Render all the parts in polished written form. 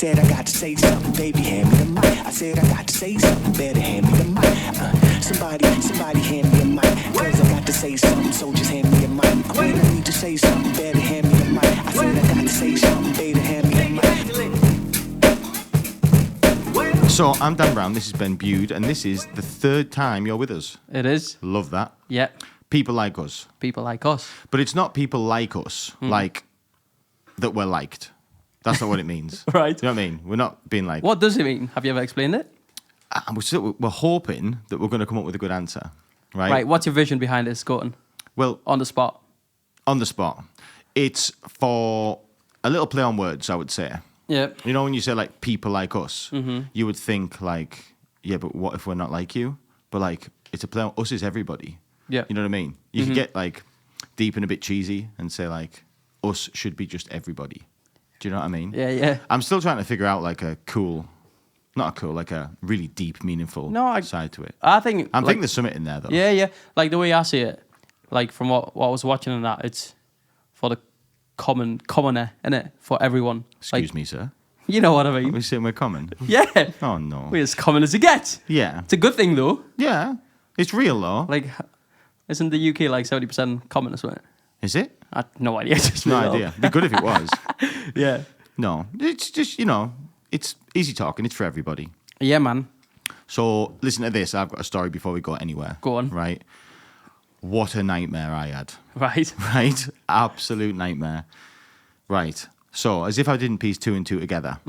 said I got to say something, baby, hand me the mic. I said I got to say something, better hand me the mic. Somebody hand me a mic. Cause I got to say something, so just hand me a mic. When I need to say something, better hand me the mic. I said I got to say something, better hand me the mic. So, I'm Dan Brown, this is Ben Bude, and this is the third time you're with us. It is. Love that. Yeah. People like us. People like us. But it's not people like us, like that we're liked. That's not what it means. Right. You know what I mean? We're not being like... What does it mean? Have you ever explained it? We're hoping that we're going to come up with a good answer, right? Right. What's your vision behind this, Gordon? Well... On the spot. On the spot. It's for a little play on words, I would say. Yeah. You know, when you say, like, people like us, you would think, like, yeah, but what if we're not like you? But, like, it's a play on... Us is everybody. Yeah. You know what I mean? You could get, like, deep and a bit cheesy and say, like, us should be just everybody. Do you know what I mean? Yeah, yeah. I'm still trying to figure out, like, like a really deep, meaningful side to it. I think... I think there's something in there, though. Yeah, yeah. Like, the way I see it, like, from what I was watching and that, it's for the commoner, innit? For everyone. Excuse me, sir. You know what I mean? We're saying we're common. Yeah. Oh, no. We're as common as it gets. Yeah. It's a good thing, though. Yeah. It's real, though. Like, isn't the UK like 70% common or something? Is it? I had no idea. Just No made it up. idea. It'd be good if it was. Yeah. No. It's just, you know, it's easy talking. It's for everybody. Yeah, man. So, listen to this. I've got a story before we go anywhere. Go on. Right? What a nightmare I had. Right. Right? Absolute nightmare. Right. So, as if I didn't piece two and two together.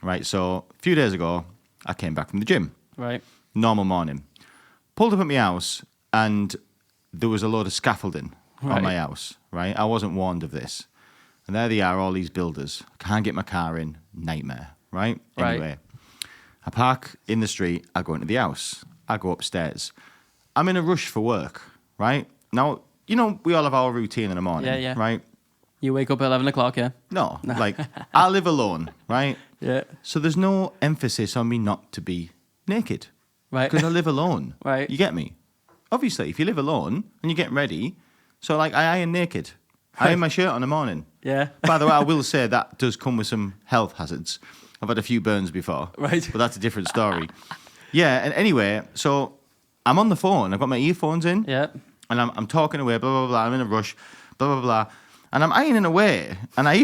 Right? So, a few days ago, I came back from the gym. Right. Normal morning. Pulled up at my house, and there was a load of scaffolding on my house. Right? I wasn't warned of this. And there they are, all these builders. Can't get my car in. Nightmare. Right? Anyway. I park in the street. I go into the house. I go upstairs. I'm in a rush for work. Right? Now, you know, we all have our routine in the morning. Yeah, yeah. Right? You wake up at 11 o'clock, yeah? No. Like, I live alone. Right? Yeah. So there's no emphasis on me not to be naked. Right. Because I live alone. Right. You get me? Obviously, if you live alone and you're getting ready, so like I iron naked. I iron my shirt on the morning. Yeah. By the way, I will say that does come with some health hazards. I've had a few burns before. Right. But that's a different story. Yeah, and anyway, so I'm on the phone. I've got my earphones in. Yeah. And I'm talking away, blah, blah, blah. I'm in a rush, blah, blah, blah. And I'm ironing away, and I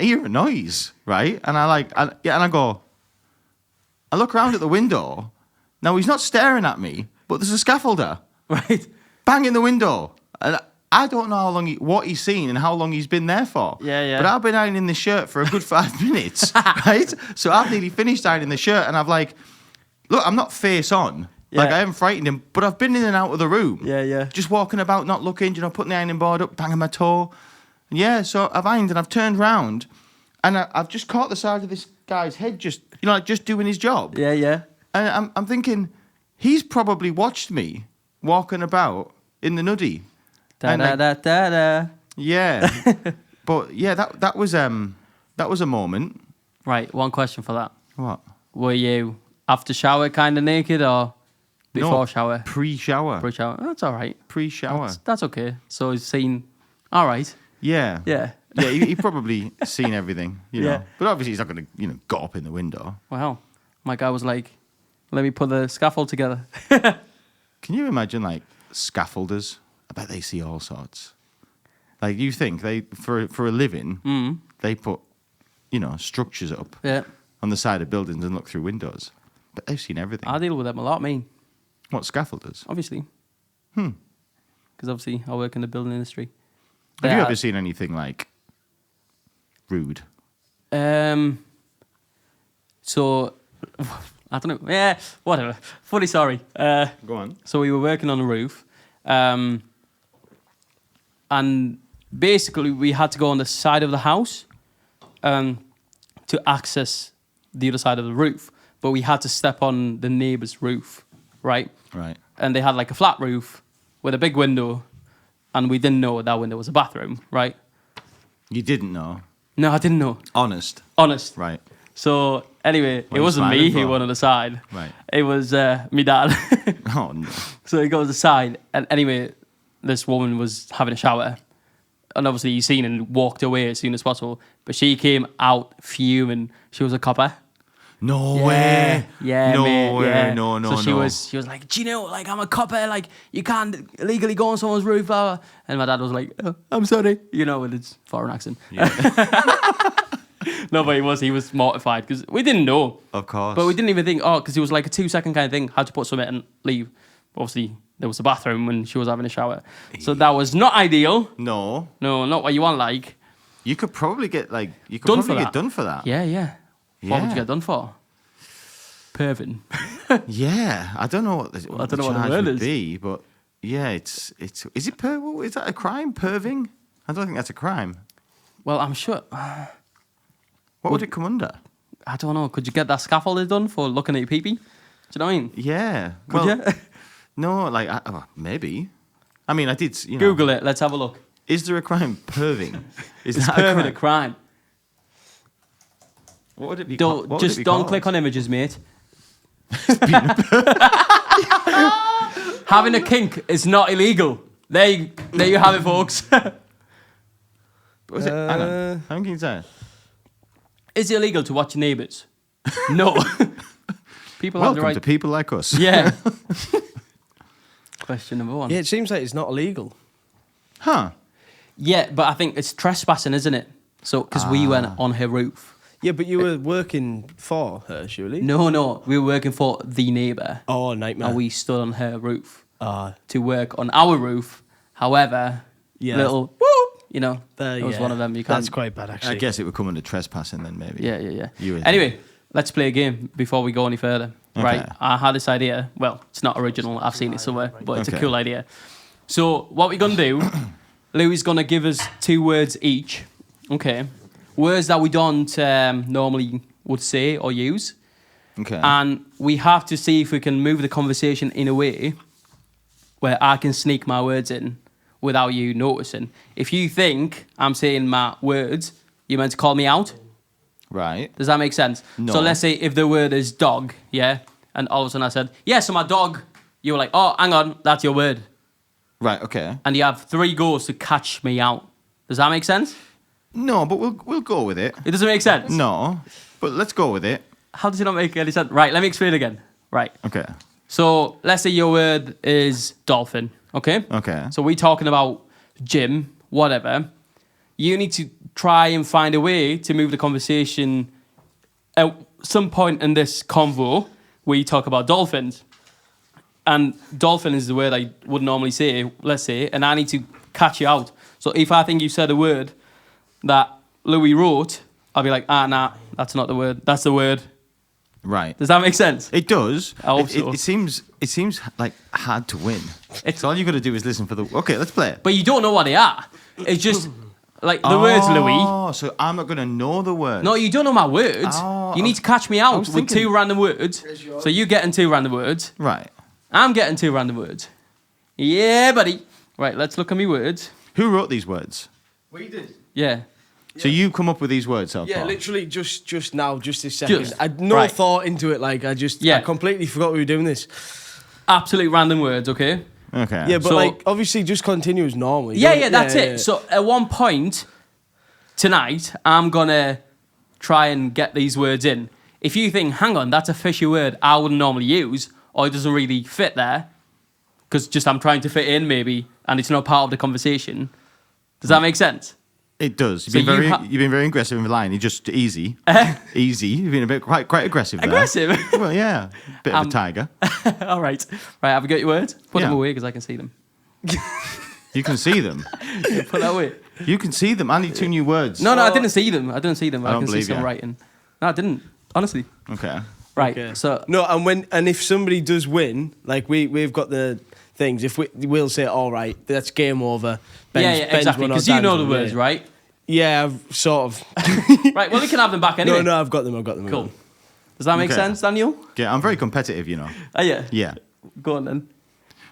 hear a noise, right? And I go, I look around at the window. Now, he's not staring at me, but there's a scaffolder. Right. Bang in the window. And I don't know what he's seen and how long he's been there for. Yeah, yeah. But I've been ironing this shirt for a good 5 minutes, right? So I've nearly finished ironing the shirt, and I've like, look, I'm not face on. Yeah. Like, I haven't frightened him, but I've been in and out of the room. Yeah, yeah. Just walking about, not looking, you know, putting the ironing board up, banging my toe. And yeah, so I've ironed and I've turned round, and I've just caught the side of this guy's head, just, you know, like just doing his job. Yeah, yeah. And I'm thinking, he's probably watched me walking about in the nuddy. Da-da-da-da-da. Yeah. But yeah, that was a moment. Right, one question for that. What? Were you after shower kind of naked or before shower? Pre-shower. Pre-shower. That's all right. Pre-shower. That's okay. So he's seen, all right. Yeah. Yeah. Yeah, he probably seen everything, you know. Yeah. But obviously he's not going to, you know, go up in the window. Wow. My guy was like, let me put the scaffold together. Can you imagine, like, scaffolders? I bet they see all sorts. Like, you think they, for a living, they put, you know, structures up on the side of buildings and look through windows. But they've seen everything. I deal with them a lot, me. What, scaffolders? Obviously. Because obviously I work in the building industry. Have you ever seen anything, like, rude? So, I don't know. Yeah, whatever. Funny story. Go on. So we were working on the roof. And basically we had to go on the side of the house to access the other side of the roof. But we had to step on the neighbour's roof, right? Right. And they had like a flat roof with a big window. And we didn't know that window was a bathroom, right? You didn't know? No, I didn't know. Honest? Right. So anyway, What it wasn't are you me smiling who for? went on the side. Right. It was me dad. Oh, no. So he goes aside, and anyway, this woman was having a shower, and obviously he seen and walked away as soon as possible. But she came out fuming. She was a copper. No way. Yeah, no mate, way. yeah. No, no, so no. she was like, do you know, like, I'm a copper, like, you can't illegally go on someone's roof, blah, blah. And my dad was like, oh, I'm sorry, you know, with his foreign accent. Yeah. No, but he was mortified because we didn't know. Of course. But we didn't even think, because it was like a 2-second kind of thing, had to put something and leave. Obviously, there was a bathroom when she was having a shower. So that was not ideal. No. No, not what you want, like. You could probably get like Done for get done for that. Yeah, yeah. What would you Yeah. get done for? Perving. Yeah, I don't know what the, I don't know what the charge word would is. be, but yeah, is it is that a crime? Perving? I don't think that's a crime. Well, I'm sure. What would it come under? I don't know. Could you get that scaffolding done for looking at your pee-pee? Do you know what I mean? Yeah. Could you? No, like maybe. I mean, I did. You know, Google it. Let's have a look. Is there a crime perving? Is Is that perving a a crime? crime? What would it be? Don't what would it just be don't called? click on images, mate. Having a kink is not illegal. There you have it, folks. Was it? Hang on. How can you say? Is it illegal to watch your neighbours? No. People have the Welcome right. to people like us. Yeah. Question number 1. Yeah, it seems like it's not illegal. Huh. Yeah, but I think it's trespassing, isn't it? So, because we went on her roof. Yeah, but you were working for her, surely? No, we were working for the neighbour. Oh, nightmare. And we stood on her roof Ah, to work on our roof. However, Yeah. little whoop, you know, there, that was yeah. one of them. You can't. That's quite bad, actually. I guess it would come under trespassing then, maybe. Yeah. You would- Anyway, let's play a game before we go any further. Okay. Right, I had this idea. Well, it's not original. I've seen it somewhere, but it's a Okay. cool idea. So what we're gonna do, Louis gonna give us 2 words each. Okay, words that we don't normally would say or use, Okay. and we have to see if we can move the conversation in a way where I can sneak my words in without you noticing. If you think I'm saying my words, you're meant to call me out. Right. Does that make sense? No. So let's say if the word is dog, yeah, and all of a sudden I said, yeah, so my dog, you were like, oh, hang on, that's your word. Right. Okay. And you have 3 goes to catch me out. Does that make sense? No, but we'll go with it. It doesn't make sense? No, but let's go with it. How does it not make any sense? Right, let me explain again. Right. Okay. So let's say your word is dolphin, okay? Okay. So we're talking about gym, whatever. You need to try and find a way to move the conversation at some point in this convo where you talk about dolphins. And dolphin is the word I would normally say, let's say, and I need to catch you out. So if I think you said a word that Louis wrote, I'll be like, nah, that's not the word. That's the word. Right. Does that make sense? It does. I hope so. It seems like hard to win. It's all you got to do is listen for the. Okay, let's play it. But you don't know what they are. It's just like the words, Louis. Oh, so I'm not gonna know the word. No, you don't know my words. Oh, you need to catch me out was with thinking- 2 random words. So you getting 2 random words. Right. I'm getting 2 random words. Yeah, buddy. Right, let's look at me words. Who wrote these words? We did. Yeah. So you come up with these words, so Yeah, far? literally just now, just this second. Just, I had no right. thought into it. Like, I Yeah. completely forgot we were doing this. Absolute random words, okay? Okay. Yeah, but So- like, obviously just continue as normal. You Yeah, don't- yeah, that's yeah, it. yeah. So at one point tonight, I'm going to try and get these words in. If you think, hang on, that's a fishy word I wouldn't normally use, or it doesn't really fit there, because just I'm trying to fit in maybe, and it's not part of the conversation. Does that make sense? It does. You've So been you you've been very aggressive in the line. You're just easy. Easy. You've been a bit quite aggressive there. Aggressive? Well, yeah. Bit of a tiger. All right. Right, have you got your words? Put them Yeah. away because I can see them. You can see them. Put that away. You can see them. I need 2 new words. No, I didn't see them. I don't can see believe some you. writing. No, I didn't. Honestly. Okay. Right. Okay. So No, and if somebody does win, like we've got the things. If we'll say, all right, that's game over. yeah, exactly. won or Because you Dan's know the won, words, yeah. right? Yeah, I've sort of. Right. Well, we can have them back anyway. No, I've got them. Cool. Does that make Okay. sense, Daniel? Yeah, I'm very competitive, you know. Oh yeah. Yeah. Go on then.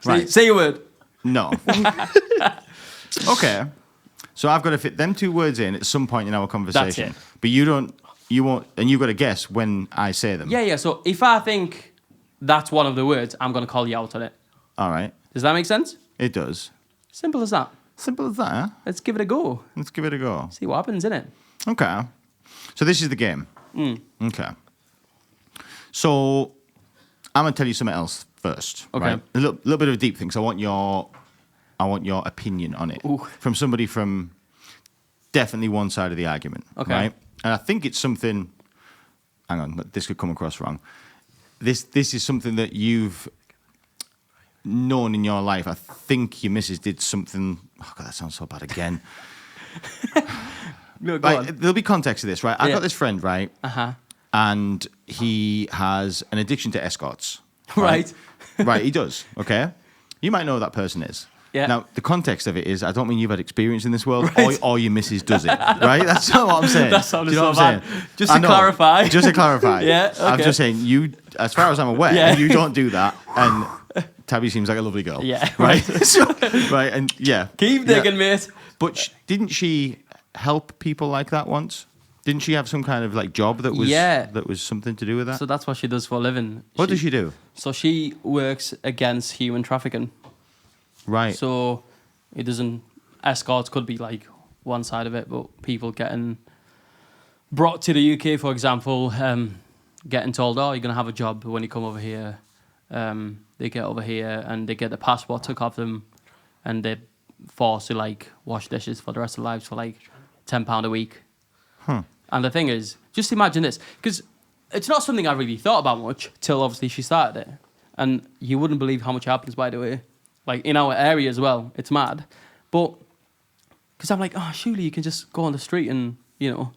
Right. Say your word. No. Okay. So I've got to fit them 2 words in at some point in our conversation. it. But you won't, and you've got to guess when I say them. Yeah. So if I think that's one of the words, I'm gonna call you out on it. All right. Does that make sense? It does. Simple as that. Simple as that, huh? Let's give it a go. Let's give it a go. See what happens, innit? Okay. So this is the game. Okay. So I'm gonna tell you something else first. Okay. Right? A little bit of a deep thing. So I want your opinion on it Ooh. from somebody from definitely one side of the argument. Okay. Right. And I think it's something. Hang on, this could come across wrong. This is something that you've known in your life. I think your missus did something. Oh God, that sounds so bad again. No, go on. There'll be context to this, right? I've Yeah. got this friend, right? Uh-huh. And he has an addiction to escorts. Right. Right, he does, okay? You might know who that person is. Yeah. Now, the context of it is, I don't mean you've had experience in this world, Right. or your missus does it, right? That's not what I'm saying. That sounded Do you know so what I'm bad. saying? Just I to know. clarify. Just to clarify. Yeah, I'm okay. just saying, you, as far as I'm aware, Yeah. you don't do that, and Tabby seems like a lovely girl. Yeah, Right? So, right, and yeah. Keep Yeah. digging, mate. But didn't she help people like that once? Didn't she have some kind of like job that was something to do with that? So that's what she does for a living. What does she do? So she works against human trafficking. Right. So it doesn't. Escorts could be like one side of it, but people getting brought to the UK, for example, getting told, "Oh, you're gonna have a job when you come over here." They get over here and they get the passport took off them, and they're forced to like wash dishes for the rest of their lives for like £10 a week. And the thing is, just imagine this, because it's not something I really thought about much till obviously she started it. And you wouldn't believe how much happens, by the way. Like in our area as well, it's mad. But, because I'm like, oh, surely you can just go on the street and, you know,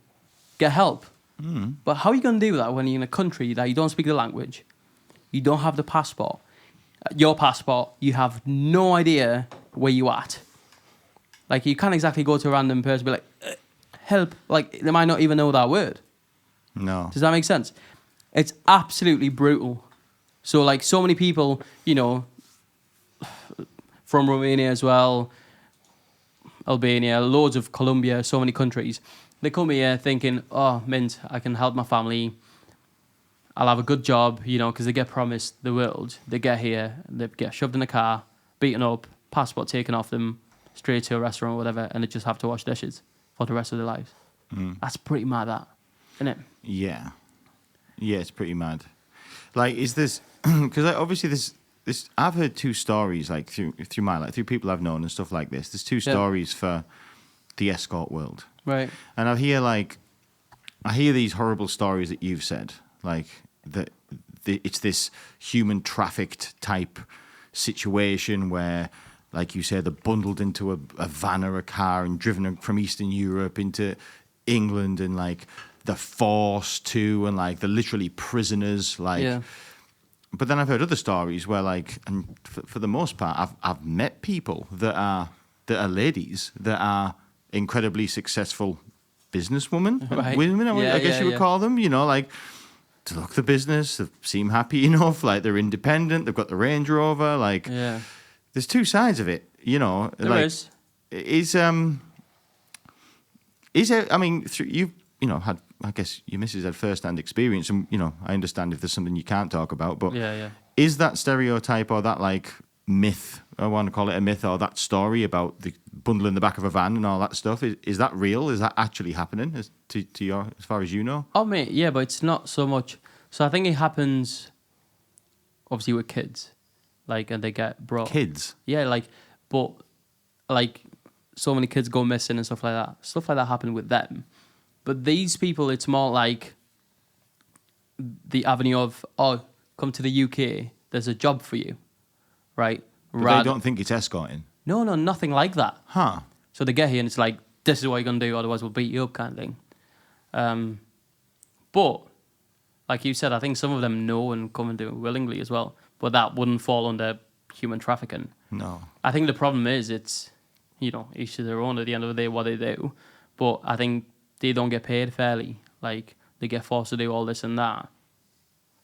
get help. But how are you going to do that when you're in a country that you don't speak the language? You don't have the passport. Your passport, you have no idea where you're at. Like, you can't exactly go to a random person and be like, help. Like, they might not even know that word. No. Does that make sense? It's absolutely brutal. So, like, so many people, you know, from Romania as well, Albania, loads of Colombia, so many countries, they come here thinking, oh, mint, I can help my family. I'll have a good job, you know, because they get promised the world. They get here, they get shoved in a car, beaten up, passport taken off them, straight to a restaurant or whatever, and they just have to wash dishes for the rest of their lives. That's pretty mad, that, isn't it? Yeah. Yeah, it's pretty mad. Like, is this because obviously this I've heard two stories like through my life, through people I've known and stuff like this. There's two stories for the escort world, Right. and I hear these horrible stories that you've said, like that it's this human trafficked type situation where, like you said, they're bundled into a van or a car and driven from Eastern Europe into England, and like they're forced to, and like they're literally prisoners, like. Yeah. But then I've heard other stories where, like, and for the most part, I've met people that are ladies that are incredibly successful businesswomen, Right. women. Yeah, I guess you would call them. You know, like, to look the business, they seem happy enough, like they're independent. They've got the Range Rover. Like, Yeah. there's two sides of it. You know, There like, is. Is it? I mean, you've had. I guess your missus had first-hand experience, and I understand if there's something you can't talk about. But is that stereotype or that like myth? I want to call it a myth, or that story about the bundle in the back of a van and all that stuff. Is that real? Is that actually happening? As far as you know? Oh, mate, yeah, but it's not so much. So I think it happens, obviously, with kids, like, and they get brought. Kids. Yeah, like, but like, so many kids go missing and stuff like that. Stuff like that happened with them. But these people, it's more like the avenue of, oh, come to the UK, there's a job for you, right? But they don't think it's escorting. No, nothing like that. Huh. So they get here and it's like, this is what you're going to do, otherwise we'll beat you up kind of thing. But, like you said, I think some of them know and come and do it willingly as well. But that wouldn't fall under human trafficking. No. I think the problem is it's, each to their own at the end of the day what they do. But I think they don't get paid fairly. Like, they get forced to do all this and that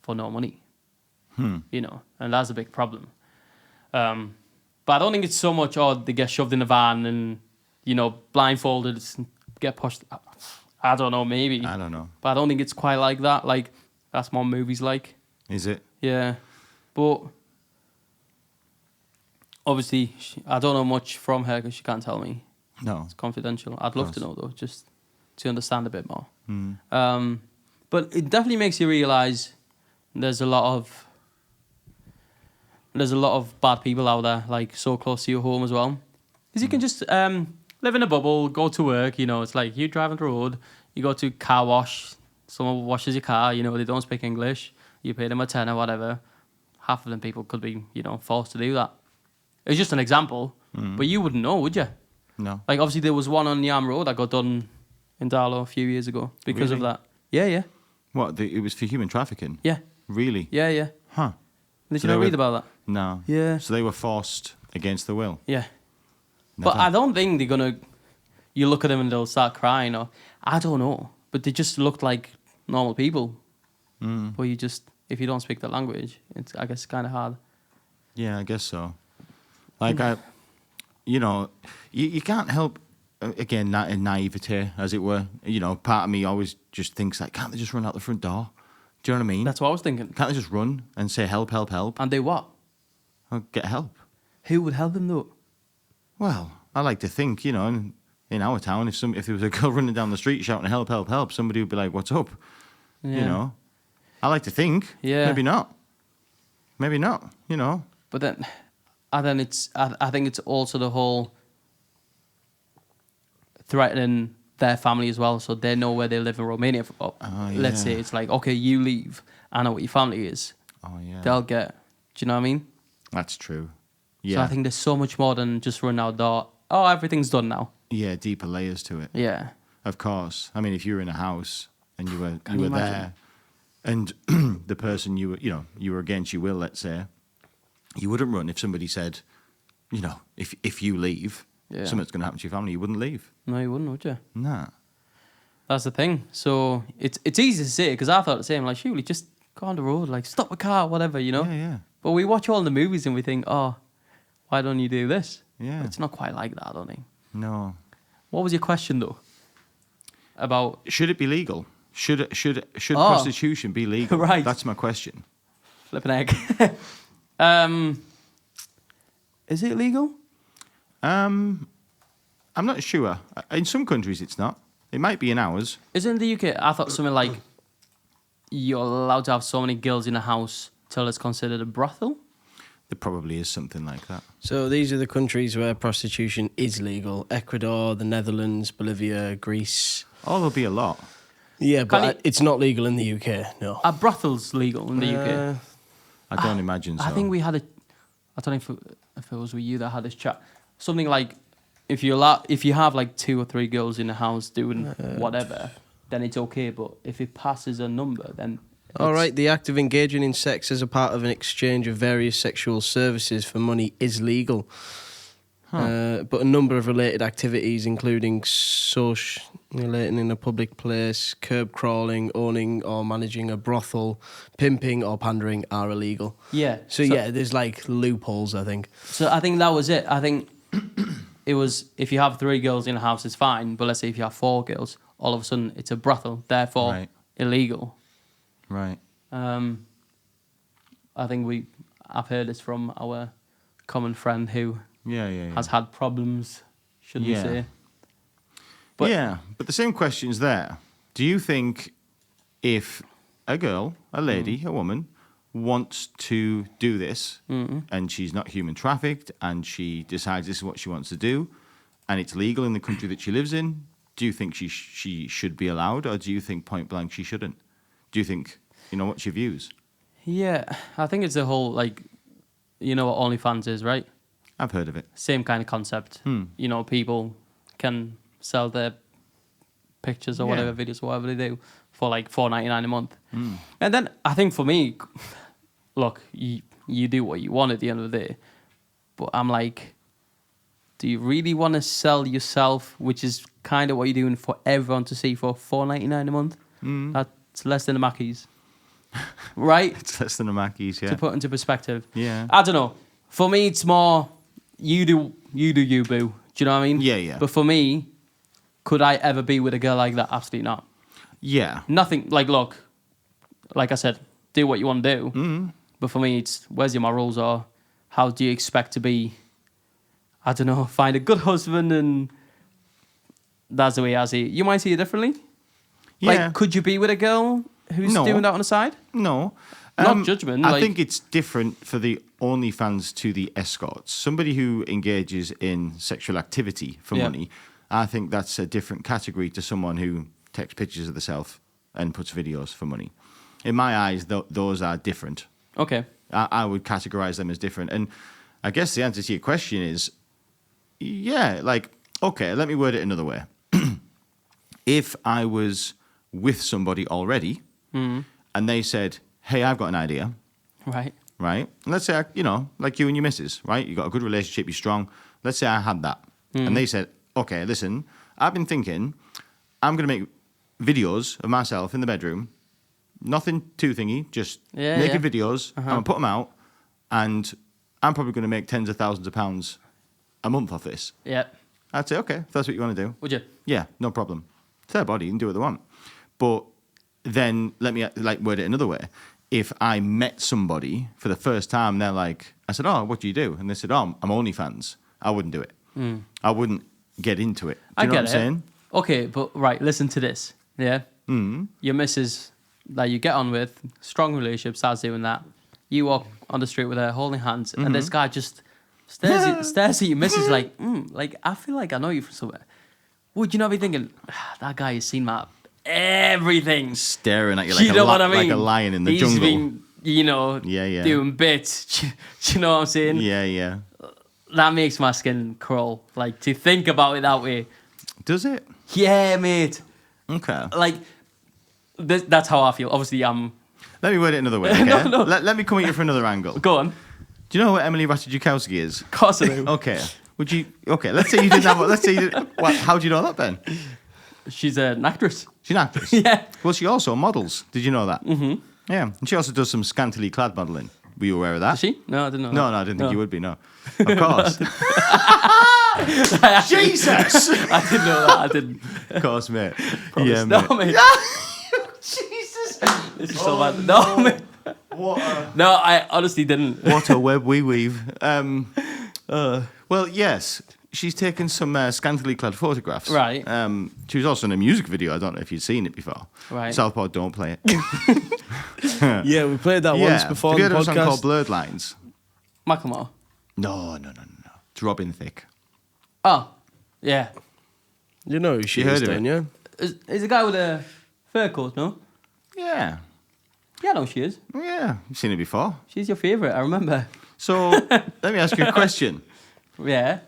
for no money. And that's a big problem. But I don't think it's so much, they get shoved in a van and, blindfolded, get pushed. I don't know, maybe. I don't know. But I don't think it's quite like that. Like, that's more movies like. Is it? Yeah. But obviously, I don't know much from her because she can't tell me. No. It's confidential. I'd love to know, though, just to understand a bit more. But it definitely makes you realise there's a lot of bad people out there, like so close to your home as well. Because you can just live in a bubble, go to work. You know, it's like you drive on the road, you go to car wash, someone washes your car. You know, they don't speak English. You pay them a tenner, whatever. Half of them people could be, forced to do that. It's just an example, but you wouldn't know, would you? No. Like, obviously, there was one on the Arm Road that got done in Darlow a few years ago because of Really? that. Yeah. What? It was for human trafficking? Yeah. Really? Yeah. Huh. Did So you they not were- read about that? No. Yeah. So they were forced against the will? Yeah. Never. But I don't think they're going to... You look at them and they'll start crying, or... I don't know. But they just looked like normal people. But you just... If you don't speak the language, it's, I guess, kind of hard. Yeah, I guess so. Like, you can't help, again, naivete, as it were. Part of me always just thinks, like, can't they just run out the front door? Do you know what I mean? That's what I was thinking. Can't they just run and say, help, help, help? And do what? Or get help? Who would help them, though? Well, I like to think, in our town, if there was a girl running down the street shouting, help, help, help, somebody would be like, what's up? Yeah. I like to think. Yeah. Maybe not. But then, I think it's also the whole threatening their family as well, so they know where they live in Romania. Let's say it's like, okay, you leave. I know what your family is. Oh, yeah. They'll get. Do you know what I mean? That's true. So Yeah. I think there's so much more than just run out the door. Oh, everything's done now. Yeah, deeper layers to it. Yeah. Of course. I mean, if you were in a house and you were you there, and the person you were against your will, let's say, you wouldn't run if somebody said, if you leave, something's going to happen to your family. You wouldn't leave. No, you wouldn't, would you? Nah. That's the thing. So it's easy to say because I thought the same. Like, surely just go on the road, like stop a car, whatever, Yeah. But we watch all the movies and we think, oh, why don't you do this? Yeah. But it's not quite like that, I don't think. No. What was your question though? About Should it be legal? Should prostitution be legal? Right. That's my question. flipping egg. Is it legal? I'm not sure. In some countries, it's not. It might be in ours. Is it in the UK? I thought something like you're allowed to have so many girls in a house till it's considered a brothel. There probably is something like that. So these are the countries where prostitution is legal: Ecuador, the Netherlands, Bolivia, Greece. Oh, there'll be a lot. Yeah, but Can it's not legal in the UK. No. Are brothels legal in the UK? I don't imagine so. I think we had I don't know if it was with you that had this chat. Something like if you have like 2 or 3 girls in the house doing whatever, then it's okay. But if it passes a number, then All right, the act of engaging in sex as a part of an exchange of various sexual services for money is legal. But a number of related activities, including socialating in a public place, curb crawling, owning or managing a brothel, pimping or pandering, are illegal. yeah. So yeah, there's like loopholes, I think. So I think that was it. I think it was if you have 3 girls in a house, it's fine. But let's say if you have 4 girls, all of a sudden it's a brothel, therefore Right. illegal. Right. I think I've heard this from our common friend who Yeah. has had problems, should we Yeah. say? But- But the same question's there. Do you think if a girl, a lady, a woman, wants to do this and she's not human trafficked and she decides this is what she wants to do and it's legal in the country that she lives in, do you think she should be allowed, or do you think point blank she shouldn't? Do you think, what's your views? Yeah, I think it's the whole, like, you know what OnlyFans is, right? I've heard of it. Same kind of concept. People can sell their pictures or Yeah. whatever, videos or whatever they do for like $4.99 a month. And then I think for me, look, you do what you want at the end of the day. But I'm like, do you really want to sell yourself, which is kind of what you're doing for everyone to see for $4.99 a month? That's less than a Mackey's. Right? It's less than a Mackey's, yeah. To put into perspective. Yeah. I don't know. For me, it's more you do you, boo. Do you know what I mean? Yeah. But for me, could I ever be with a girl like that? Absolutely not. Yeah. Nothing. Like, look, like I said, do what you want to do. But for me, it's where's your morals, or how do you expect to be? I don't know. Find a good husband, and that's the way I see it. You might see it differently. Yeah. Like, could you be with a girl who's No. doing that on the side? No. Not judgment, I like- think it's different for the OnlyFans to the escorts. Somebody who engages in sexual activity for Yeah. money, I think that's a different category to someone who takes pictures of themselves and puts videos for money. In my eyes, those are different. Okay. I would categorize them as different. And I guess the answer to your question is, yeah, like, okay, let me word it another way. If I was with somebody already and they said, hey, I've got an idea, Right. right? And let's say, like you and your missus, right? You got a good relationship, you're strong. Let's say I had that. And they said, okay, listen, I've been thinking I'm going to make videos of myself in the bedroom. Nothing too thingy, just making videos. I'm going to put them out. And I'm probably going to make tens of thousands of pounds a month off this. Yeah. I'd say, okay, if that's what you want to do. Would you? Yeah, no problem. It's their body, you can do what they want. But then let me word it another way. If I met somebody for the first time, they're like, I said, oh, what do you do? And they said, oh, I'm OnlyFans. I wouldn't do it. I wouldn't get into it. Do you know what I'm saying? Okay, but right, listen to this. Yeah. Your missus that you get on with, strong relationship, starts doing that. You walk on the street with her, holding hands, and this guy just stares at your missus like, I feel like I know you from somewhere. Would you not be thinking, that guy has seen my everything? Staring at you You know what I mean? like a lion in the He's jungle. been, doing bits. Do you know what I'm saying? Yeah. That makes my skin crawl. Like, to think about it that way. Does it? Yeah, mate. Okay. Like, that's how I feel. Obviously, I'm... Let me word it another way, okay? No. Let me come at you from another angle. Go on. Do you know what Emily Ratajkowski is? Of course I do. Okay. Would you... Okay, let's say you didn't have... Let's say you didn't... Well, how do you know that, Ben? She's an actress. She's an actress. Yeah. Well, she also models. Did you know that? Mm-hmm. Yeah. And she also does some scantily clad modelling. Were you aware of that? Is she? No, I didn't know. No, that. I didn't think you would be, no. Of course. Jesus! I didn't know that. I didn't. Of course, mate. Promise. Yeah, No, mate. mate. Jesus! This is so bad. No, mate. No, I honestly didn't. What a web we weave. Well, yes, she's taken some scantily clad photographs. Right. She was also in a music video. I don't know if you'd seen it before. Right. Southpaw, don't play it. Yeah, we played that once before Have you the heard of a song called podcast. Blurred Lines? Macklemore. No. It's Robin Thicke. Oh, yeah. You know who she You is, heard of don't it? you? Is a guy with a fur coat, no? Yeah. Yeah, I know she is. Yeah. You've seen it before. She's your favourite, I remember. So, let me ask you a question. Yeah.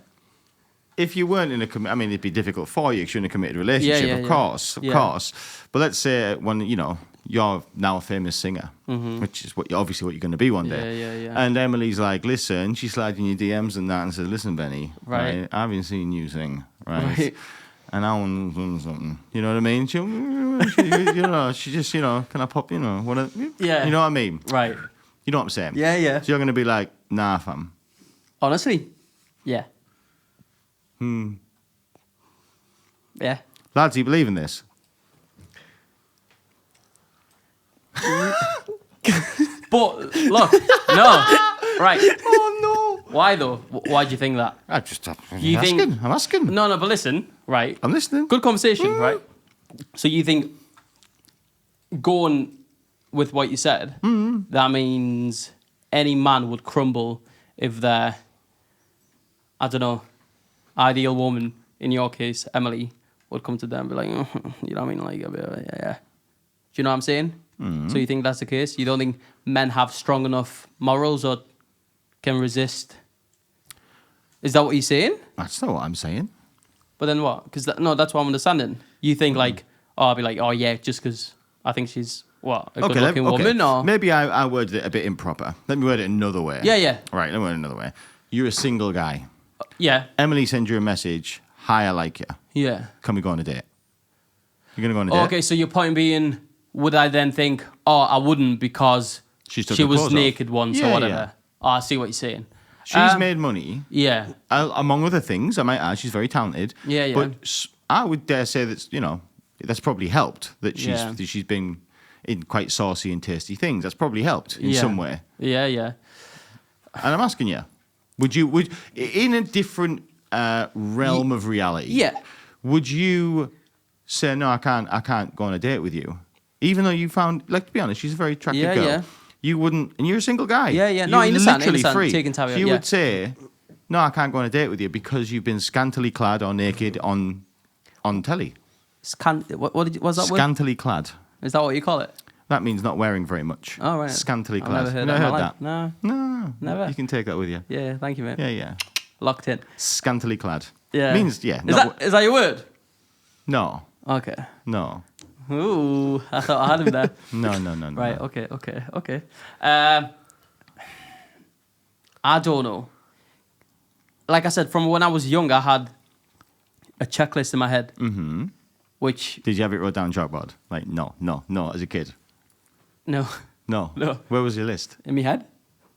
If you weren't in a it'd be difficult for you because you're in a committed relationship, Yeah, of course. But let's say when, you're now a famous singer, which is obviously what you're going to be one day. Yeah. And Emily's like, listen, she slides in your DMs and that and says, listen, Benny, Right. I've been seeing you sing, Right. And I want something. You know what I mean? She just, can I pop, Yeah. You know what I mean? Right. You know what I'm saying? Yeah. So you're going to be like, nah, fam. Honestly, yeah. Yeah. Lads, do you believe in this? But look, no. Right. Oh, no. Why though? Why do you think that? I'm asking. No, but listen, right? I'm listening. Good conversation, right? So you think going with what you said, that means any man would crumble if their, I don't know, ideal woman, in your case, Emily, would come to them and be like, you know what I mean? Like, yeah. Do you know what I'm saying? So you think that's the case? You don't think men have strong enough morals or can resist? Is that what you're saying? That's not what I'm saying. But then what? Because that's what I'm understanding. You think like, I'll be like, oh yeah, just because I think she's what a good-looking woman, or maybe I worded it a bit improper. Let me word it another way. Yeah. Right, let me word it another way. You're a single guy. Yeah. Emily sends you a message. Hi, I like you. Yeah. Can we go on a date? You're gonna go on a date. Okay, so your point being, would I then think, oh, I wouldn't because She took she her was clothes naked off. once Yeah, or whatever? yeah. Oh, I see what you're saying. She's made money. Yeah. Among other things, I might add, she's very talented. Yeah. But I would dare say that's that's probably helped that Yeah. she's been in quite saucy and tasty things. That's probably helped in some way. Yeah. And I'm asking you, would in a different realm of reality? Yeah. Would you say no? I can't go on a date with you Even though you found, like, to be honest, she's a very attractive Yeah, girl. yeah. You wouldn't, and you're a single guy. Yeah, yeah. No, You're I understand, literally free. taking time out, She yeah. would say, no, I can't go on a date with you because you've been scantily clad or naked on telly. What's that word? Scantily clad. Is that what you call it? That means not wearing very much. Oh, right. Scantily I've clad. never heard You that in never my heard life. that? No. No. Never. You can take that with you. Yeah, thank you, mate. Yeah. Locked in. Scantily clad. Yeah. Means, yeah. Is that your word? No. Okay. No. Ooh, I thought I had him there. No. Right, okay. I don't know. Like I said, from when I was young, I had a checklist in my head. Mm-hmm. Which... Did you have it wrote down on chalkboard? Like, no, as a kid? No. No. Where was your list? In my head?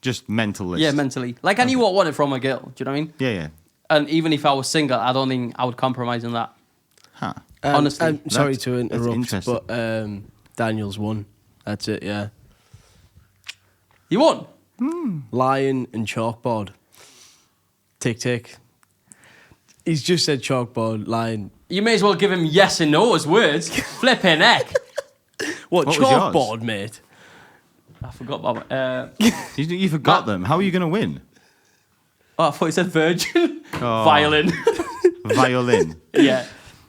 Just mental list? Yeah, mentally. Like, I knew what I wanted from a girl. Do you know what I mean? Yeah. And even if I was single, I don't think I would compromise on that. Huh. Honestly. I'm sorry to that's interrupt, interesting. but Daniel's won. That's it, yeah. You won? Lion and chalkboard. Tick, tick. He's just said chalkboard, lion. You may as well give him yes and no as words. Flipping heck. What was chalkboard, yours? mate? I forgot about it. You forgot them. How are you going to win? Oh, I thought you said virgin. Oh. Violin. Violin. Yeah.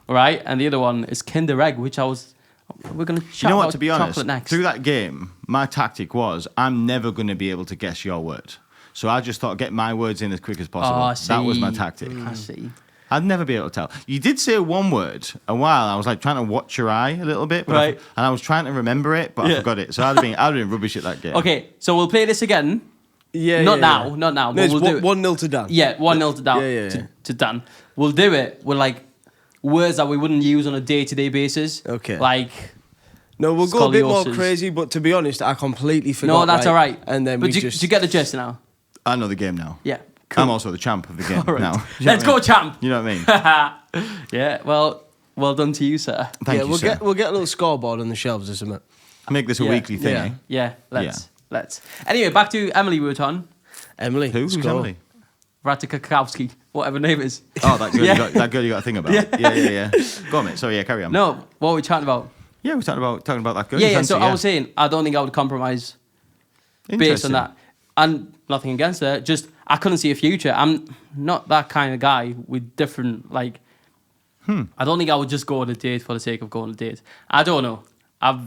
Right. And the other one is Kinder Egg, which we're going to chat You know what, about to be honest, chocolate next. through that game, my tactic was I'm never going to be able to guess your word. So I just thought, get my words in as quick as possible. Oh, I see. That was my tactic. I see. I'd never be able to tell. You did say one word a while. I was like trying to watch your eye a little bit, but Right. and I was trying to remember it, but I Yeah. forgot it. So I'd have been rubbish at that game. Okay, so we'll play this again. Yeah, Not yeah. now, No, but it's we'll do it. 1-0 to Dan. Yeah, 1-0 to Dan. Yeah. To Dan. We'll do it with like words that we wouldn't use on a day-to-day basis. Okay. Like, No, we'll go a bit more Scoliosis. crazy, but to be honest, I completely forgot. no, that's all right. And then but we do just... you get the gist now? I know the game now. Yeah. Cool. I'm also the champ of the game All right. now. You know Let's what I go, mean? champ. You know what I mean? Yeah, well done to you, sir. Thank you, we'll sir. we'll get a little scoreboard on the shelves or something. Make this a Yeah. weekly thing. Yeah. Eh? Yeah, let's. Anyway, back to Emily we were on. Emily. Who's score. Emily? Ratajkowski, whatever her name is. Oh, that girl, Yeah. that girl you got a thing about. Yeah. Go on, mate. Sorry, carry on. No, what were we chatting about? Yeah, we're talking about that girl. Yeah, you yeah. fancy, So I was saying, I don't think I would compromise based Interesting. on that. And nothing against her, just I couldn't see a future. I'm not that kind of guy with different, like, I don't think I would just go on a date for the sake of going on a date. I don't know. I've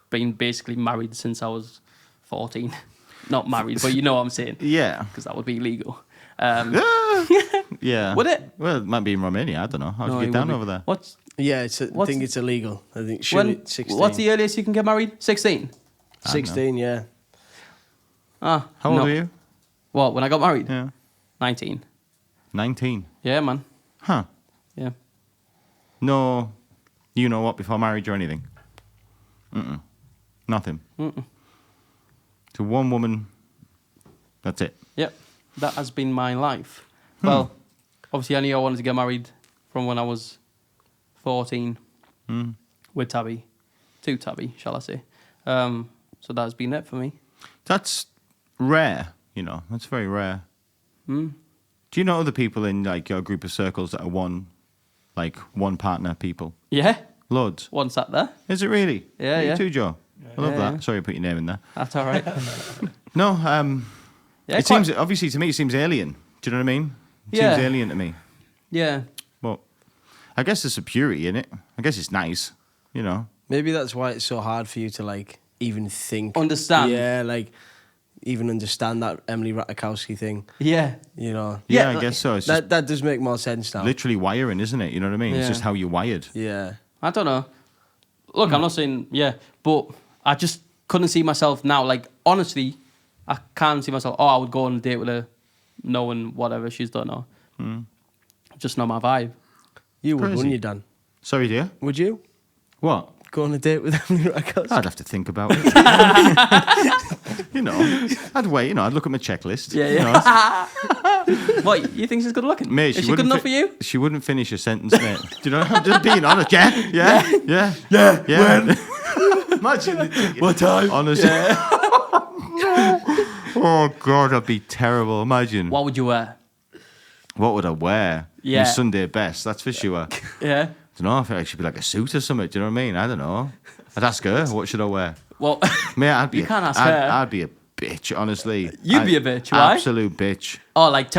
been basically married since I was 14. Not married, but you know what I'm saying. Yeah. Because that would be illegal. Yeah. Would it? Well, it might be in Romania. I don't know. How'd No, you it get down would be. over there? What's Yeah, I What's- think it's illegal. I think shoot it 16. What's the earliest you can get married? 16? 16, yeah. Ah, How old no. were you? What, when I got married? Yeah. 19. 19. Yeah, man. Huh. Yeah. No, you know what, before marriage or anything? Nothing. To one woman, that's it. Yep. That has been my life. Well, obviously I knew I wanted to get married from when I was 14 with Tabby. To Tabby, shall I say. So that's been it for me. That's rare, you know. That's very rare. Do you know other people in like your group of circles that are one partner people? Yeah. Loads. One sat there. Is it really? Yeah, You yeah. too, Joe. I love Yeah, that. yeah. Sorry, I put your name in there. That's all right. No, Yeah, it quite- seems obviously to me it seems alien. Do you know what I mean? It Yeah. seems alien to me. Yeah. But I guess there's a purity in it. I guess it's nice, you know. Maybe that's why it's so hard for you to like even think. Understand. Yeah, like even understand that Emily Ratajkowski thing. Yeah. You know. Yeah, Yeah, I guess so. It's just That does make more sense now. literally wiring, isn't it? You know what I mean? It's Yeah. just how you're wired. Yeah. I don't know. Look, I'm not saying, but I just couldn't see myself now. Like, honestly, I can't see myself, I would go on a date with her knowing whatever she's done or just not my vibe. You would, Crazy. wouldn't you, Dan? Sorry, dear. Would you What? go on a date with Emily Ratajkowski? I'd have to think about it. You know, I'd wait. You know, I'd look at my checklist. Yeah, you yeah. know. What, you think she's good looking? Mate, Is she good enough for you? She wouldn't finish a sentence, mate. Do you know? I'm just being honest. Yeah. Imagine. What time? Honestly. Oh God, that'd be terrible. Imagine. What would you wear? What would I wear? Yeah. My Sunday best, that's for sure. Yeah. I don't know if it should be like a suit or something. Do you know what I mean? I don't know. I'd ask her, what should I wear? Well, Mate, I'd be you can't ask I'd, her. I'd be a bitch, honestly. You'd be a bitch, why? Absolute bitch. Oh, like,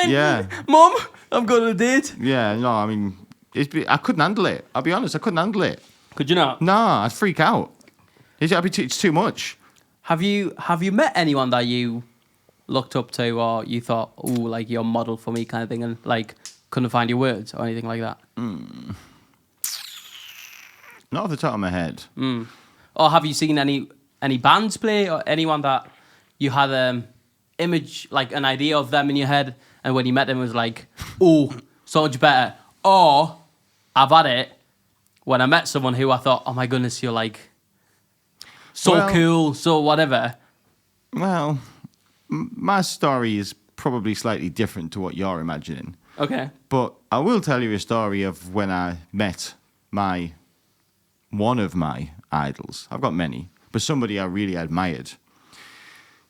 Yeah. Mum, I'm going on a date. Yeah, no, I mean, I couldn't handle it. I'll be honest, I couldn't handle it. Could you not? No, I'd freak out. It's too much. Have you met anyone that you looked up to or you thought, oh, like your model for me kind of thing, and like couldn't find your words or anything like that? Not off the top of my head. Or have you seen any bands play or anyone that you had image, like an idea of them in your head, and when you met them it was like, oh, so much better? Or I've had it when I met someone who I thought, oh my goodness, you're like so Well- cool, so whatever. Well, my story is probably slightly different to what you're imagining. Okay. But I will tell you a story of when I met one of my idols. I've got many, but somebody I really admired.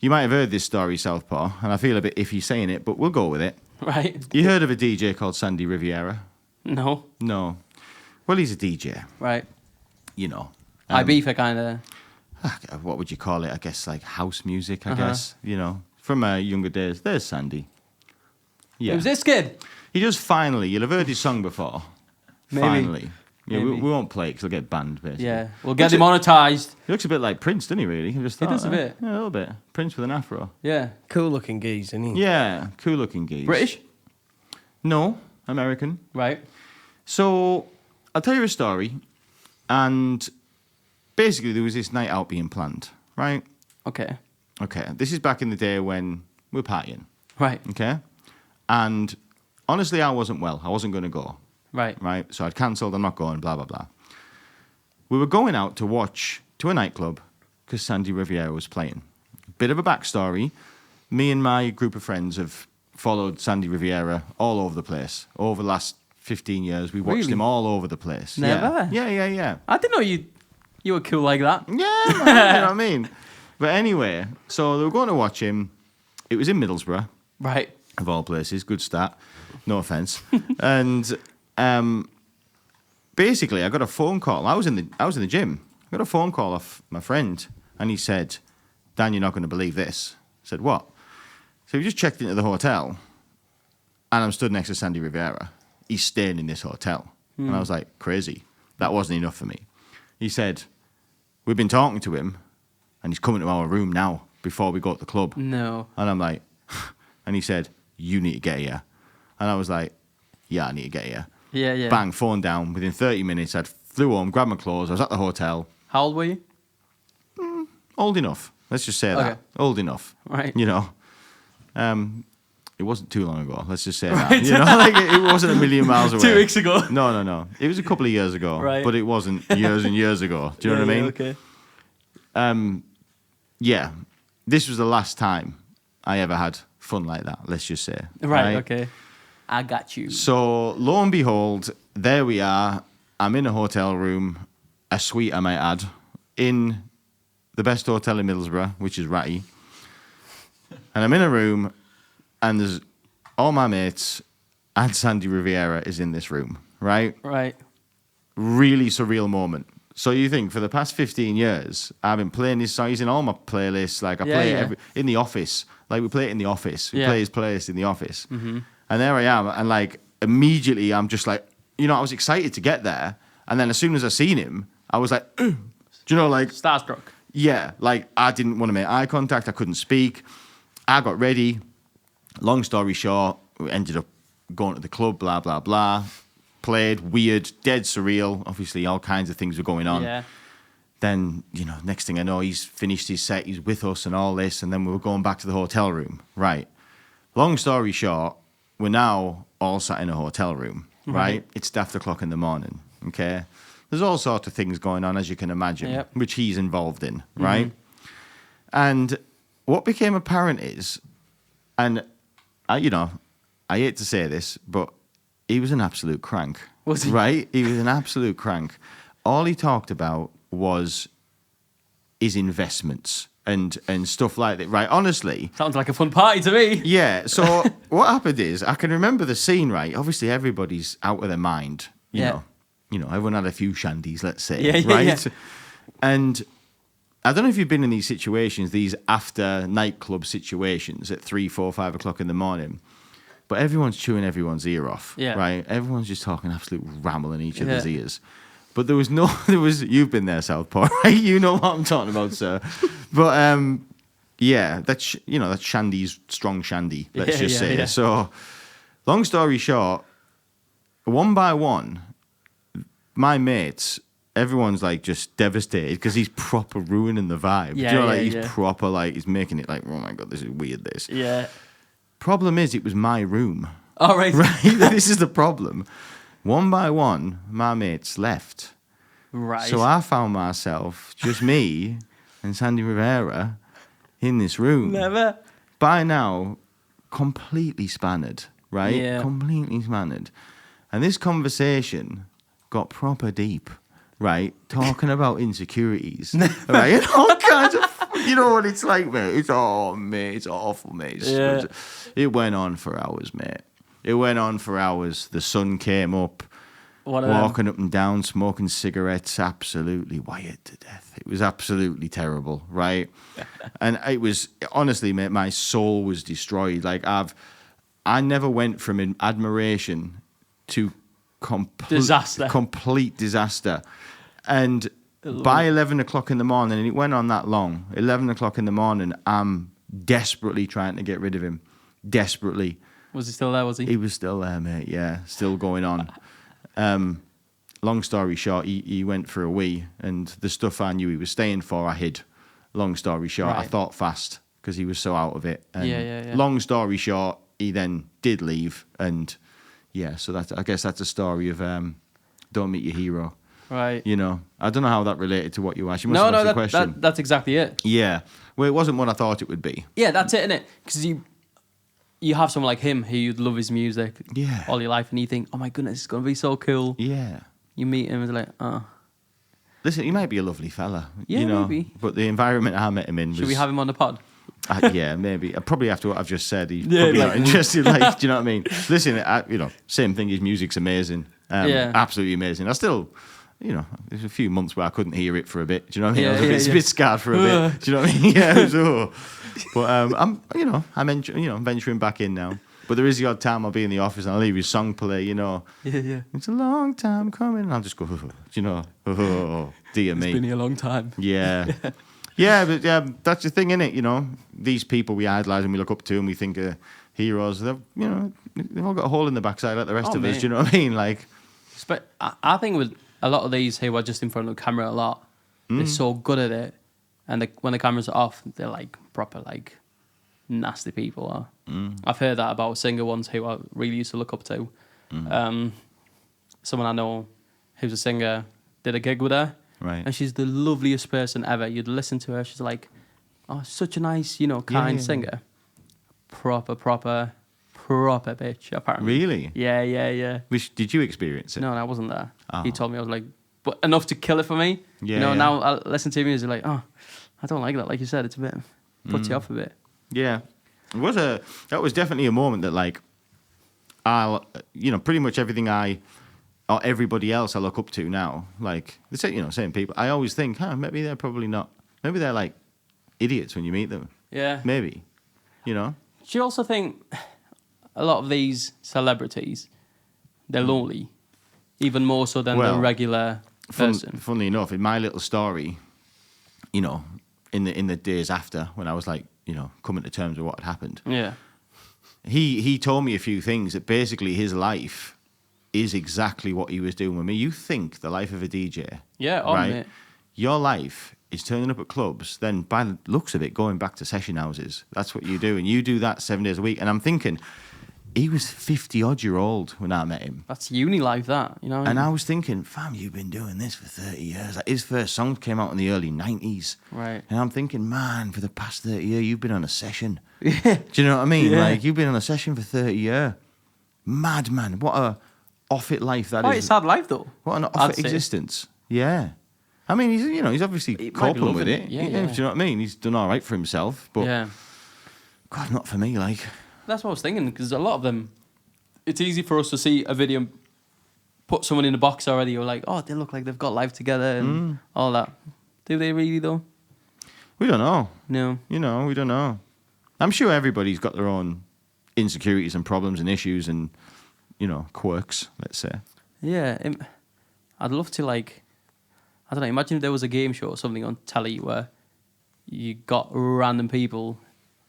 You might have heard this story, Southpaw, and I feel a bit iffy saying it, but we'll go with it. Right. You heard of a DJ called Sandy Riviera? No. No. Well, he's a DJ, Right. you know. I beef it kind of. What would you call it? I guess like house music, I guess, you know. From my younger days, there's Sandy. Yeah. It was this kid. He does finally. You'll have heard his song before. Maybe. Finally. Yeah, Maybe. we won't play it because he'll get banned, basically. Yeah. We'll get demonetized. He looks a bit like Prince, doesn't he, really? I just He does thought, a bit. Yeah, a little bit. Prince with an afro. Yeah. Cool looking geese, isn't he? Yeah, cool-looking geese. British? No, American. Right. So, I'll tell you a story. And basically, there was this night out being planned, right? Okay. Okay, this is back in the day when we were partying, Right. okay? And honestly, I wasn't well. I wasn't going to go. Right. Right? So I'd cancelled, I'm not going, blah, blah, blah. We were going out to a nightclub because Sandy Riviera was playing. Bit of a backstory. Me and my group of friends have followed Sandy Riviera all over the place. Over the last 15 years, we watched Really? him all over the place. Never? Yeah. I didn't know you were cool like that. Yeah, man, you know what I mean? But anyway, so they were going to watch him. It was in Middlesbrough, Right. of all places. Good start. No offence. And basically, I got a phone call. I was in the gym. I got a phone call off my friend, and he said, "Dan, you're not going to believe this." I said, "What?" So we just checked into the hotel, and I'm stood next to Sandy Riviera. He's staying in this hotel, and I was like, "Crazy." That wasn't enough for me. He said, "We've been talking to him, and he's coming to our room now before we go to the club." No. And I'm like, and he said, "You need to get here." And I was like, "Yeah, I need to get here." Yeah, yeah. Bang, phone down. Within 30 minutes, I flew home, grabbed my clothes. I was at the hotel. How old were you? Old enough. Let's just say Okay. that. Old enough. Right. You know. It wasn't too long ago. Let's just say that. You know, like it wasn't a million miles away. 2 weeks ago. No. It was a couple of years ago. Right. But it wasn't years and years ago. Do you know what I mean? Okay. Yeah. This was the last time I ever had fun like that, let's just say. Right, okay. I got you. So, lo and behold, there we are. I'm in a hotel room, a suite, I might add, in the best hotel in Middlesbrough, which is Ratty. And I'm in a room, and there's all my mates, and Sandy Riviera is in this room, right? Right. Really surreal moment. So you think, for the past 15 years, I've been playing this song. He's in all my playlists. Like, I play it in the office. Like, we play it in the office. We play his playlist in the office. Mm-hmm. And there I am. And, like, immediately I'm just like, you know, I was excited to get there. And then as soon as I seen him, I was like, do you know, like... Starstruck. Yeah. Like, I didn't want to make eye contact. I couldn't speak. I got ready. Long story short, we ended up going to the club, blah, blah, blah. Played, weird, dead surreal. Obviously, all kinds of things were going on. Yeah. Then, you know, next thing I know, he's finished his set, he's with us and all this, and then we were going back to the hotel room. Right. Long story short, we're now all sat in a hotel room, right? It's after o'clock in the morning, okay? There's all sorts of things going on, as you can imagine, which he's involved in, right? And what became apparent is, and, I hate to say this, but he was an absolute crank. Was he? Right? He was an absolute crank. All he talked about was his investments and stuff like that. Right? Honestly. Sounds like a fun party to me. Yeah. So what happened is, I can remember the scene, right? Obviously, everybody's out of their mind, you know. everyone had a few shandies, let's say, Yeah, right? yeah. And I don't know if you've been in these situations, these after nightclub situations at 3, 4, 5 o'clock in the morning, but everyone's chewing everyone's ear off, right? Everyone's just talking absolute ramble in each other's ears. But you've been there, Southpaw, right? You know what I'm talking about, sir. But that's that's shandy's strong shandy. Let's just say. So, long story short, one by one, my mates, everyone's like just devastated because he's proper ruining the vibe. He's proper like he's making it like, oh my god, this is weird. This. Yeah. Problem is, it was my room. All right. Right. This is the problem. One by one, my mates left. Right. So I found myself, just me and Sandy Rivera, in this room. Never. By now, completely spannered, right? Yeah. Completely spannered. And this conversation got proper deep, right? Talking about insecurities, right? And all kinds of, you know what it's like, mate? It's awful, mate. It went on for hours, mate. It went on for hours. The sun came up, walking up and down, smoking cigarettes, absolutely wired to death. It was absolutely terrible, right? And it was, honestly, mate, my soul was destroyed. Like, I never went from admiration to complete disaster. And by 11 o'clock in the morning, and it went on that long, 11 o'clock in the morning, I'm desperately trying to get rid of him. Desperately. Was he still there, was he? He was still there, mate, yeah. Still going on. Long story short, he went for a wee, and the stuff I knew he was staying for, I hid. Long story short, I thought fast, because he was so out of it. And long story short, he then did leave, and so I guess that's a story of don't meet your hero. Right. I don't know how that related to what you asked. You must have asked the question. That's exactly it. Yeah. Well, it wasn't what I thought it would be. Yeah, that's it, innit? Because you have someone like him who you'd love his music all your life, and you think, oh my goodness, it's going to be so cool. Yeah. You meet him and it's like, oh. Listen, he might be a lovely fella. Yeah, maybe. But the environment I met him in was... Should we have him on the pod? Yeah, maybe. Probably after what I've just said, he's probably not interested. Like, do you know what I mean? Listen, same thing. His music's amazing. Absolutely amazing. I still... there's a few months where I couldn't hear it for a bit. Do you know what I mean? I was a bit scarred for a bit. Do you know what I mean? Yeah. But I'm venturing back in now. But there is the odd time I'll be in the office and I'll leave his song play. Yeah. It's a long time coming, and I'll just go. Dear me. It's been a long time. Yeah. But that's the thing, innit? These people we idolise and we look up to and we think are heroes. They've all got a hole in the backside like the rest of us. Do you know what I mean? Like, but I think with a lot of these who are just in front of the camera a lot, they're so good at it, and when the cameras are off, they're like proper like nasty people. I've heard that about a singer once who I really used to look up to. Someone I know who's a singer did a gig with her, right? And she's the loveliest person ever. You'd listen to her, she's like, oh, such a nice, kind singer. Proper bitch, apparently. Really? Yeah. Did you experience it? No, I wasn't there. Oh. He told me, I was like, but enough to kill it for me. Yeah. Now I listen to him, he's like, oh, I don't like that. Like you said, it's a bit, puts you off a bit. Yeah. That was definitely a moment that, like, I'll, pretty much everything or everybody else I look up to now, like, the same people, I always think, maybe they're probably not, maybe they're like idiots when you meet them. Yeah. Maybe, Do you also think a lot of these celebrities, they're lonely, even more so than the regular person? Funnily enough, in my little story, in the days after, when I was like, coming to terms with what had happened. Yeah. He told me a few things that basically his life is exactly what he was doing with me. You think the life of a DJ. Yeah, right? Mate. Your life is turning up at clubs, then by the looks of it, going back to session houses. That's what you do. And you do that 7 days a week. And I'm thinking, he was 50-odd-year-old when I met him. That's uni life, that, And I was thinking, fam, you've been doing this for 30 years. Like, his first song came out in the early 90s. Right. And I'm thinking, man, for the past 30 years, you've been on a session. Yeah. Do you know what I mean? Yeah. Like, you've been on a session for 30 years. Mad, man. What a off-it life that is. Quite a sad life, though. What an off-it existence. Yeah. I mean, he's obviously coping with it. Yeah. Do you know what I mean? He's done all right for himself. But, God, not for me, like. That's what I was thinking, because a lot of them, it's easy for us to see a video put someone in a box already. You're like, oh, they look like they've got life together and all that. Do they really though? We don't know. No. You know, we don't know. I'm sure everybody's got their own insecurities and problems and issues and, you know, quirks, let's say. Yeah, I'd love to, like, I don't know, imagine if there was a game show or something on telly where you got random people,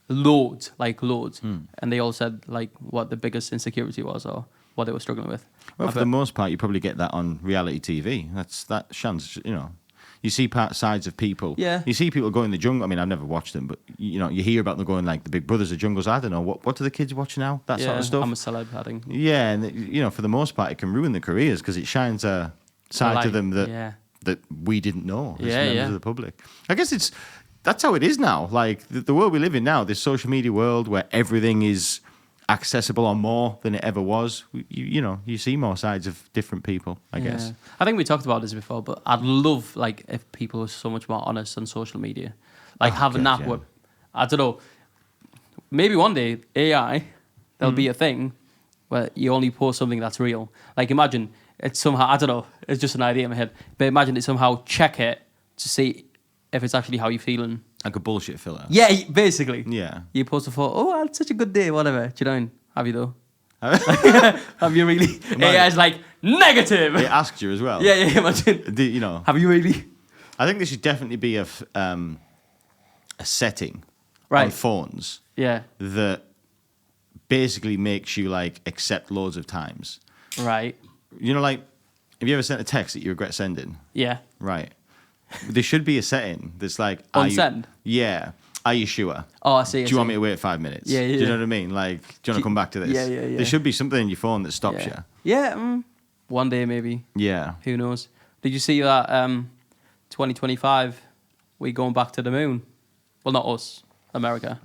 loads, and they all said, like, what the biggest insecurity was or what they were struggling with. Well, for the most part, you probably get that on reality TV. That chance, you know. You see sides of people. Yeah. You see people go in the jungle. I mean, I've never watched them, but, you know, you hear about them going, like, the Big Brothers of Jungles. I don't know. What do the kids watch now? That sort of stuff. I'm a celeb, I think. Yeah, and, you know, for the most part, it can ruin their careers because it shines a side to them that we didn't know as members of the public. I guess that's how it is now. Like, the world we live in now, this social media world where everything is accessible or more than it ever was. You know, you see more sides of different people, I guess. I think we talked about this before, but I'd love, like, if people were so much more honest on social media. Like, having that, where, I don't know, maybe one day, AI, there'll be a thing where you only post something that's real. Like, imagine it's somehow, I don't know, it's just an idea in my head, but imagine it somehow check it to see if it's actually how you're feeling. Like a bullshit filler. Yeah, basically. Yeah. You post a photo, oh, I had such a good day, whatever. Do you know what I mean? Have you though? Have you really? AI's like, negative! It asked you as well. Yeah, imagine. You know. Have you really? I think there should definitely be a setting on phones that basically makes you, like, accept loads of times. Right. You know, like, have you ever sent a text that you regret sending? Yeah. Right. There should be a setting that's like... Unsend? Yeah. Are you sure? Oh, I see. Do you want me to wait 5 minutes? Yeah. Do you know what I mean? Like, do you want to come back to this? Yeah. There should be something in your phone that stops you. Yeah, one day maybe. Yeah. Who knows? Did you see that 2025, we going back to the moon? Well, not us, America.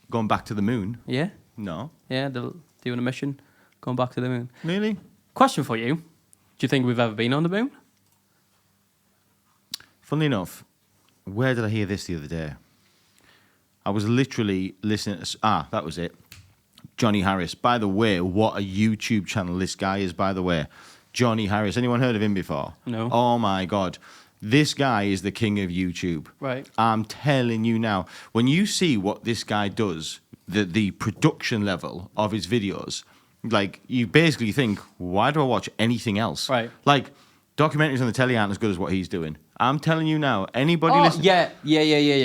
Going back to the moon? Yeah. No. Yeah, they're doing a mission, going back to the moon. Really? Question for you. Do you think we've ever been on the moon? Funnily enough, where did I hear this the other day? I was literally listening to... that was it. Johnny Harris. By the way, what a YouTube channel this guy is, by the way. Johnny Harris. Anyone heard of him before? No. Oh, my God. This guy is the king of YouTube. Right. I'm telling you now. When you see what this guy does, the production level of his videos, like, you basically think, why do I watch anything else? Right. Like, documentaries on the telly aren't as good as what he's doing. I'm telling you now, anybody listen... Yeah.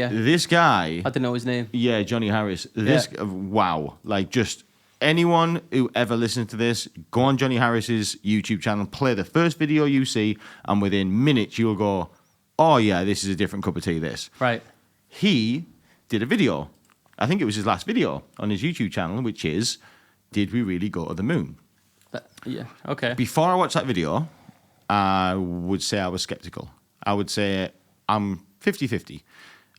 This guy... I didn't know his name. Yeah, Johnny Harris. Wow. Like, just anyone who ever listens to this, go on Johnny Harris's YouTube channel, play the first video you see, and within minutes you'll go, oh, yeah, this is a different cup of tea, this. Right. He did a video. I think it was his last video on his YouTube channel, which is, did we really go to the moon? Yeah, okay. Before I watched that video, I would say I was skeptical. I would say I'm 50-50.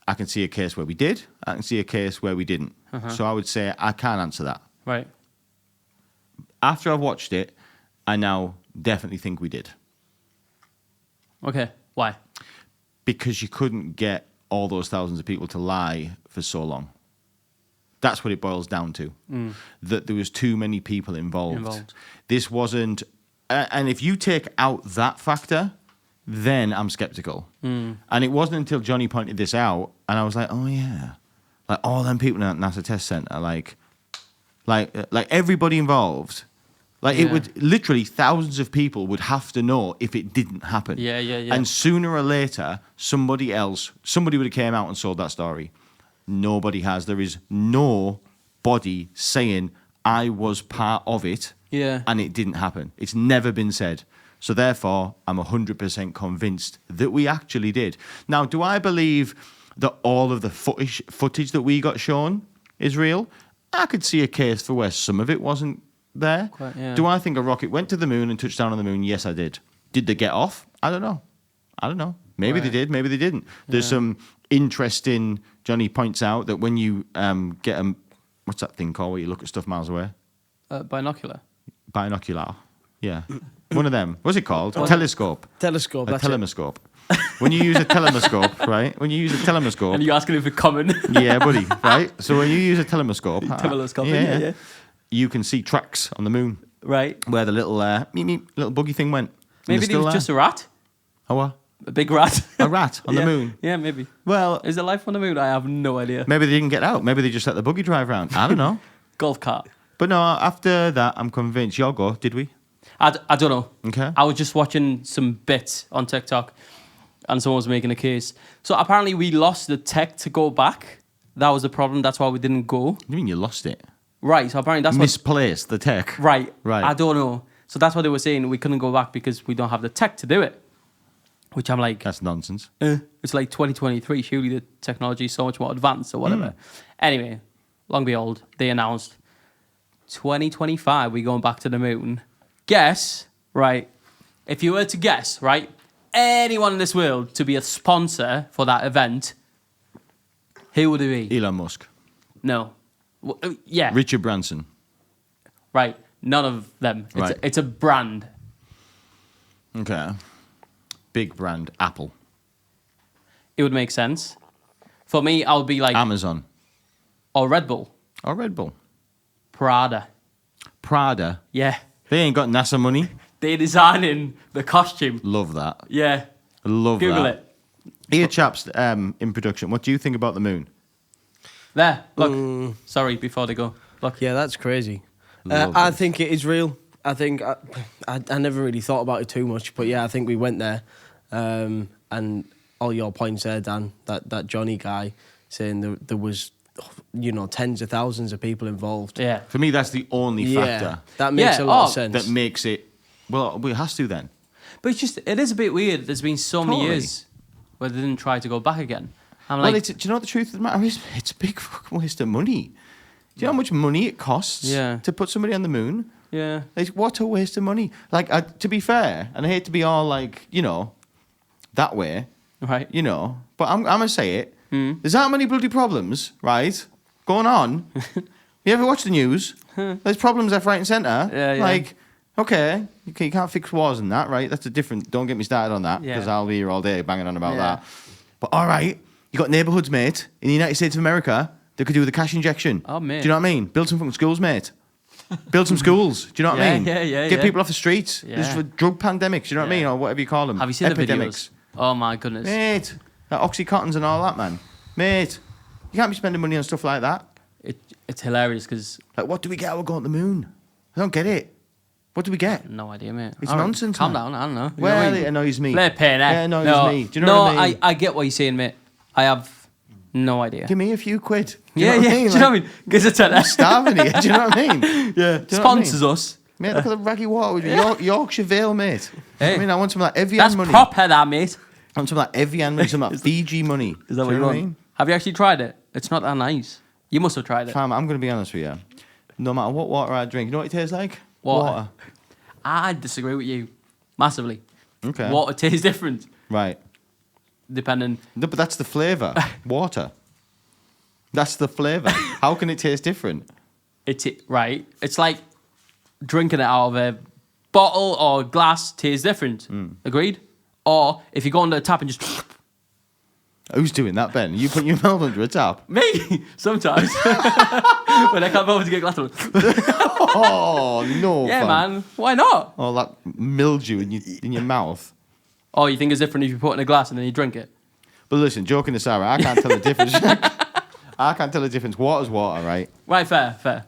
I can see a case where we did. I can see a case where we didn't. So I would say I can't answer that. Right. After I've watched it, I now definitely think we did. Okay. Why? Because you couldn't get all those thousands of people to lie for so long. That's what it boils down to. That there was too many people involved. This wasn't... and if you take out that factor... then I'm skeptical. And it wasn't until Johnny pointed this out, and I was like, oh, yeah. Like, all them people in that NASA test center, like everybody involved, like, it would, literally, thousands of people would have to know if it didn't happen. Yeah. And sooner or later, somebody would have came out and sold that story. Nobody has. There is nobody saying, I was part of it, and it didn't happen. It's never been said. So therefore, I'm 100% convinced that we actually did. Now, do I believe that all of the footage that we got shown is real? I could see a case for where some of it wasn't there. Do I think a rocket went to the moon and touched down on the moon? Yes, I did. Did they get off? I don't know. Maybe they did, maybe they didn't. There's some interesting... Johnny points out that when you get a... What's that thing called where you look at stuff miles away? Binocular. Binocular. Yeah. One of them. What's it called? A telescope. Telescope. A That's telescope. When you use a telescope, right? When you use a telescope. And you're asking if it's common. Yeah, buddy, right? So when you use a telescope. Telescope, yeah. You can see tracks on the moon. Right. where the little little buggy thing went. And Maybe they're it still was there. just a rat. Oh, what? A big rat. A rat on Yeah. the moon. Yeah, maybe. Well, Is there life on the moon? I have no idea. maybe they didn't get out. Maybe they just let the buggy drive around. I don't know. Golf cart. But no, after that, I'm convinced. Y'all go, did we? I don't know. Okay. I was just watching some bits on TikTok and someone was making a case. So apparently we lost the tech to go back. That was the problem. That's why we didn't go. What do you mean you lost it? Right. So apparently that's what... Misplaced the tech. Right. Right. I don't know. So that's what they were saying. We couldn't go back because we don't have the tech to do it. Which I'm like... That's nonsense. It's like 2023. Surely the technology is so much more advanced or whatever. Anyway, long behold, they announced 2025, we're going back to the moon. Guess, right? If you were to guess, right? Anyone in this world to be a sponsor for that event, who would it be? Elon Musk. No. Yeah. Richard Branson. Right. None of them. Right. It's a brand. Okay. Big brand. Apple. It would make sense. For me, I would be like... Amazon. Or Red Bull. Or Red Bull. Prada. Prada. Yeah. They ain't got NASA money. They're designing the costume. Love that. Yeah. Love Google that. it. Here, chaps, in production, what do you think about the moon? There. Look. Sorry, before they go. Look. Yeah, that's crazy. Love I it. think it is real. I think I never really thought about it too much, but yeah, I think we went there, and all your points there, Dan. That Johnny guy saying there was, tens of thousands of people involved. Yeah. For me, that's the only factor that makes a lot of sense. that makes it. Well, it has to then. But it is a bit weird. There's been so many Totally. years where they didn't try to go back again. I'm Well, like, do you know what the truth of the matter is? It's a big fucking waste of money. Do you know how much money it costs to put somebody on the moon? yeah. Like, what a waste of money. Like, to be fair, and I hate to be all like, that way, Right. but I'm going to say it. There's that many bloody problems, right, going on. You ever watch the news? There's problems left, right and centre. Yeah. Like, okay, you can't fix wars and that, right? That's a different... Don't get me started on that, because Yeah. I'll be here all day banging on about Yeah. that. But all right, you got neighbourhoods, mate, in the United States of America that could do with a cash injection. Oh, mate. Do you know what I mean? Build some fucking schools, mate. Build some schools. Do you know what I Yeah, mean? yeah, Get yeah. people off the streets. Yeah. There's drug pandemics. Do you know what I mean? Or whatever you call them. Have you seen Epidemics. the videos? Oh, my goodness. Mate, that Oxycontins and all that, man. Mate, you can't be spending money on stuff like that. It's hilarious because... Like, what do we get out of going to the moon? I don't get it. What do we get? No idea, mate. It's All right, nonsense, Calm man. down, I don't know. You know Well, what I mean? it annoys me. Flipping, eh? It annoys me. Do you know no, what I mean? I get what you're saying, mate. I have no idea. Give me a few quid. Do you Yeah, know what yeah. I mean? Do you know what I mean? Gives a tenner. I'm starving here. Do you know what I mean? Yeah. Do you know what I Sponsors mean? us. Mate, look at the raggy water with Yorkshire Vale, mate. Hey. I mean, I want some of that Evian That's money. proper, that, mate. I want some of that Evian money, some of that Fiji money. Is that Do what you you know want? what I mean? Have you actually tried it? It's not that nice. You must have tried it. Fam, I'm going to be honest with you. No matter what water I drink, you know what it tastes like? Water. I disagree with you massively. Okay. Water tastes different Right. depending. No, but that's the flavour. Water. That's the flavour. How can it taste different? Right. It's like drinking it out of a bottle or glass tastes different. Agreed? Or if you go under a tap and just... Who's doing that, Ben? You put your mouth under a tap? Me! Sometimes. When I come over to get a glass of... Oh, no, Yeah, fam. man. Why not? All that mildew in your mouth. Oh, you think it's different if you put it in a glass and then you drink it? But listen, joking aside, I can't tell the difference. I can't tell the difference. Water's water, right? Right, fair.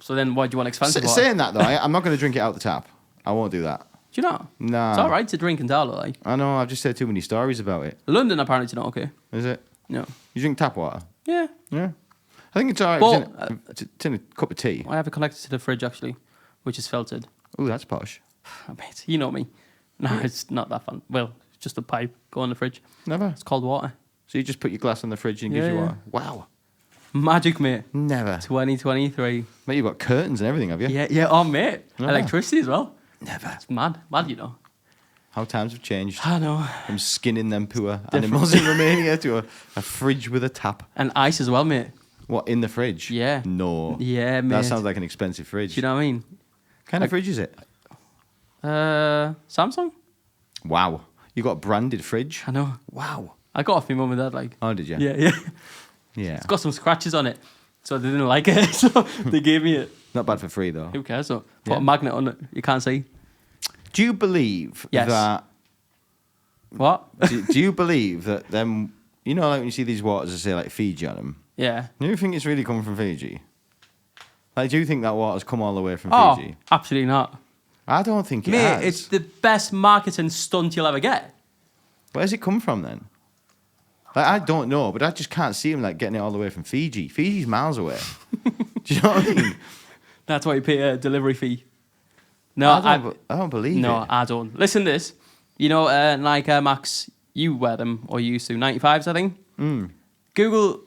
So then why do you want expensive water? Saying that, though, I'm not going to drink it out the tap. I won't do that. Do you know? Nah. It's all right to drink and tell, like. I know, I've just said too many stories about it. London, apparently, it's not okay. Is it? No. You drink tap water? Yeah. Yeah. I think it's all right. But, It's in a cup of tea. I have it connected to the fridge, actually, which is filtered. Ooh, that's posh. Mate, you know me. No, it's not that fun. Well, it's just a pipe. Go in the fridge. Never. It's cold water. So you just put your glass on the fridge and it gives you Yeah, water? Wow. Magic, mate. Never. 2023. Mate, you've got curtains and everything, have you? Yeah. Oh, mate. Yeah. Electricity as well. Never. It's mad, you know. How times have changed. I know. From skinning them poor animals in Romania to a fridge with a tap. And ice as well, mate. What, in the fridge? Yeah. No. Yeah, mate. That sounds like an expensive fridge. Do you know what I mean? What kind of fridge is it? Samsung? Wow. You got a branded fridge? I know. Wow. I got it off my mum and dad, like. Oh, did you? Yeah. Yeah. It's got some scratches on it. So they didn't like it, so they gave me it. Not bad for free, though. Who cares? So put Yeah. a magnet on it. You can't see. Do you believe Yes. that... What? do you believe that them... You know, like when you see these waters that say, like, Fiji on them, Yeah. do you think it's really coming from Fiji? Like, do you think that water's come all the way from Oh, Fiji? absolutely not. I don't think it Mate, has. it's the best marketing stunt you'll ever get. Where's it come from, then? Like, I don't know, but I just can't see him, like, getting it all the way from Fiji. Fiji's miles away. Do you know what I mean? That's why you pay a delivery fee. No, I don't believe no, it. I don't. Listen to this. You know, Nike Air Max, you wear them, or you used to, 95s, I think. Google,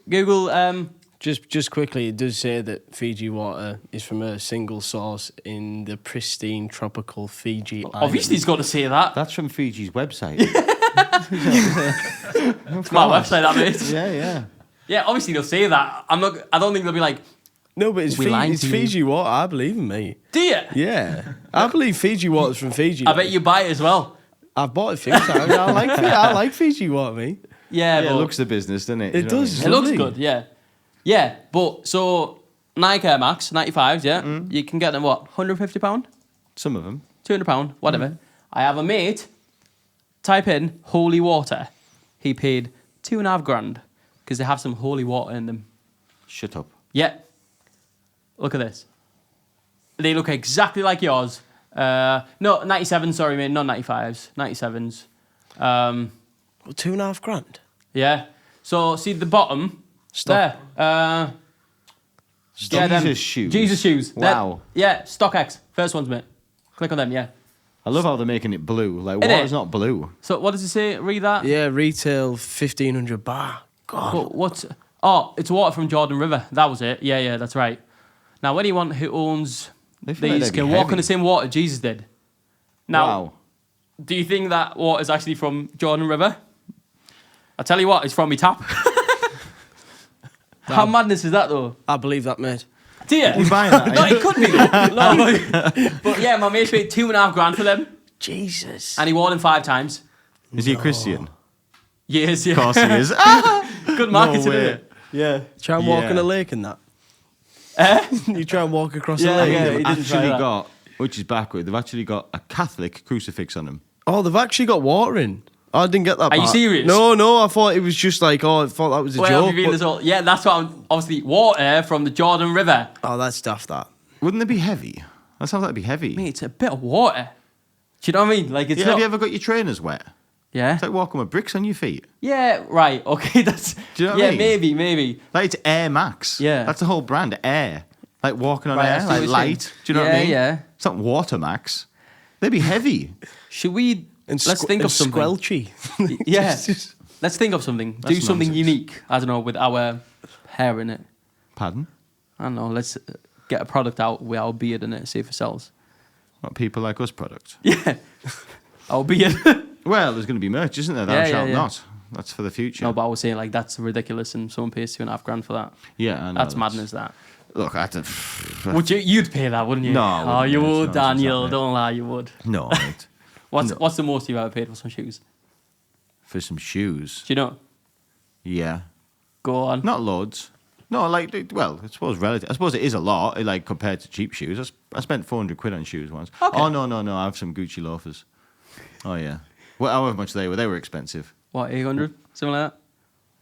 Just quickly, it does say that Fiji water is from a single source in the pristine tropical Fiji island. obviously he's got to say that. That's from Fiji's website. It's my website, that mate. Yeah. Yeah, obviously they'll say that. I don't think they'll be like, No, but it's, We lied it's to you. Fiji water. I believe in me. do you? Yeah, I believe Fiji water's from Fiji. I bet you buy it as well. I've bought it a few times. I like Fiji water, me. Yeah, Yeah, but it looks the business, doesn't it? It does. it looks lovely. good, yeah. Yeah, but so Nike Air Max, 95s, yeah, you can get them, what, £150? Some of them. £200, whatever. I have a mate, type in holy water. He paid $2,500 because they have some holy water in them. Shut up. Yeah. Look at this. They look exactly like yours. No, 97s, sorry, mate, not 95s. 97s. Well, $2,500. Yeah. So, see the bottom? Stop. There. Jesus shoes. Jesus shoes. Wow. Yeah, StockX. First ones, mate. Click on them, yeah. I love how they're making it blue. Like, Innit? water's not blue. So, what does it say? Read that. Yeah, retail 1,500 bar. God. But what's... Oh, it's water from Jordan River. That was it. Yeah, that's right. Now, anyone who owns They feel like these they'd be can walk heavy. on the same water Jesus did. Now, Wow. do you think that water is actually from Jordan River? I tell you what, it's from me tap. How madness is that, though? I believe that, mate. Do you? You buying that? No, it could be, though. But yeah, my mate paid $2,500 for them, Jesus. and he wore them 5 times. Is he a Christian? Years, yeah. Of course he is. Good marketing, No way. isn't it? Yeah. Try and walk Yeah. in a lake and that. You try and walk across Yeah, a lake. yeah. They've he didn't try actually that. got, which is backward, they've actually got a Catholic crucifix on them. Oh, they've actually got water in. Oh, I didn't get that Are you part. serious? No, I thought it was just like, I thought that was a Well, joke. I've revealed this all. Yeah, that's what I'm... Obviously, water from the Jordan River. Oh, that's daft, that. Wouldn't they be heavy? That sounds like it'd be heavy. Mate, it's a bit of water. Do you know what I mean? Like, it's Yeah, not... have you ever got your trainers wet? Yeah? It's like walking with bricks on your feet. Yeah, right. Okay, that's... Do you know what I yeah, mean? maybe. Like, it's Air Max. Yeah. That's the whole brand, Air. Like walking on Right, I air, see like what you're light. saying. Do you know what I mean? Yeah. It's not Water Max. They'd be heavy. Should we... Let's think of something. Squelchy. Yeah. Let's think of something. Do That's something nonsense. unique. I don't know, with our hair in it. Pardon? I don't know. Let's get a product out with our beard in it, see if it sells. What people like us product? Yeah. Our beard. Well, there's going to be merch, isn't there? Thou Yeah, shalt yeah. not. That's for the future. No, but I was saying, like, that's ridiculous and someone pays $2,500 for that. Yeah, I know. That's madness, that. Look, I don't... Would you? You'd pay that, wouldn't you? No, I Oh, wouldn't, you mate. It's would, nonsense, Daniel. that, mate. Don't lie, you would. No, mate. What's the most you've ever paid for some shoes? For some shoes. Do you know? Yeah. Go on. Not loads. No, like, well, I suppose relative. I suppose it is a lot, like, compared to cheap shoes. I spent £400 on shoes once. Okay. Oh, no, I have some Gucci loafers. Oh, yeah. Well, however much they were expensive. What, 800? Something like that?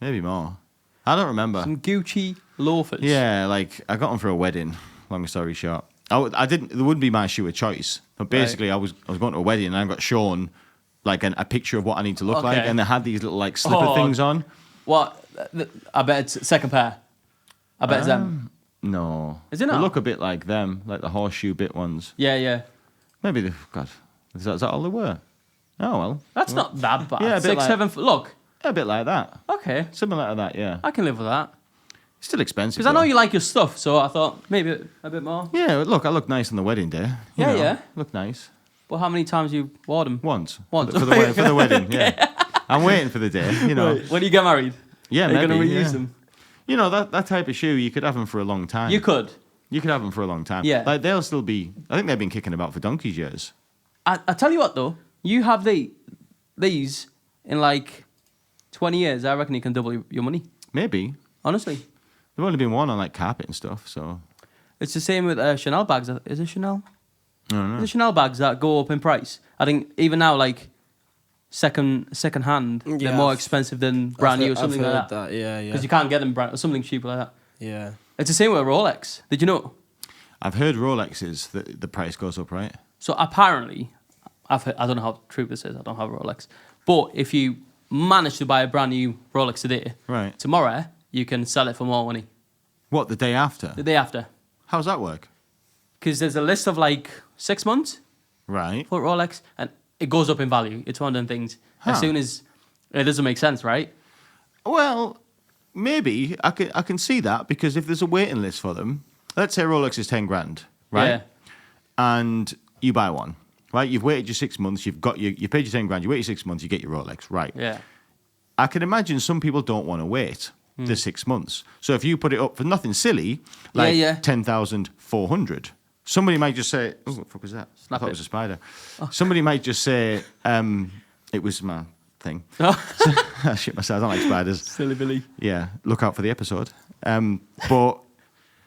Maybe more. I don't remember. Some Gucci loafers. Yeah, like, I got them for a wedding, long story short. I didn't, it wouldn't be my shoe of choice. But basically, I was going to a wedding and I got shown, like, a picture of what I need to look like. Okay. And they had these little, like, slipper Oh. things on. What? I bet it's second pair. I bet it's them. No. Is it They not? look a bit like them, like the horseshoe bit ones. Yeah. Maybe they, God, is that all they were? Oh, well. That's not that bad. Yeah, a bit 6, like- 7 foot. Look. A bit like that. Okay. Similar to that, yeah. I can live with that. Still expensive. Because I know though. you like your stuff, so I thought maybe a bit more. Yeah, look, I look nice on the wedding day. You Yeah, know, yeah. Look nice. But how many times you wore them? Once. Once. For the wedding, yeah. I'm waiting for the day, you know. When you get married? Yeah, Are you maybe. going to reuse yeah. them? You know, that type of shoe, you could have them for a long time. You could. You could have them for a long time. Yeah. Like, they'll still be, I think they've been kicking about for donkey's years. I tell you what, though. You have these in like 20 years. I reckon you can double your money. Maybe. Honestly. They've only been worn on, like, carpet and stuff, so. It's the same with Chanel bags. Is it Chanel? I don't know. The Chanel bags that go up in price. I think even now, like second hand, they're Yeah, more expensive than brand new or something I've like heard that. Yeah, Because you can't get them brand or something cheaper like that. yeah. It's the same with a Rolex. Did you know? I've heard Rolexes that the price goes up, right? So apparently, I don't know how true this is. I don't have a Rolex, but if you manage to buy a brand new Rolex today, Right. tomorrow you can sell it for more money. What, the day after? The day after, How does that work? because there's a list of like 6 months Right. for Rolex, and it goes up in value. It's one of them things. As Huh. soon as it doesn't make sense, right? Well, maybe I can see that because if there's a waiting list for them, let's say Rolex is 10 grand, right? Yeah. And you buy one, right? You've waited your 6 months. You paid your 10 grand. You wait your 6 months. You get your Rolex, right? Yeah. I can imagine some people don't want to wait the 6 months. So if you put it up for nothing silly, like Yeah. 10,400, somebody might just say, "Oh, what the fuck was that? Snap I thought it. it was a spider." Somebody might just say, "It was my thing." Oh, I shit myself. I don't like spiders. silly Billy. Yeah, look out for the episode. But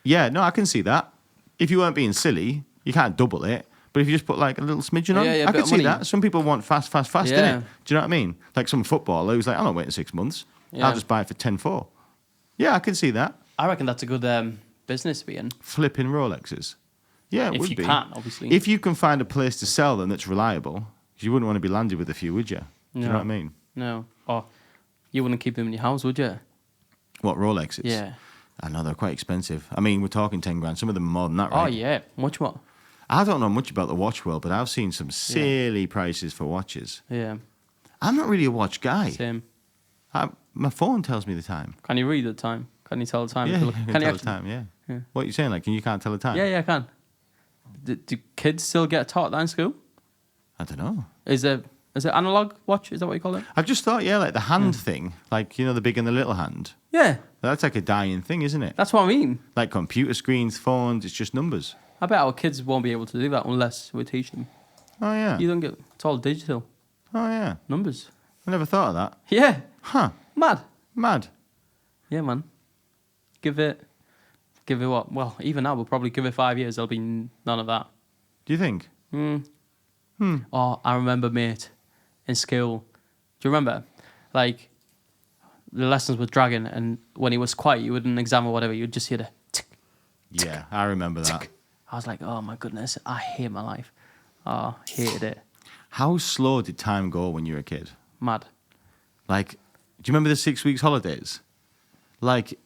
yeah, no, I can see that. If you weren't being silly, you can't double it. But if you just put like a little smidgen on, Yeah, a I bit can of see money. that. Some people want fast, Yeah. innit? Do you know what I mean? Like some footballer who's like, I'm not waiting 6 months. Yeah. I'll just buy it for 10.4. Yeah, I can see that. I reckon that's a good business to be in. Flipping Rolexes. Yeah, it If would you be. can, obviously. If you can find a place to sell them that's reliable, 'cause you wouldn't want to be landed with a few, would you? Do you know No. what I mean? No. Or you wouldn't keep them in your house, would you? What, Rolexes? Yeah. I know, they're quite expensive. I mean, we're talking 10 grand. Some of them are more than that, right? Oh, yeah. Much more. I don't know much about the watch world, but I've seen some silly prices for watches. Yeah. I'm not really a watch guy. Same. My phone tells me the time. Can you read the time? Can you tell the time? Yeah, If you you can look- tell the actually- time, yeah. Yeah. What are you saying? Like, you can't tell the time? Yeah, I can. Do kids still get taught that in school? I don't know. Is it analog watch? Is that what you call it? I've just thought, yeah, like the hand thing, like, you know, the big and the little hand. Yeah, That's like a dying thing, isn't it? that's what I mean. Like computer screens, phones, it's just numbers. I bet our kids won't be able to do that unless we teach them. Oh, yeah. You don't get. It's all digital Oh, yeah. numbers. I never thought of that. Yeah, Huh. mad. Mad. Yeah, man. Give it what? Well, even now we'll probably give it 5 years. There'll be none of that. Do you think? Oh, I remember, mate, in school. Do you remember? Like, the lessons with Dragon, and when he was quiet, you wouldn't exam or whatever, you'd just hear the tick. Yeah, I remember that. I was like, oh my goodness, I hate my life. Oh, hated it. How slow did time go when you were a kid? Mad. Like, do you remember the 6 weeks holidays? Like,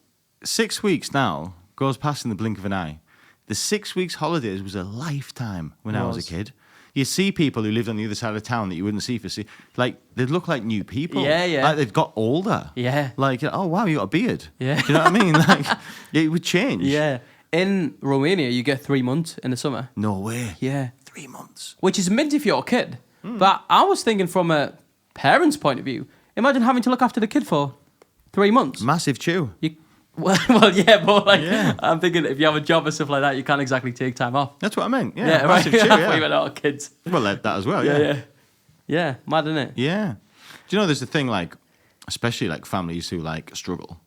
6 weeks now goes past in the blink of an eye. The 6 weeks holidays was a lifetime when I was a kid. You see people who lived on the other side of town that you wouldn't see like, they'd look like new people. Yeah, yeah. Like, they'd got older. Yeah. Like, oh, wow, you got a beard. Yeah. Do you know what I mean? Like, it would change. Yeah. In Romania, you get 3 months in the summer. No way. Yeah. 3 months. Which is mint if you're a kid. But I was thinking from a parent's point of view. Imagine having to look after the kid for 3 months. Massive chew. Well, yeah, but like, Yeah. I'm thinking if you have a job and stuff like that, you can't exactly take time off. That's what I meant. Yeah, Yeah, massive right. chew, I thought yeah. you meant all kids. Well, that as well, Yeah, mad, isn't it? Yeah. Do you know there's a thing like, especially like families who like struggle,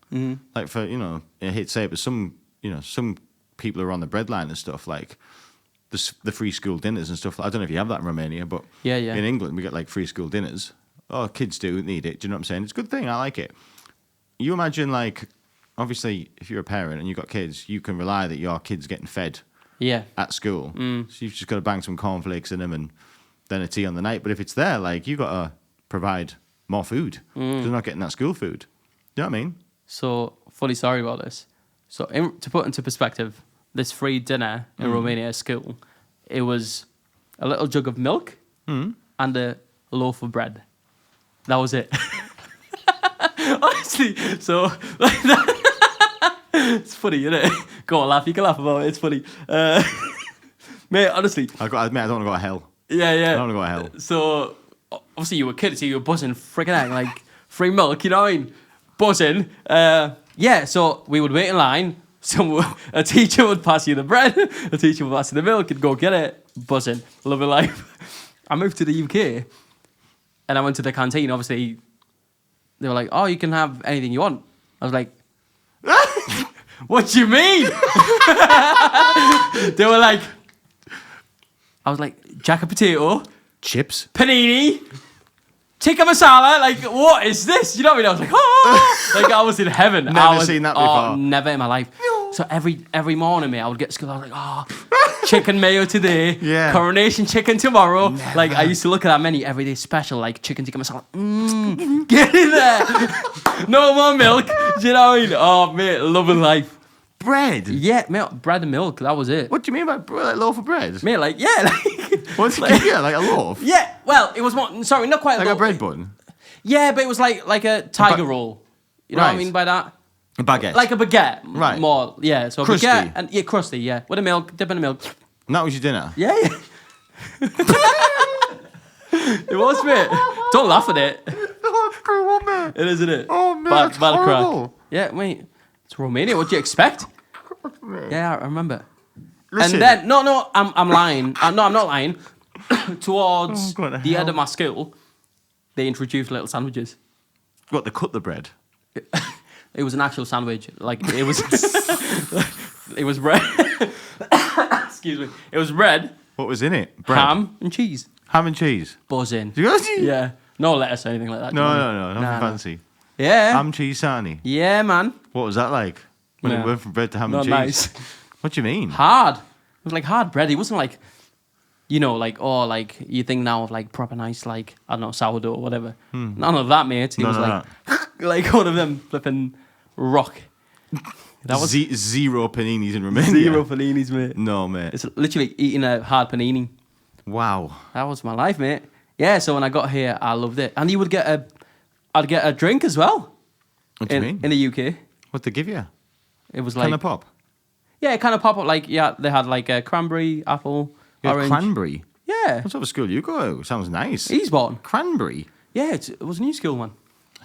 like for, you know, I hate to say it, but some people who are on the breadline and stuff, like the free school dinners and stuff. I don't know if you have that in Romania, but Yeah, yeah. in England we get like free school dinners. Oh, kids do need it. Do you know what I'm saying? It's a good thing. I like it. You imagine like, obviously, if you're a parent and you've got kids, you can rely that your kid's getting fed Yeah. at school. So you've just got to bang some cornflakes in them and then a tea on the night. But if it's there, like, you got to provide more food. They're not getting that school food. Do you know what I mean? So, funny story about this. So, to put into perspective, this free dinner in Romania at school, it was a little jug of milk and a loaf of bread. That was it. Honestly, so like that, it's funny, isn't it? Go on, laugh. You can laugh about it. It's funny, mate. Honestly, I've got to admit, I don't want to go to hell. yeah. I don't want to go to hell. So obviously you were kids, so you were buzzing, freaking out, like free milk. You know what I mean? Buzzing. Yeah. So we would wait in line. A teacher would pass you the bread. A teacher would pass you the milk. You'd go get it. Buzzing. Loving life. I moved to the UK, and I went to the canteen. Obviously, they were like, "Oh, you can have anything you want." I was like, What do you mean? They were like, I was like, jack of potato, Chips. panini, tikka masala. Like, what is this? You know what I mean? I was like, oh, like I was in heaven. Never seen that before. Oh, never in my life. So every morning, mate, I would get to school. I was like, oh, chicken mayo today. Yeah. Coronation chicken tomorrow. Like, I used to look at that menu every day special, like chicken tikka masala. Get in there. No more milk. Do you know what I mean? Oh, mate, loving life. Bread. Yeah, mate, bread and milk. That was it. What do you mean by like loaf of bread? Mate, like, yeah. Like, What's it give you? Like a loaf? yeah, well, it was more, sorry, not quite Like a loaf. bread bun? Yeah, but it was like a tiger roll. You know what I Right. mean by that? A baguette. Like a baguette. Right. More, yeah. So a Crusty. baguette and yeah, crusty, yeah. With a milk, dip in the milk. And that was your dinner? Yeah, yeah. It was, mate. Don't laugh at it. Oh, it's cool, man. It is, isn't it? Oh, man, Bad, that's bad horrible. crack. Yeah, wait. It's Romania. What do you expect? Yeah, I remember. Listen. And then, no, I'm lying. No, I'm not lying. Towards Oh, what the the end hell? of my school, they introduced little sandwiches. What, they cut the bread? It was an actual sandwich. Like, it was... it was bread. Excuse me. It was bread, What was in it? Bread. ham, and cheese. Ham and cheese. Buzzing. You got it? Yeah. No lettuce or anything like that. No, do you no, know? no. Nothing fancy. Yeah. Ham, cheese, sarnie. Yeah, man. What was that like? When it No. went from bread to ham Not and cheese? nice. What do you mean? Hard. It was like hard bread. It wasn't like, you know, like, oh, like, you think now of like proper nice, like, I don't know, sourdough or whatever. None of that, mate. It was None of like, like one of them flipping rock. That was Zero paninis in Romania. zero paninis, mate. No, mate. It's literally eating a hard panini. Wow. That was my life, mate. Yeah, so when I got here, I loved it. And I'd get a drink as well. What do you mean? In the UK. What they give you? It was like, Can of pop? yeah, it kind of pop up like, yeah, they had like a cranberry, apple, You had orange. cranberry. Yeah. What sort of school you go to? Sounds nice. Eastbourne. Cranberry? Yeah, it was a new school, man.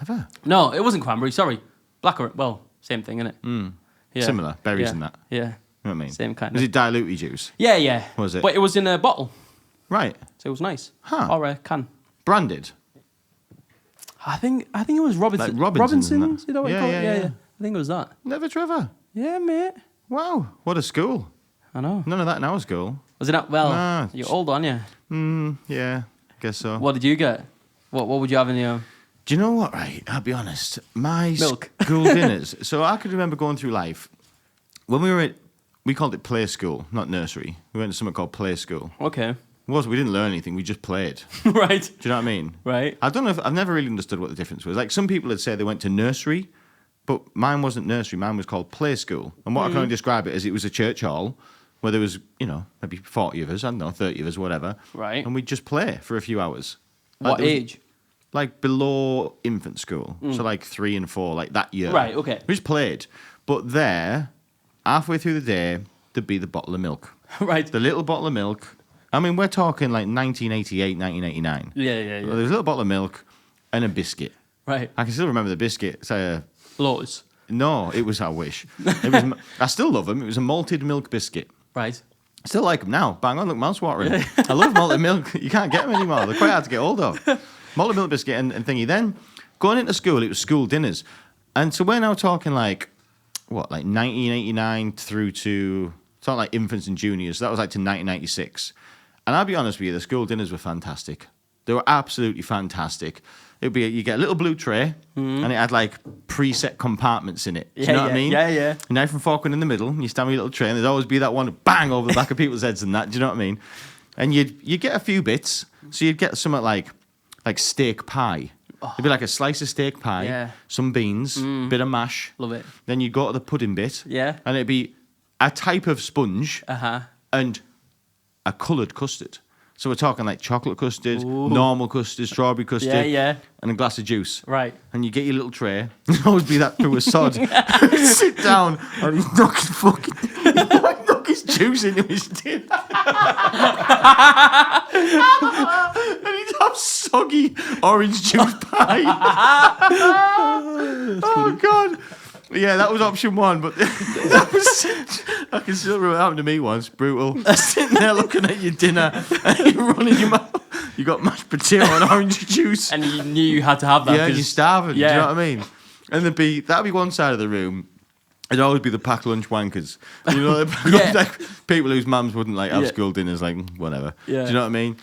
Ever? No, it wasn't cranberry, sorry. Blackcurrant, well, same thing, innit? Yeah. Similar. Berries yeah. and that. Yeah. You know what I mean? Same kind Was of. it diluted juice? Yeah, yeah. Was it? But it was in a bottle, Right. so it was nice. Huh. Or a can. Branded? I think it was Robinson. Like Robinsons and that? You know what you Yeah, call it? yeah, Yeah, yeah. yeah. I think it was that. Never Trevor. Yeah, mate. Wow. What a school. I know. None of that in our school. Was it not? Well, Nah, you're old, aren't you? Yeah. Guess so. What did you get? What would you have in your... Do you know what, right? I'll be honest. My Milk. school dinners. So I could remember going through life. When we were at, we called it play school, not nursery. We went to something called play school. Okay. We didn't learn anything. We just played. Right. Do you know what I mean? Right. I don't know if I've never really understood what the difference was. Like some people would say they went to nursery, but mine wasn't nursery. Mine was called play school. And what I can only describe it as, it was a church hall where there was, maybe 40 of us, I don't know, 30 of us, whatever. Right. And we'd just play for a few hours. What there was- age? Like below infant school. So like 3 and 4, like that year. Right, okay. We just played. But there, halfway through the day, there'd be the bottle of milk. Right. The little bottle of milk. I mean, we're talking like 1988, 1989. Yeah, Well, there was a little bottle of milk and a biscuit. Right. I can still remember the biscuit. It's Lotus. no, it was, I wish. It was. I still love them. It was a malted milk biscuit. Right. I still like them now. Bang on, look, mouth-watering. I love malted milk. You can't get them anymore. They're quite hard to get hold of. Malted milk biscuit and thingy. Then, going into school, it was school dinners. And so we're now talking like 1989 through to, it's not like infants and juniors. So that was like to 1996. And I'll be honest with you, the school dinners were fantastic. They were absolutely fantastic. It'd be, you get a little blue tray, and it had like preset compartments in it. Do you Yeah, know what yeah, I mean? yeah, yeah. A knife and fork went in the middle, and you stand with your little tray, and there'd always be that one bang over the back of people's heads and that. Do you know what I mean? And you'd get a few bits. So you'd get something like steak pie. It'd be like a slice of steak pie, Yeah. some beans, bit of mash. Love it. Then you'd go to the pudding bit. Yeah. And it'd be a type of sponge Uh-huh. and a coloured custard. So we're talking like chocolate custard, normal custard, strawberry custard, Yeah, yeah. and a glass of juice. Right. And you get your little tray. It'd always be that through a sod. Sit down and he's knock his juice into his tin. And he'd have soggy orange juice pie. Oh, God. Yeah, that was option one, but that was, I can still remember it happened to me once. Brutal. Sitting there looking at your dinner and you're running your mouth. You got mashed potato and orange juice. And you knew you had to have that. Yeah, 'cause- you're starving. Yeah. Do you know what I mean? And that'd be one side of the room, It'd always be the packed lunch wankers. You know, like people whose mums wouldn't like have school dinners, like whatever. Yeah. Do you know what I mean?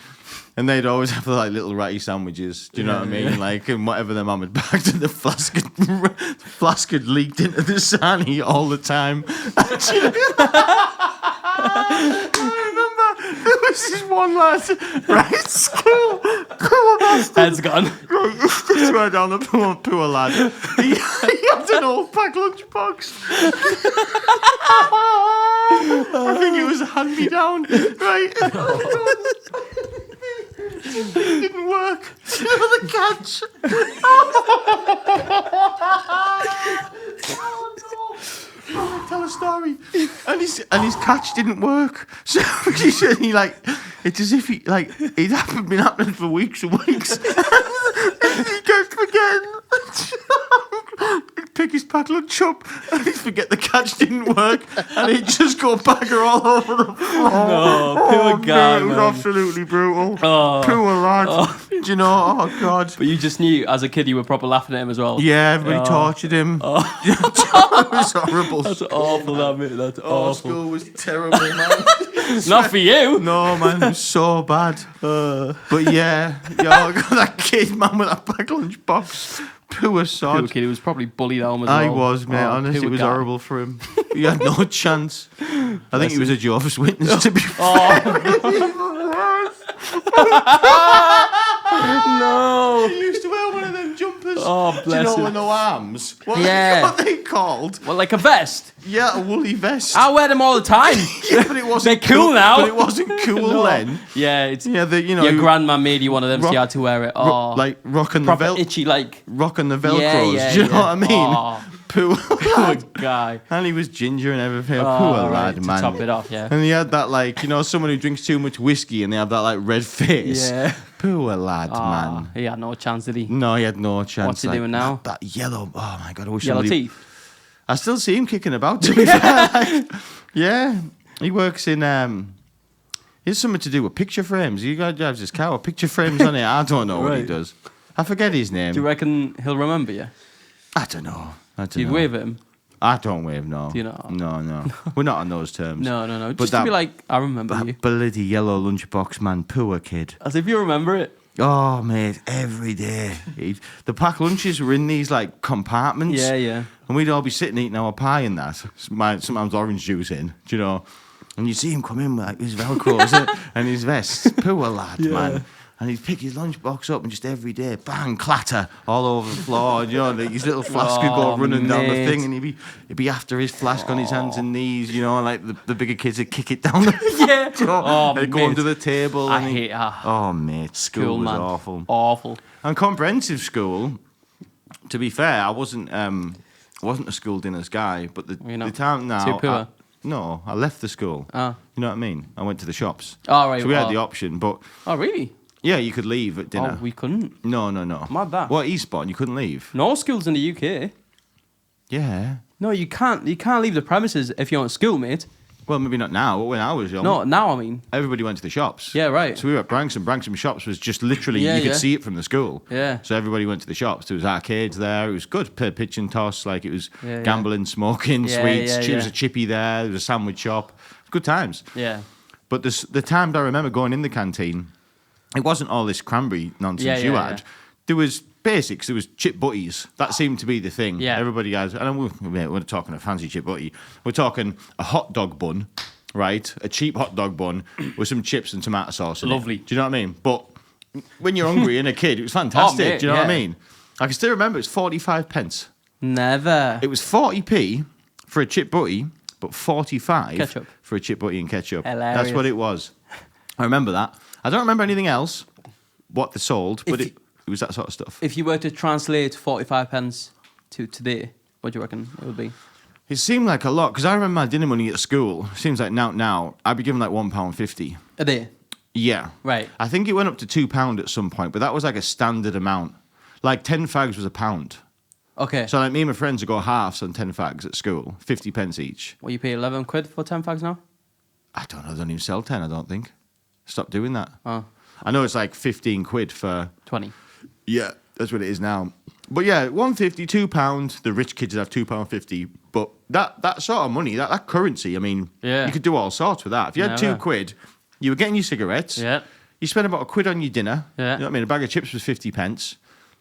And they'd always have like little ratty sandwiches. Do you know what I mean? Like, and whatever their mum had packed, and the flask had leaked into the sarnie all the time. I remember there was this one lad, right? School. Head's gone. Swear down the poor lad. He had an old packed lunchbox. I think it was a hand-me-down, right? It didn't work. You know the catch. Tell a story. And his catch didn't work. So he like, it's as if he'd been happening for weeks and weeks. And he kept forgetting. He'd pick his packed lunch up and he'd forget the catch didn't work, and he'd just go bagger all over the floor. No, poor guy, mate, it was man. Absolutely brutal. Oh. Poor lad. Do you know? Oh God. But you just knew as a kid you were proper laughing at him as well. Yeah, everybody tortured him. Oh. It was horrible. That's awful, that mate. That's awful. School was terrible, man. Not for you. No, man, it was so bad. But yeah, that kid, man, with that packed lunch box. Poor sod. Poor kid, he was probably bullied home as well. I was, mate. Honestly, it was horrible for him. He had no chance. I think he was a Jehovah's Witness, to be fair. No. He used to wear one of them jumpers. Oh, bless Do you know him. with no arms? What Yeah. are they called? Well, like a vest. Yeah, a woolly vest. I wear them all the time. Yeah, but it wasn't They're cool now. But it wasn't cool No. then. Yeah, it's Yeah, your grandma made you one of them, so you had to wear it. Oh, like rocking the proper itchy, like rocking the Velcros. Yeah, do you know yeah. what I mean? Oh, Poor poor lad. guy. And he was ginger and everything. Oh, Poor right, lad, to man. top it off, yeah. And he had that, like, someone who drinks too much whiskey and they have that, like, red face. Yeah. Poor lad, Oh, man. he had no chance, did he? No, he had no chance. What's he like, doing now? That yellow. Oh my God, I wish Yellow somebody. teeth. I still see him kicking about. To be fair, like, yeah, he works in. It's something to do with picture frames. He drives his car with picture frames on it. I don't know what he Right. does. I forget his name. Do you reckon he'll remember you? I don't know. Do you wave at him? I don't wave. No. Do you not? No. We're not on those terms. No. But Just to be like, I remember you. that bloody yellow lunchbox man, poor kid. As if you remember it. Oh, mate, every day. The packed lunches were in these, like, compartments. Yeah. And we'd all be sitting eating our pie in that. Sometimes orange juice in, do you know? And you'd see him come in with, like, his Velcros and his vest. Poor lad, man. And he'd pick his lunchbox up and just every day, bang, clatter all over the floor. You know, his little flask would go running down the thing, and he'd be after his flask on his hands and knees, like the bigger kids would kick it down the Yeah. you know, Oh, they'd go mate. under the table. I hate that. Oh, mate, school was man. awful. Awful. And comprehensive school, to be fair, I wasn't a school dinners guy, but the time now. Too poor? No, I left the school. Oh. You know what I mean? I went to the shops. Oh, right. So we had the option, but Oh, really? yeah, you could leave at dinner. Oh, we couldn't. No. Mad that. What, Eastbourne? You couldn't leave? No schools in the UK. Yeah. No, you can't. You can't leave the premises if you're at school, mate. Well, maybe not now, but when I was young. No, now I mean. Everybody went to the shops. Yeah, right. So we were at Branksome. Branksome shops was just literally, Yeah, you could yeah. see it from the school. Yeah. So everybody went to the shops. There was arcades there. It was good. Played pitch and toss. Like, it was Yeah, gambling, smoking, Yeah, sweets. yeah, There was yeah. a chippy there. There was a sandwich shop. Good times. Yeah. But the times I remember going in the canteen, it wasn't all this cranberry nonsense Yeah, you yeah, had. yeah. There was basics. There was chip butties. That seemed to be the thing. Yeah. Everybody has. And we're talking a fancy chip butty. We're talking a hot dog bun, right? A cheap hot dog bun with some chips and tomato sauce in Lovely. it. Do you know what I mean? But when you're hungry and a kid, it was fantastic. Oh, mate, Do you know what I yeah. mean? I can still remember it was 45 pence. Never. It was 40p for a chip butty, but 45 Ketchup. for a chip butty and ketchup. Hilarious. That's what it was. I remember that. I don't remember anything else, what they sold, but If it was that sort of stuff. If you were to translate 45 pence to today, what do you reckon it would be? It seemed like a lot, because I remember my dinner money at school. Seems like now I'd be given like £1.50. A day. Yeah. Right. I think it went up to £2 at some point, but that was like a standard amount. Like 10 fags was £1. Okay. So like me and my friends would go halves on 10 fags at school, 50 pence each. What, you pay 11 quid for 10 fags now? I don't know, they don't even sell 10, I don't think. Stop doing that. Oh, I know it's like 15 quid for... 20. Yeah, that's what it is now. But yeah, £1.50, £2. The rich kids would have £2.50, but that sort of money, that currency, I mean, Yeah. you could do all sorts with that. If you had Never. £2, you were getting your cigarettes. Yeah. You spent about £1 on your dinner. Yeah. You know what I mean? A bag of chips was 50p.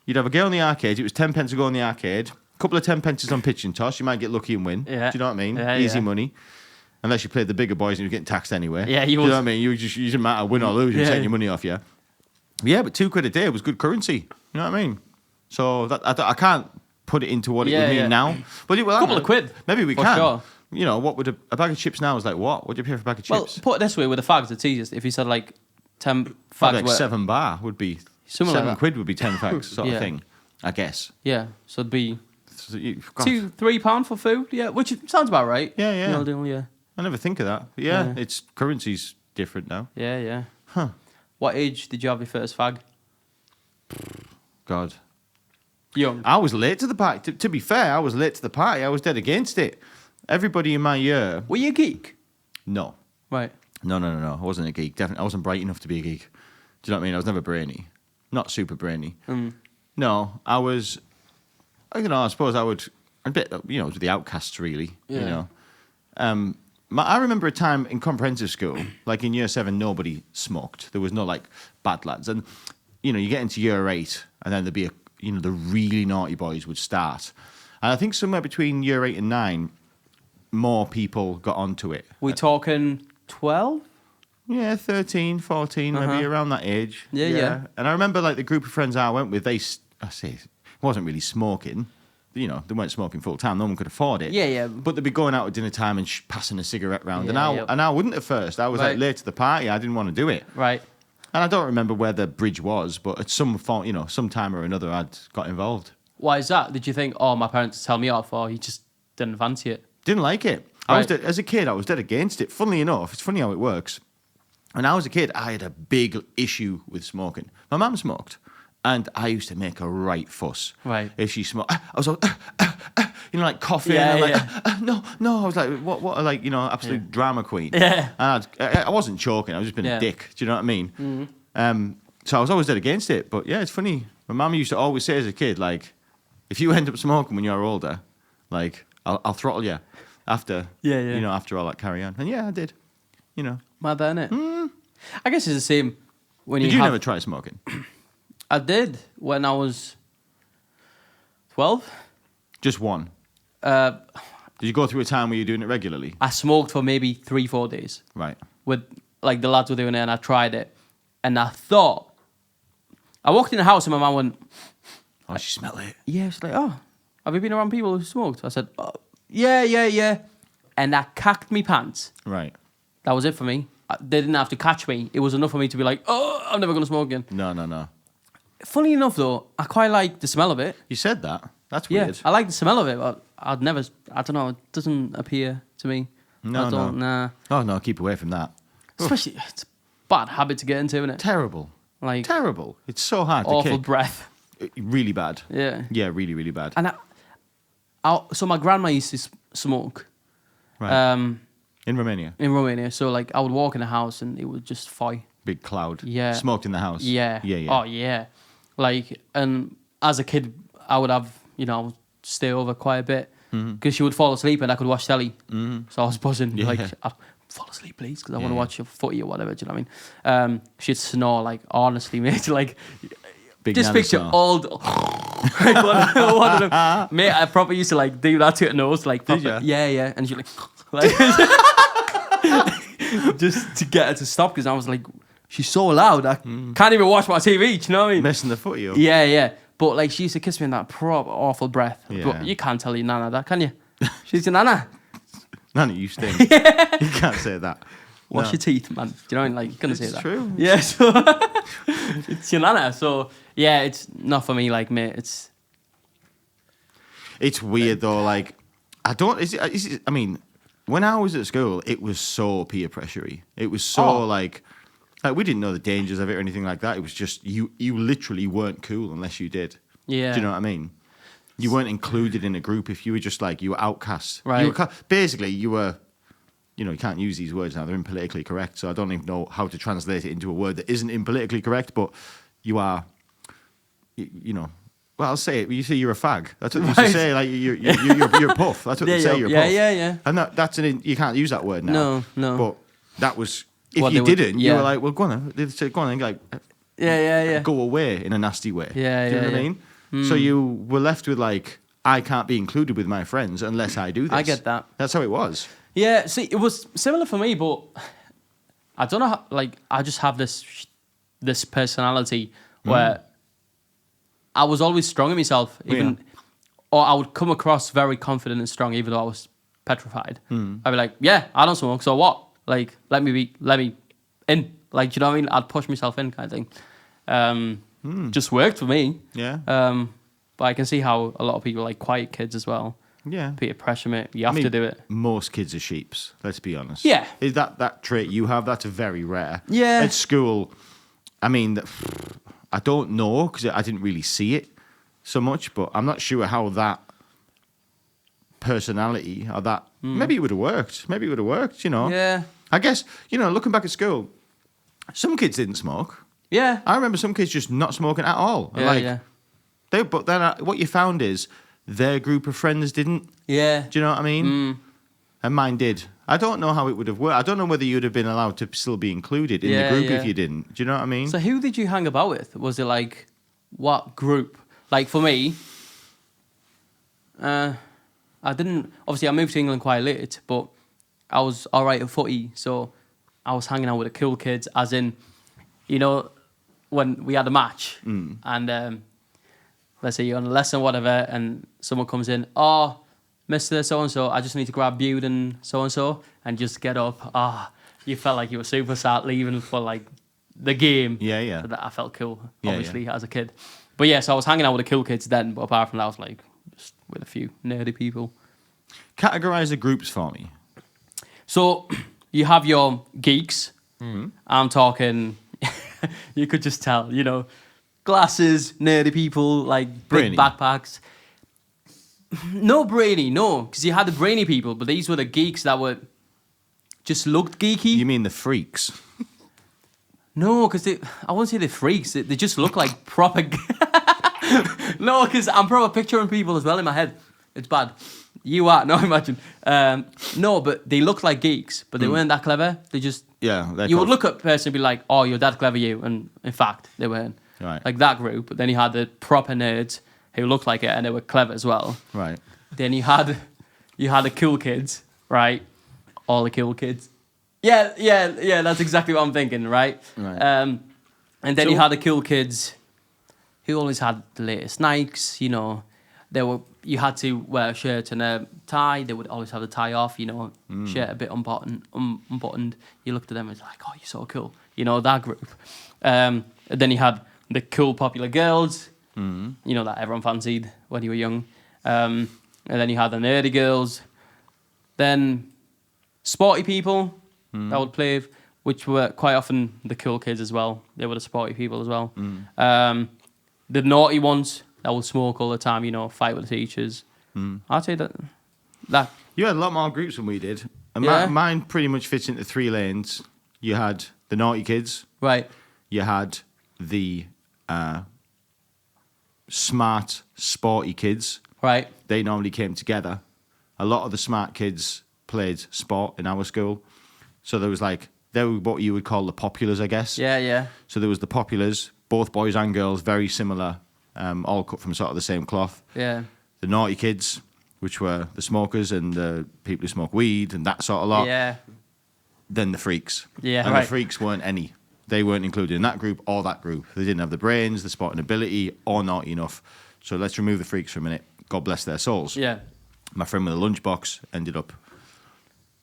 You'd have a go in the arcade. It was 10p to go in the arcade. A couple of 10p on pitch and toss. You might get lucky and win. Yeah. Do you know what I mean? Yeah, Easy yeah. money. Unless you played the bigger boys and you were getting taxed anyway. Yeah, Do you you know was. what I mean? You didn't matter win or lose. You were Yeah. taking your money off you. Yeah, but £2 a day was good currency. You know what I mean? So I can't put it into what it Yeah, would mean yeah. now. But A couple of quid. Maybe we for can. Sure. You know, what would a bag of chips now is like what? What do you pay for a bag of Well, chips? put it this way, with the fags, it's easiest. If you said like 10 fags, Like worth- £7 would be Something like £7 that. would be 10 fags sort Yeah. of thing, I guess. yeah, so it'd be So God, £2-3 for food, yeah, which sounds about right. Yeah, yeah. No deal, yeah, I never think of that. But yeah, Yeah. it's currency's different now. yeah. What age did you have your first fag? God, Young. I was late to the party. To be fair, I was late to the party. I was dead against it. Everybody in my year, Were you a geek? no. Right. No. I wasn't a geek. Definitely, I wasn't bright enough to be a geek. Do you know what I mean? I was never brainy. Not super brainy. No, I was. I don't know. I suppose I would. A bit. You know, it was the outcasts really. You Yeah. know. I remember a time in comprehensive school, like in year 7, nobody smoked. There was no like bad lads, and you know, you get into year 8, and then there'd be the really naughty boys would start, and I think somewhere between year 8 and 9, more people got onto it. We talking 12? Yeah, 13, 14, maybe around that age. Yeah. And I remember like the group of friends I went with, it wasn't really smoking. You know, they weren't smoking full time. No one could afford it. Yeah. But they'd be going out at dinner time and passing a cigarette round. Yeah, and I wouldn't at first. I was Right. like late to the party. I didn't want to do it. Right. And I don't remember where the bridge was, but at some time or another, I'd got involved. Why is that? Did you think, oh, my parents tell me off, or you just didn't fancy it? Didn't like it. Right. As a kid, I was dead against it. Funnily enough, it's funny how it works. When I was a kid, I had a big issue with smoking. My mum smoked, and I used to make a right fuss. Right. If she smoked, I was like, like coughing. Yeah, and I'm yeah. like, no. I was like, what a absolute drama queen. Yeah. And I wasn't choking. I was just being Yeah. a dick. Do you know what I mean? So I was always dead against it. But yeah, it's funny. My mum used to always say as a kid, like, if you end up smoking when you're older, like, I'll throttle you after. Yeah, yeah. After all that carry on. And yeah, I did. Mad, innit? I guess it's the same when Did you you have... never try smoking? I did when I was 12. Just one. Uh, Did you go through a time where you're doing it regularly? I smoked for maybe 3-4 days Right. with like the lads were doing it, and I tried it, and I thought I walked in the house and my mum went, Oh, she smelled it. "Yeah." She's like, "Oh, have you been around people who smoked?" I said, "Oh, yeah," and I cacked me pants. Right. That was it for me. They didn't have to catch me. It was enough for me to be like, "Oh, I'm never gonna smoke again." No. Funny enough, though, I quite like the smell of it. You said that. That's Yeah, weird. I like the smell of it, but I'd never. I don't know. It doesn't appear to me. No, I don't. Nah. Oh, no, keep away from that. Especially, it's a bad habit to get into, isn't it? Terrible. Like Terrible. It's so hard to awful kick. breath. Really bad. Yeah. Yeah, really, really bad. And so my grandma used to smoke. Right. In Romania. In Romania, so like I would walk in the house and it would just fly. Big cloud. Yeah. Smoked in the house. Yeah. Yeah. Oh yeah. Like, and as a kid, I would have I would stay over quite a bit because she would fall asleep and I could watch telly. So I was buzzing Yeah. like, fall asleep, please, because I want to watch a footy or whatever. Do you know what I mean? She'd snore like, honestly, mate, like. Big Just nana picture snore. all like one of them. Mate, I probably used to like do that to her nose, like Did proper, ya? yeah, and she like just to get her to stop because I was like, she's so loud, I can't even watch my TV. Do you know what I mean? Messing the footy up. Yeah. But like she used to kiss me in that proper awful breath. Yeah. But you can't tell your nana that, can you? She's your nana. None of you stink. You can't say that. Wash No. your teeth, man. Do you know what I mean? Like you couldn't say It's that. true. Yeah. So it's your nana. So yeah, it's not for me. Like mate, It's weird though. Like, I don't. I mean, when I was at school, it was so peer pressurey. It was so like we didn't know the dangers of it or anything like that. It was just you literally weren't cool unless you did. Yeah. Do you know what I mean? You weren't included in a group if you were just like you were outcast. Right. You were, basically, you were. You can't use these words now. They're impolitically correct. So I don't even know how to translate it into a word that isn't impolitically correct. But you are, Well, I'll say it. You say you're a fag. That's what you used Right. to say. Like you're a puff. That's what they say. You're a puff. Yeah. And you can't use that word now. No. But that was if What you they would- didn't, you yeah. were like, well, go on. Then. They'd say, go on. And like, Yeah. go away in a nasty way. Yeah, Do you know yeah, what I yeah. mean? So you were left with like, I can't be included with my friends unless I do this. I get that. That's how it was. Yeah, see, it was similar for me, but I don't know how, like, I just have this personality where I was always strong in myself, or I would come across very confident and strong, even though I was petrified. I'd be like, yeah, I don't smoke, so what? Like, let me in. Like, do you know what I mean? I'd push myself in, kind of thing. Just worked for me. Yeah. But I can see how a lot of people, like quiet kids as well, Yeah. peer pressure, mate. You have to do it. Most kids are sheeps, let's be honest. Yeah. Is that trait you have? That's very rare. Yeah. At school, I mean, I don't know because I didn't really see it so much, but I'm not sure how that personality or that, maybe it would have worked. Maybe it would have worked, you know. Yeah. I guess, looking back at school, some kids didn't smoke. Yeah. I remember some kids just not smoking at all. And Yeah. But then what you found is their group of friends didn't. Yeah. Do you know what I mean? And mine did. I don't know how it would have worked. I don't know whether you'd have been allowed to still be included in the group if you didn't. Do you know what I mean? So who did you hang about with? Was it like, what group? Like for me, I didn't, obviously I moved to England quite late, but I was all right at footy. So I was hanging out with the cool kids, as in, when we had a match and let's say you're on a lesson or whatever and someone comes in, oh, Mr. So-and-so, I just need to grab Bude and so-and-so and just get up. You felt like you were super sad leaving for like the game. Yeah. So that I felt cool, Yeah, obviously, as a kid. But yeah, so I was hanging out with the cool kids then, but apart from that, I was like, just with a few nerdy people. Categorize the groups for me. So you have your geeks. I'm talking, you could just tell, glasses, nerdy people, like Brainy. big backpacks. No brainy, no, because you had the brainy people, but these were the geeks that were just looked geeky. You mean the freaks? No, because I wouldn't say they're freaks. They just look like proper. No, because I'm probably picturing people as well in my head. It's bad. You are, no, imagine. No, but they look like geeks, but they weren't that clever. They just. Yeah. You would look at a person and be like, oh, you're that clever, you. And in fact, they weren't. Right. Like that group. But then you had the proper nerds who looked like it and they were clever as well. Right. Then you had the cool kids, right? All the cool kids. Yeah, that's exactly what I'm thinking, right? Right. And then you had the cool kids who always had the latest Nikes, you had to wear a shirt and a tie. They would always have the tie off, shirt a bit unbuttoned. You looked at them and it's like, oh, you're so cool. That group. And then you had the cool popular girls, that everyone fancied when you were young. And then you had the nerdy girls. Then sporty people that would play, which were quite often the cool kids as well. They were the sporty people as well. The naughty ones that would smoke all the time, fight with the teachers. I'd say that. You had a lot more groups than we did. And Yeah. mine pretty much fits into 3 lanes. You had the naughty kids. Right. You had the smart, sporty kids. Right. They normally came together. A lot of the smart kids played sport in our school. So there was they were what you would call the populars, I guess. Yeah. So there was the populars, both boys and girls, very similar, all cut from sort of the same cloth. Yeah. The naughty kids, which were the smokers and the people who smoke weed and that sort of lot. Yeah. Then the freaks. Yeah, And right. the freaks weren't any. They weren't included in that group or that group. They didn't have the brains, the sporting ability, or naughty enough. So let's remove the freaks for a minute. God bless their souls. Yeah. My friend with a lunchbox ended up.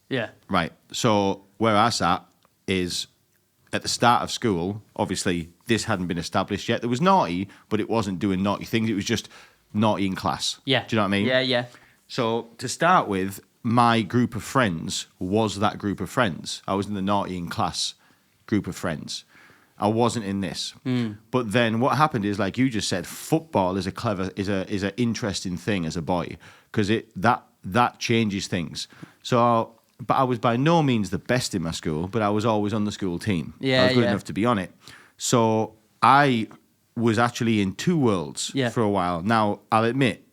Yeah. Right. So where I sat is at the start of school, obviously this hadn't been established yet. There was naughty, but it wasn't doing naughty things. It was just naughty in class. Yeah. Do you know what I mean? Yeah. So to start with, my group of friends was that group of friends. I was in the naughty in class group of friends. I wasn't in this. But then what happened is, like you just said, football is is an interesting thing as a boy because that changes things. So, but I was by no means the best in my school, but I was always on the school team. Yeah, I was good yeah. enough to be on it. So I was actually in two worlds Yeah. for a while. Now, I'll admit,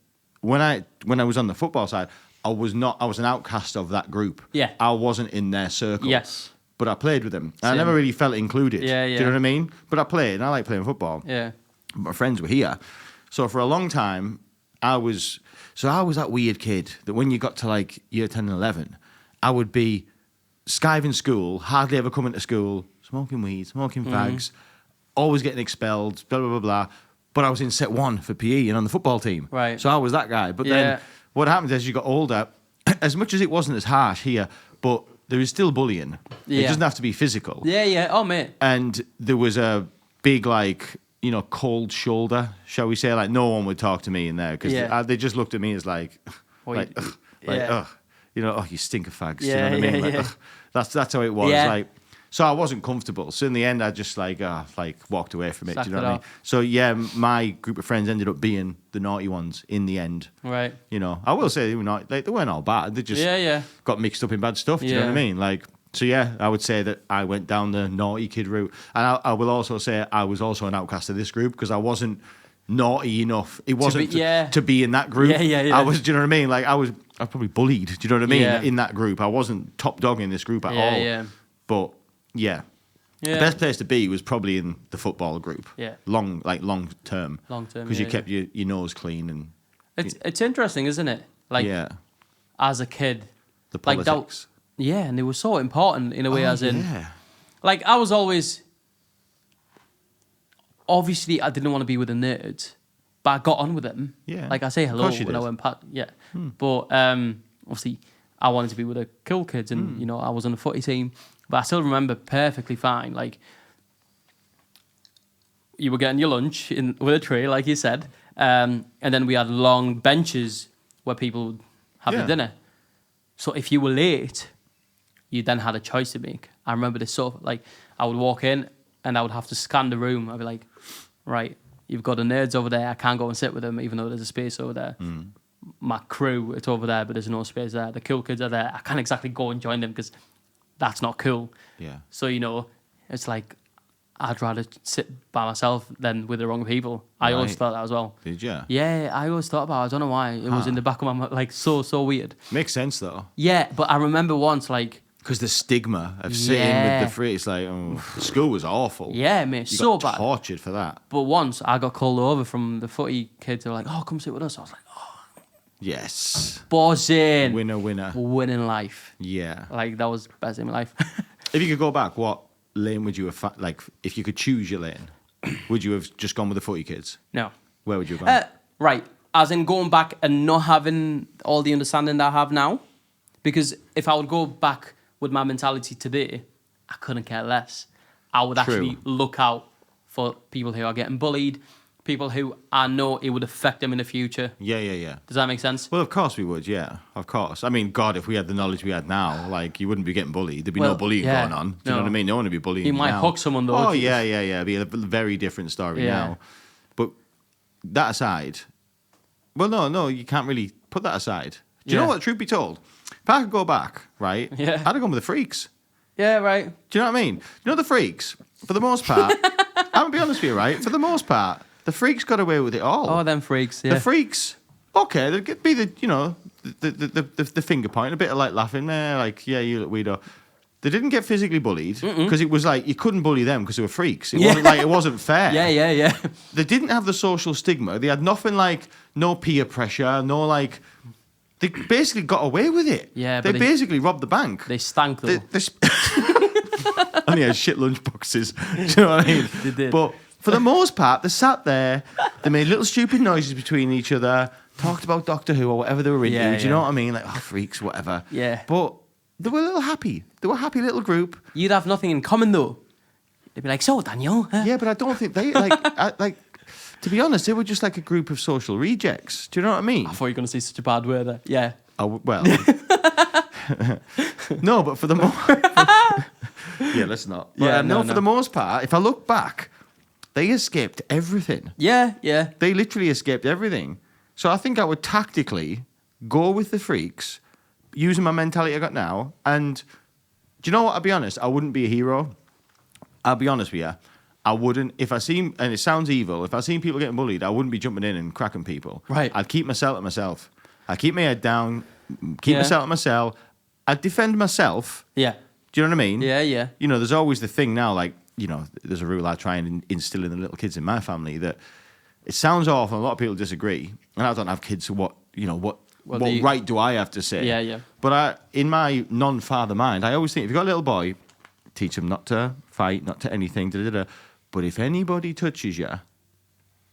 when I was on the football side, I was an outcast of that group. Yeah. I wasn't in their circle. Yes. But I played with them. And I Same. never really felt included. Yeah, Do you yeah. know what I mean? But I played, and I like playing football. Yeah. My friends were here. So for a long time, I was that weird kid that when you got to like year 10 and 11, I would be skiving school, hardly ever coming to school, smoking weed, smoking fags, always getting expelled, blah, blah, blah, blah. But I was in set 1 for PE and on the football team. Right. So I was that guy. But Yeah. then what happened as you got older, as much as it wasn't as harsh here, but there is still bullying. It Yeah. doesn't have to be physical. Yeah, yeah. Oh, mate. And there was a big, like, cold shoulder, shall we say. Like, no one would talk to me in there because Yeah. they just looked at me as like, Well, ugh, yeah. ugh, you stink of fags. Yeah, you know what I mean? yeah, Like, yeah. ugh. That's how it was. Yeah. Like, so I wasn't comfortable. So in the end, I just like walked away from it. Sucked Do you know it what I mean? off. So yeah, my group of friends ended up being the naughty ones in the end. Right. I will say they were not, like, they weren't all bad. They just Yeah. got mixed up in bad stuff. Do you know what I Yeah. mean? Like, so yeah, I would say that I went down the naughty kid route, and I will also say I was also an outcast of this group because I wasn't naughty enough. It wasn't to be in that group. Yeah. I was. Do you know what I mean? Like I was probably bullied. Do you know what I mean? Yeah. In that group, I wasn't top dog in this group at all. Yeah. But yeah. Yeah. The best place to be was probably in the football group. Yeah. Long term. Long term, Because you yeah, kept your nose clean and It's interesting, isn't it? Like, yeah, as a kid. the Like that- politics. Yeah, and they were so important in a way, as in... yeah. Like, I was always... Obviously, I didn't want to be with the nerds, but I got on with them. Yeah. Like, I say Of hello course you when I did. went past. Yeah. But, obviously, I wanted to be with the cool kids, and, I was on the footy team. But I still remember perfectly fine, like... You were getting your lunch with a tray, like you said, and then we had long benches where people would have Yeah. their dinner. So if you were late, you then had a choice to make. I remember this I would walk in and I would have to scan the room. I'd be like, right, you've got the nerds over there. I can't go and sit with them, even though there's a space over there. My crew, it's over there, but there's no space there. The cool kids are there. I can't exactly go and join them because that's not cool. Yeah. So, it's like, I'd rather sit by myself than with the wrong people. I always Right. thought that as well. Did you? Yeah, I always thought about it. I don't know why. It was in the back of my mind, like, so weird. Makes sense though. Yeah, but I remember once, like... Because the stigma of sitting Yeah. with the free, it's like, school was awful. Yeah, mate, You so got bad. tortured for that. But once I got called over from the footy kids. They were like, oh, come sit with us. I was like, oh, Yes. buzzing. Winner. Winning life. Yeah. Like, that was the best in my life. If you could go back, what lane would you have, like, if you could choose your lane, would you have just gone with the footy kids? No. Where would you have gone? Right. As in going back and not having all the understanding that I have now. Because if I would go back with my mentality today, I couldn't care less. I would True. actually look out for people who are getting bullied, people who I know it would affect them in the future. Yeah. Does that make sense? Well, of course we would, yeah. Of course. I mean, God, if we had the knowledge we had now, like, you wouldn't be getting bullied. There'd be no Well, bullying yeah. going on. Do you No. know what I mean? No one would be bullying You you might now. hook someone, though, Oh, if you- yeah. It'd be a very different story Yeah. now. But that aside, well, no, you can't really put that aside. Do you know Yeah. what, truth be told? If I could go back, right, Yeah. I'd have gone with the freaks. Yeah, right. Do you know what I mean? You know the freaks, for the most part, I'm going to be honest with you, right? For the most part, the freaks got away with it all. Oh, them freaks, yeah. The freaks, okay, there'd be the finger point, a bit of like laughing there, like, yeah, you look weirdo. They didn't get physically bullied because it was like you couldn't bully them because they were freaks. It wasn't fair. Yeah. They didn't have the social stigma. They had nothing like no peer pressure, no like. They basically got away with it. Yeah, they but basically robbed the bank. They stank, though. Only had shit lunch boxes. Do you know what I mean? They did. But for the most part, they sat there, they made little stupid noises between each other, talked about Doctor Who or whatever they were into. Yeah, Do you know what I mean? Like, freaks, whatever. Yeah. But they were a little happy. They were a happy little group. You'd have nothing in common, though. They'd be like, so, Daniel? Yeah, but I don't think they, to be honest, they were just like a group of social rejects. Do you know what I mean? I thought you were going to say such a bad word there. Yeah. Well. No, but for the most... yeah, let's not. But, Yeah, no. for the most part, if I look back, they escaped everything. Yeah. They literally escaped everything. So I think I would tactically go with the freaks, using my mentality I got now. And do you know what? I'll be honest, I wouldn't be a hero. I'll be honest with you. I wouldn't, if I seen, and it sounds evil, if I seen people getting bullied, I wouldn't be jumping in and cracking people. Right. I'd keep myself to myself. I'd keep my head down, keep Yeah. myself to myself. I'd defend myself. Yeah. Do you know what I mean? Yeah, yeah. You know, there's always the thing now, like, you know, there's a rule I try and instill in the little kids in my family that it sounds awful, and a lot of people disagree. And I don't have kids, so what right do I have to say? Yeah, yeah. But in my non-father mind, I always think, if you've got a little boy, teach him not to fight, not to anything, da-da-da. But if anybody touches you,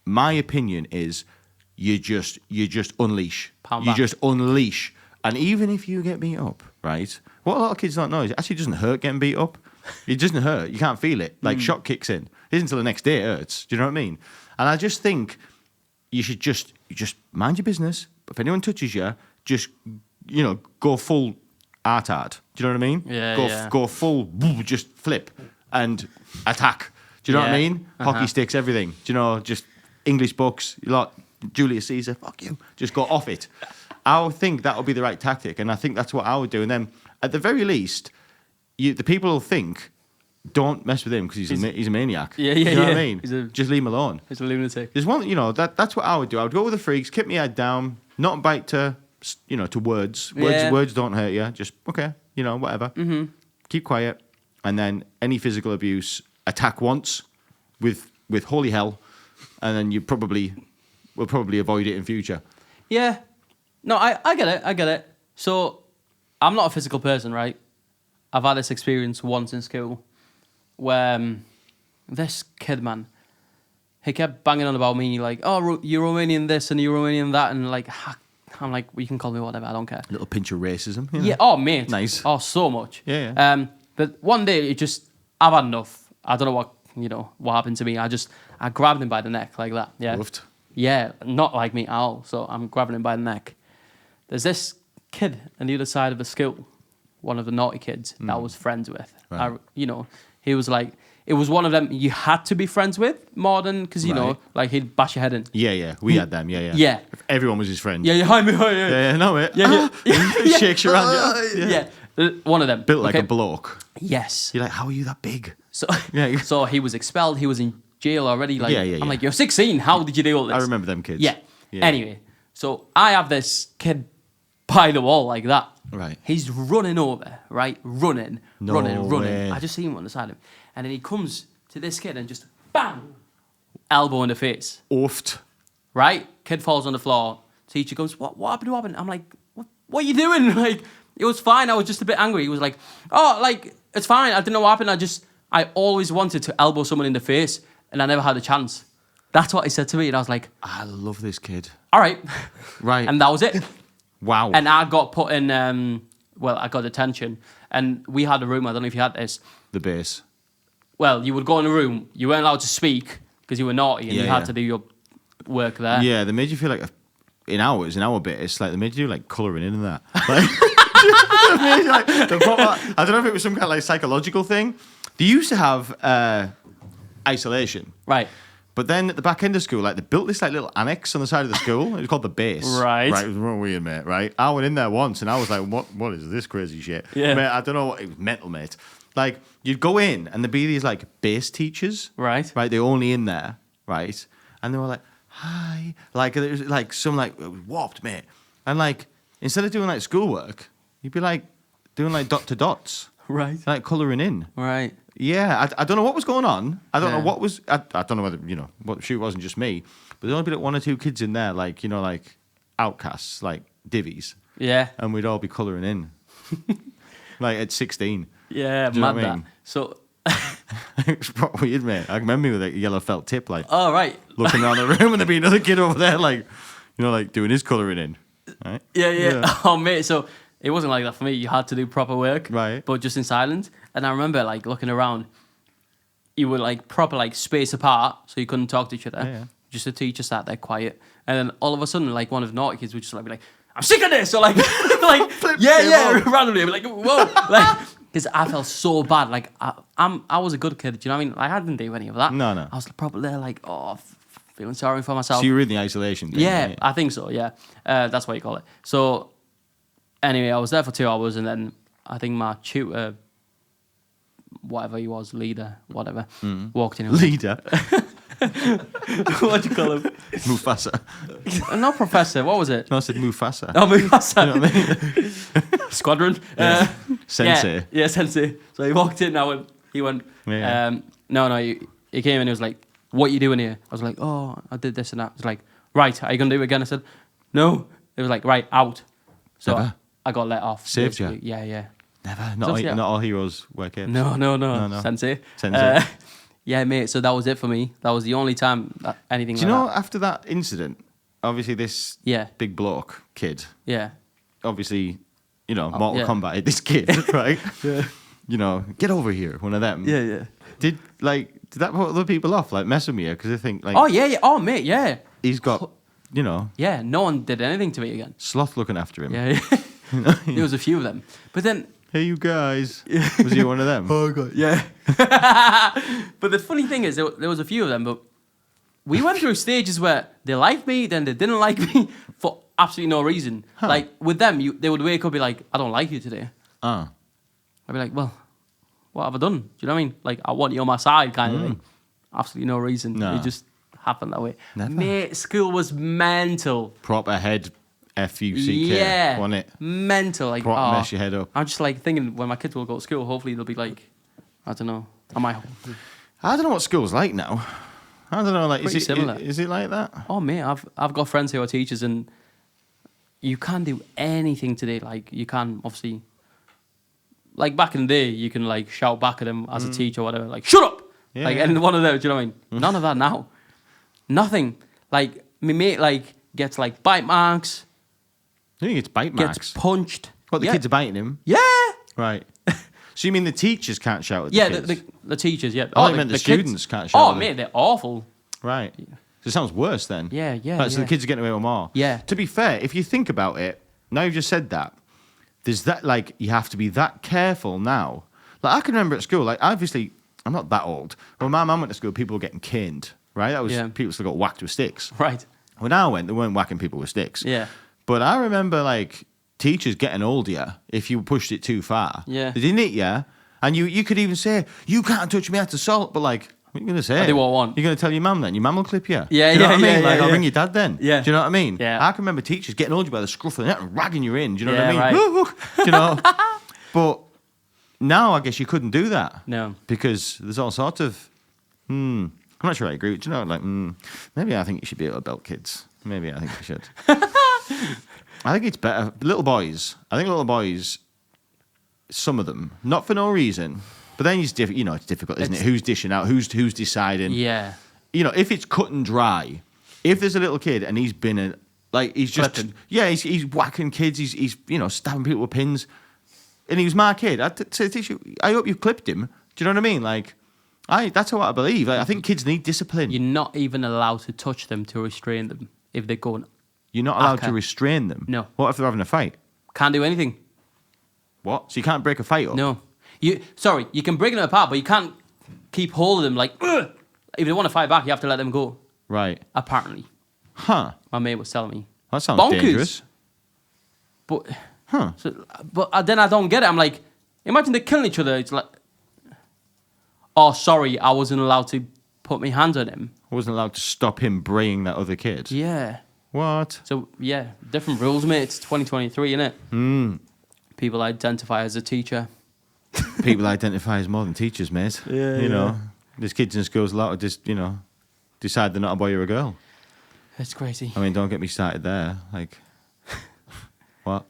my opinion is you just unleash. Pound You back. just unleash. And even if you get beat up, right? What a lot of kids don't know is it actually doesn't hurt getting beat up. It doesn't hurt. You can't feel it. Like shock kicks in. It isn't until the next day it hurts. Do you know what I mean? And I just think you should just mind your business. But if anyone touches you, just, you know, go full art. Do you know what I mean? Yeah, Go full, just flip and attack. Do you know what I Yeah. mean? Hockey sticks, everything. Do you know, just English books, like Julius Caesar, fuck you. Just go off it. I would think that would be the right tactic, and I think that's what I would do. And then, at the very least, the people will think, don't mess with him because he's a maniac. Yeah, Do you know what I yeah. mean? Just leave him alone. He's a lunatic. There's one, you know, that's what I would do. I would go with the freaks, keep my head down, not bite to, you know, to words. Yeah. Words don't hurt you. Just, okay, you know, whatever. Mm-hmm. Keep quiet. And then any physical abuse, attack once with holy hell, and then you will probably avoid it in future. Yeah. No, I get it. So, I'm not a physical person, right? I've had this experience once in school where this kid, man, he kept banging on about me, like, oh, you're Romanian this and you're Romanian that, and like, I'm like, well, you can call me whatever, I don't care. A little pinch of racism. You know? Yeah, oh, mate. Nice. Oh, so much. Yeah. But one day, I've had enough. I don't know what happened to me. I grabbed him by the neck like that. Yeah. Woofed. Yeah, not like me at all. So I'm grabbing him by the neck. There's this kid on the other side of the school, one of the naughty kids that I was friends with. Right. He was like, it was one of them you had to be friends with more than, because, you know, Right. like he'd bash your head in. Yeah. We had them. Yeah. Yeah. Everyone was his friend. Yeah, hi, me, hi, Yeah, no, mate. Yeah. He shakes you around. Yeah. One of them. Built like Okay. a bloke. Yes. You're like, how are you that big? So, Yeah. so he was expelled. He was in jail already. Like, Yeah. I'm like, you're 16. How did you do all this? I remember them kids. Yeah. Anyway, so I have this kid by the wall like that. Right. He's running over, right? Running. way. I just see him on the side of him. And then he comes to this kid and just bang! Elbow in the face. Oofed. Right? Kid falls on the floor. Teacher goes, what happened? I'm like, what are you doing? Like, it was fine. I was just a bit angry. He was like, oh, like, it's fine. I didn't know what happened. I always wanted to elbow someone in the face and I never had a chance. That's what he said to me. And I was like, I love this kid. all right. Right. And that was it. Wow. And I got put in, I got detention. And we had a room, I don't know if you had this. The base. Well, you would go in a room, you weren't allowed to speak because you were naughty and Yeah, you had yeah. to do your work there. Yeah, they made you feel like in our bit, it's like they made you do like colouring in and that. Like, they made you, like, I don't know if it was some kind of like psychological thing. They used to have isolation. Right. But then at the back end of school, like they built this like little annex on the side of the school. It was called the base. Right. Right. It was real weird, mate. Right. I went in there once and I was like, what is this crazy shit? Yeah. Mate, I don't know what it was mental, mate. Like you'd go in and there'd be these like base teachers. Right. Right. They're only in there. Right. And they were like, hi. Like it was like some like it was warped, mate. And like instead of doing like schoolwork, you'd be like doing like dot to dots. Right. Like colouring in. Right. Yeah, I don't know what was going on. I don't know Yeah. what was. I don't know whether what shoot wasn't just me, but there'd only be like one or two kids in there, like like outcasts, like divvies, Yeah. and we'd all be colouring in, like at 16. Yeah, Do you know mad what I that. mean? So, It's proper weird, mate. I remember me with like a yellow felt tip, like oh, right. looking around the room, and there'd be another kid over there, like like doing his colouring in. Right? Yeah. Oh, mate. So it wasn't like that for me. You had to do proper work, Right. But just in silence. And I remember like looking around. You were like proper like space apart, so you couldn't talk to each other. Yeah. Just the teacher sat there quiet, and then all of a sudden, like one of the naughty kids would just like be like, "I'm sick of this," or like, randomly, I'd be like, "Whoa!" Like, because I felt so bad. Like I was a good kid. Do you know what I mean? Like I didn't do any of that. No. I was probably there like, feeling sorry for myself. So you were in the isolation thing, Yeah, right? I think so. Yeah, that's what you call it. So, anyway, I was there for 2 hours, and then I think my tutor whatever he was, leader, whatever, walked in. And Leader. what do you call him? Mufasa. Not professor. What was it? No, I said Mufasa. Oh, Mufasa. You know what I mean? Squadron. Sensei. Yeah, sensei. So he walked in now and he went, Yeah. no, he came and he was like, what are you doing here? I was like, oh, I did this and that. He's like, right, are you going to do it again? I said, no. It was like, right, out. So Never? I got let off. Saved you? basically. Yeah. Never. So, yeah. Not all heroes wear capes. No. No. Sensei. Sensei. Yeah, mate. So that was it for me. That was the only time that anything Do you like know, that. after that incident, obviously this Yeah. big bloke kid, Yeah. obviously, Mortal yeah. Kombat hit this kid, right? Yeah. Get over here, one of them. Yeah. Did that put other people off, like messing with you? Because they think, like, Oh, yeah. Oh, mate, yeah. he's got, Yeah, no one did anything to me again. sloth looking after him. Yeah. There was a few of them. But then... Hey, you guys. Was he one of them? Oh, God. Yeah. But the funny thing is, there was a few of them, but we went through stages where they liked me, then they didn't like me for absolutely no reason. Huh. Like, with them, they would wake up and be like, I don't like you today. Oh. I'd be like, well, what have I done? Do you know what I mean? Like, I want you on my side kind of thing. Absolutely no reason. No. It just happened that way. Never. Mate, school was mental. Proper head F-U-C-K, Yeah. wasn't it? Mental. Like, Proper mess your head up. I'm just like thinking when my kids will go to school, hopefully they'll be like, I don't know. I don't know what school's like now. I don't know, like, Pretty similar. Is it like that? Oh, mate, I've got friends who are teachers and you can't do anything today. Like, you can obviously, like back in the day, you can like shout back at them as a teacher or whatever, like, shut up! Yeah, like, yeah. and one of them, do you know what I mean? None of that now. Nothing. Like, my mate, like, gets like bite marks, I think it's bite marks. gets punched. What, the Yeah. kids are biting him? Yeah! Right. So you mean the teachers can't shout at the Yeah, kids? the teachers, yeah. Oh, I meant the kids- students can't shout Oh, at them. mate, they're awful. Right. So it sounds worse then. Yeah, yeah, Right, so the yeah. kids are getting away with more. Yeah. To be fair, if you think about it, now you've just said that, there's that, like, you have to be that careful now. Like, I can remember at school, like, obviously, I'm not that old. When my mum went to school, people were getting caned, right? That was, Yeah. people still got whacked with sticks. Right. When I went, they weren't whacking people with sticks. Yeah. But I remember, like, teachers getting older if you pushed it too far. Yeah. They didn't hit you. And you could even say, you can't touch me, that's assault. But, like, what are you going to say? I do what I want. You're going to tell your mum then? Your mum will clip you. Yeah, Do you know yeah, what I mean? yeah, Like, yeah, I'll yeah. ring your dad then. Yeah. Do you know what I mean? Yeah. I can remember teachers getting hold of you by the scruff of the neck and ragging you in. Do you know what I Yeah, mean? right. Do you know? But now I guess you couldn't do that. No. Because there's all sorts of, I'm not sure I agree. Do you know, like, maybe I think you should be able to belt kids. Maybe I think you should. I think it's better. Little boys, some of them, not for no reason, but then it's difficult, isn't it? Who's dishing out? Who's deciding? Yeah. If it's cut and dry, if there's a little kid and he's been he's just, Flipping. he's whacking kids, he's stabbing people with pins, and he was my kid. I'd say, teacher, I hope you clipped him. Do you know what I mean? Like, that's what I believe. Like, I think kids need discipline. You're not even allowed to touch them to restrain them if they're going. You're not allowed Okay. to restrain them. No. What if they're having a fight? Can't do anything. What? So you can't break a fight up? No. You can break them apart, but you can't keep hold of them like, ugh! If they want to fight back, you have to let them go. Right. Apparently. Huh. My mate was telling me. That sounds Bonkers. dangerous. But Huh. but then I don't get it. I'm like, imagine they're killing each other. It's like, oh, sorry, I wasn't allowed to put my hands on him. I wasn't allowed to stop him braying that other kid. Yeah. What? So, yeah, different rules, mate. It's 2023, innit? People identify as a teacher. People identify as more than teachers, mate. Yeah, You know, there's kids in schools a lot of just, decide they're not a boy or a girl. It's crazy. I mean, don't get me started there. Like, what?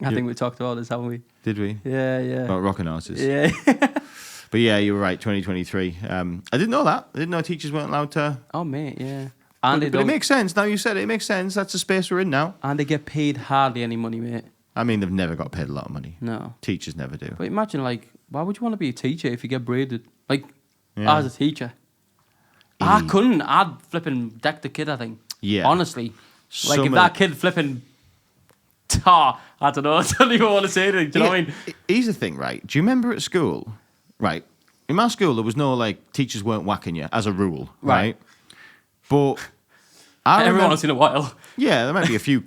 I think we talked about this, haven't we? Did we? Yeah. About rocking horses. Yeah. But yeah, you were right, 2023. I didn't know that. I didn't know teachers weren't allowed to. Oh, mate, yeah. And But it makes sense. Now you said it, it makes sense. That's the space we're in now. and they get paid hardly any money, mate. I mean, they've never got paid a lot of money. No. Teachers never do. But imagine, like, why would you want to be a teacher if you get braided? Like, Yeah. as a teacher. I couldn't. I'd flipping deck the kid, I think. Yeah. Honestly. Like, Some if of that the- kid flipping... I don't know. I don't even want to say anything. Do you know what I mean? Here's the thing, right? Do you remember at school, right? In my school, there was no, like, teachers weren't whacking you, as a rule, Right. right? But Every once in a while. Yeah, there might be a few,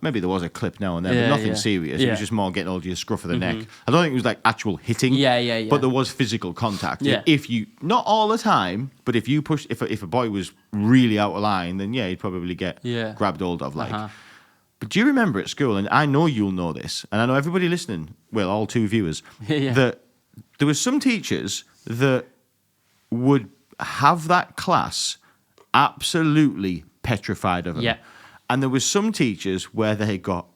maybe there was a clip now and then, but nothing serious. It Yeah. was just more getting all to your scruff of the neck. I don't think it was like actual hitting. Yeah. But there was physical contact. Yeah. If you, not all the time, but if you pushed, if a boy was really out of line, then yeah, he'd probably get grabbed hold of. But do you remember at school, and I know you'll know this, and I know everybody listening, well, all two viewers, that there were some teachers that would have that class absolutely petrified of them. Yeah. And there was some teachers where they got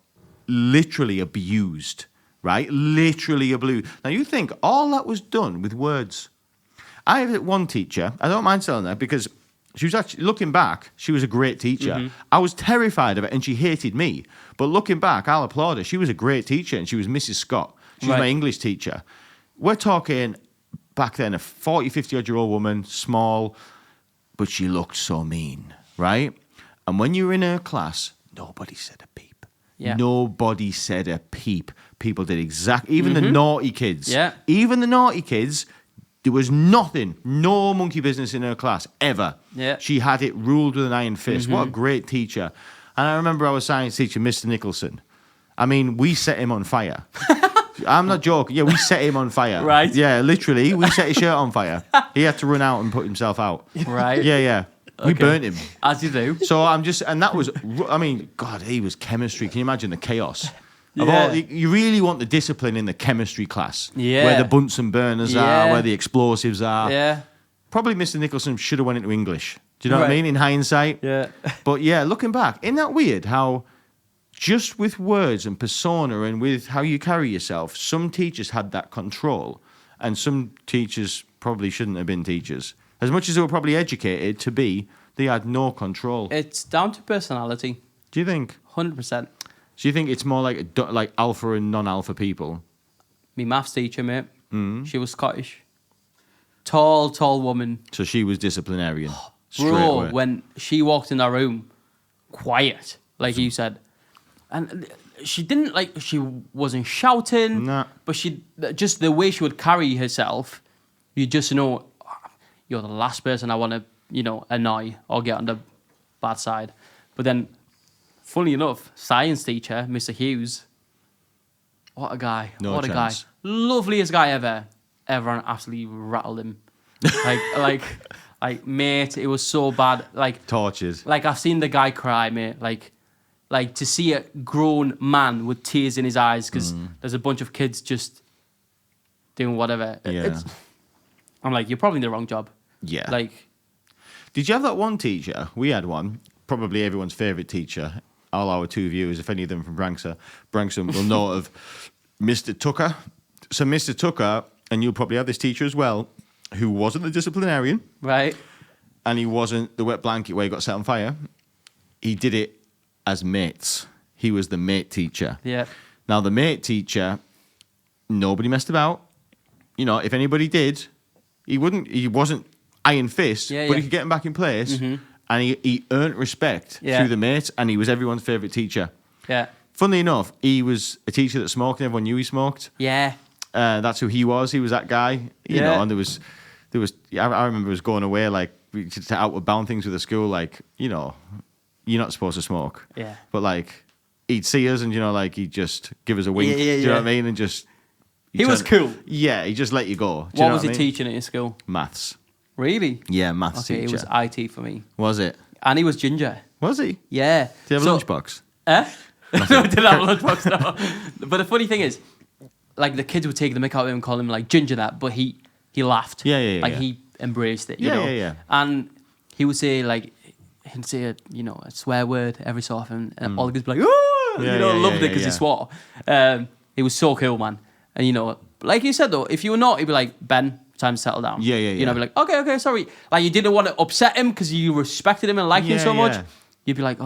literally abused, right? Literally abused. Now you think all that was done with words. I had one teacher, I don't mind telling that because she was actually, looking back, she was a great teacher. I was terrified of it and she hated me. But looking back, I'll applaud her. She was a great teacher and she was Mrs. Scott. She was my English teacher. We're talking back then a 40, 50-odd-year-old woman, small, but she looked so mean, right? And when you were in her class, nobody said a peep. Yeah. Nobody said a peep. People did even the naughty kids. Yeah. Even the naughty kids, there was nothing, no monkey business in her class, ever. Yeah. She had it ruled with an iron fist. What a great teacher. And I remember our science teacher, Mr. Nicholson. I mean, we set him on fire. I'm not joking. Yeah, we set him on fire. Right. Yeah, literally. We set his shirt on fire. He had to run out and put himself out. Right. Yeah. We burnt him. As you do. So and that was, I mean, God, he was chemistry. Can you imagine the chaos? Yeah. You really want the discipline in the chemistry class. Yeah. Where the Bunsen burners are, where the explosives are. Yeah. Probably Mr. Nicholson should have went into English. Do you know what I mean? In hindsight. Yeah. But yeah, looking back, isn't that weird how just with words and persona and with how you carry yourself, some teachers had that control and some teachers probably shouldn't have been teachers. As much as they were probably educated to be, they had no control. It's down to personality. Do you think? 100%. So you think it's more like alpha and non-alpha people? My maths teacher, mate, she was Scottish. Tall woman. So she was disciplinarian. straight Bro, away. when she walked in our room, quiet, like you said. And she didn't, she wasn't shouting. Nah. But she, just the way she would carry herself, you just know, you're the last person I want to, annoy or get on the bad side. But then, funny enough, science teacher, Mr. Hughes, what a guy. No what chance. a guy. Loveliest guy ever. Everyone absolutely rattled him. Like, mate, it was so bad. Tortures. I've seen the guy cry, mate. Like to see a grown man with tears in his eyes because there's a bunch of kids just doing whatever. Yeah. I'm like, you're probably in the wrong job. Yeah. Did you have that one teacher? We had one, probably everyone's favourite teacher. All our two viewers, if any of them from Branksome will know of Mr. Tucker. So Mr. Tucker, and you'll probably have this teacher as well, who wasn't the disciplinarian. Right. And he wasn't the wet blanket where he got set on fire. He did it as mates. He was the mate teacher. Yeah. Now, the mate teacher, nobody messed about. If anybody did, he wasn't iron fist, but he could get him back in place. Mm-hmm. And he earned respect through the mates, and he was everyone's favourite teacher. Yeah. Funnily enough, he was a teacher that smoked, and everyone knew he smoked. Yeah. That's who he was. He was that guy. You know, and there was. I remember us going away to outward bound things with the school, you're not supposed to smoke. Yeah. But he'd see us and he'd just give us a wink. Do you know what I mean? And just He was cool. Yeah, he just let you go. What was he teaching at your school? Maths. Really? Yeah, maths teacher. It was IT for me. Was it? And he was ginger. Was he? Yeah. Did he have a lunchbox? No, I didn't have a lunchbox, no. But the funny thing is, the kids would take the mick out of him and call him ginger that, but he laughed. Yeah. He embraced it, you know? Yeah. And he would say he'd say a swear word every so often, and all the kids would be like, oh, loved it because he swore. He was so cool, man. And like you said though, if you were not, he'd be like, Ben, time to settle down. Yeah. Be like, okay, sorry. You didn't want to upset him because you respected him and liked him so much. You'd be like,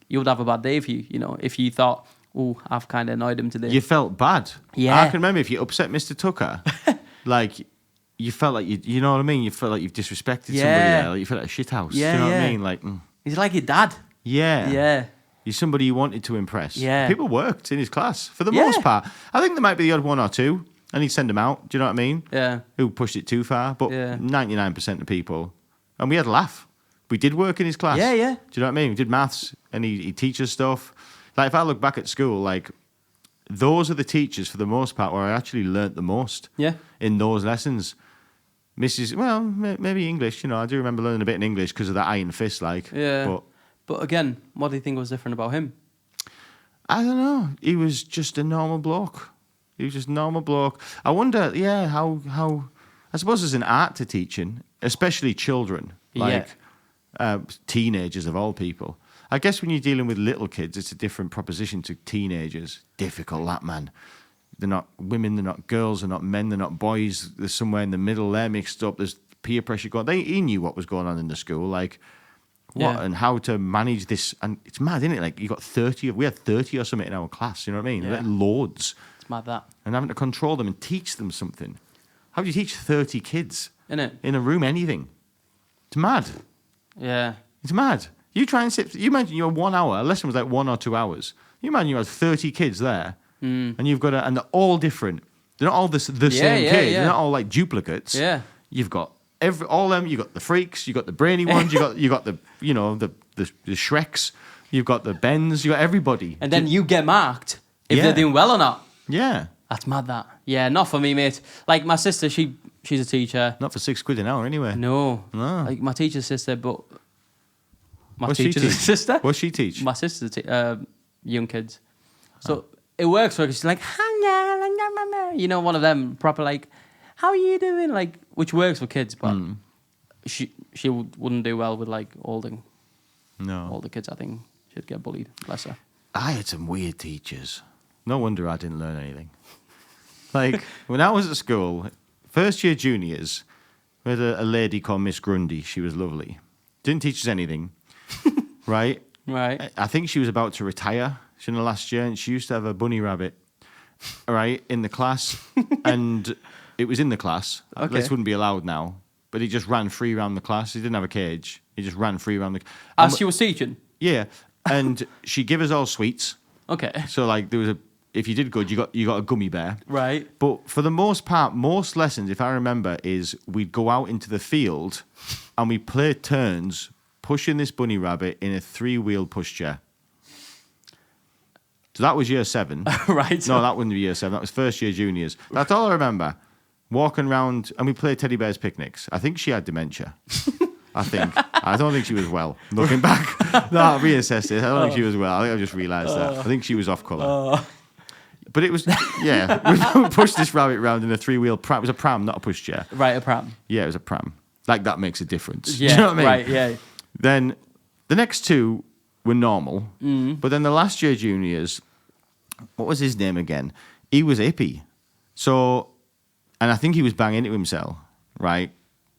you would have a bad day if if you thought, oh, I've kind of annoyed him today. You felt bad. Yeah. I can remember if you upset Mr. Tucker, you felt like you know what I mean? You felt like you've disrespected somebody there. You felt like a shithouse. Yeah, Do you know what I mean? He's like your dad. Yeah. Yeah. He's somebody you wanted to impress. Yeah. People worked in his class for the most part. I think there might be the odd one or two, and he'd send them out. Do you know what I mean? Yeah. Who pushed it too far? But 99% of people, and we had a laugh. we did work in his class. Yeah, yeah. Do you know what I mean? We did maths, and he teaches stuff. Like, if I look back at school, like, those are the teachers, for the most part, where I actually learnt the most. Yeah. In those lessons. Maybe English, you know, I do remember learning a bit in English because of that iron fist, like. Yeah. But again, what do you think was different about him? I don't know. He was just a normal bloke. He was just a normal bloke. I wonder, how I suppose there's an art to teaching, especially children, like teenagers of all people. I guess when you're dealing with little kids, it's a different proposition to teenagers. Difficult, that, man. They're not women, they're not girls, they're not men, they're not boys. There's somewhere in the middle there mixed up. There's peer pressure going. He knew what was going on in the school, like what and how to manage this. And it's mad, isn't it? Like, you got 30 we had 30 or something in our class. You know what I mean? Yeah. Like, loads. It's mad that. And having to control them and teach them something. How do you teach 30 kids Innit? in a room anything? It's mad. Yeah. It's mad. You try and sit. You imagine your 1 hour. A lesson was like 1 or 2 hours. You imagine you had 30 kids there. And you've got and they're all different. They're not all the same kid. Yeah. They're not all like duplicates. Yeah. You've got all them. You got the freaks. You got the brainy ones. you got the the Shreks. You've got the Bens. You got everybody. And then you get marked if they're doing well or not. Yeah. That's mad, that. Yeah, not for me, mate. Like, my sister, she's a teacher. Not for £6 an hour anyway. No. Like, my teacher's sister, but... My teacher's sister? What's she teach? My sister's young kids. So it works for her 'cause she's like, you know, one of them proper, like, how are you doing? Like, which works for kids, but she wouldn't do well with, like, older kids. I think she'd get bullied. Bless her. I had some weird teachers. No wonder I didn't learn anything. Like, when I was at school, first year juniors, we had a lady called Miss Grundy. She was lovely. Didn't teach us anything, right? Right. I think she was about to retire. She in the last year, and she used to have a bunny rabbit, right, in the class. And it was in the class. Okay. This wouldn't be allowed now. But he just ran free around the class. He didn't have a cage. He just ran free around the... As she was teaching? Yeah. And she gave us all sweets. Okay. So, like, there was if you did good, you got a gummy bear. Right. But for the most part, most lessons, if I remember, is we'd go out into the field and we play turns pushing this bunny rabbit in a 3-wheel pushchair. So that was year 7. Right. No, that wouldn't be year 7. That was first year juniors. That's all I remember. Walking around, and we played teddy bears picnics. I think she had dementia. I don't think she was well. Looking back, no, I reassessed it. I don't think she was well. I think I just realised that. I think she was off colour. But it was, we pushed this rabbit around in a 3-wheel pram. It was a pram, not a pushchair. Right, a pram. Yeah, it was a pram. Like, that makes a difference. Yeah, do you know what I mean? right, yeah. Then the next 2 were normal. But then the last year juniors, what was his name again? He was hippie. So, and I think he was banging into himself, right?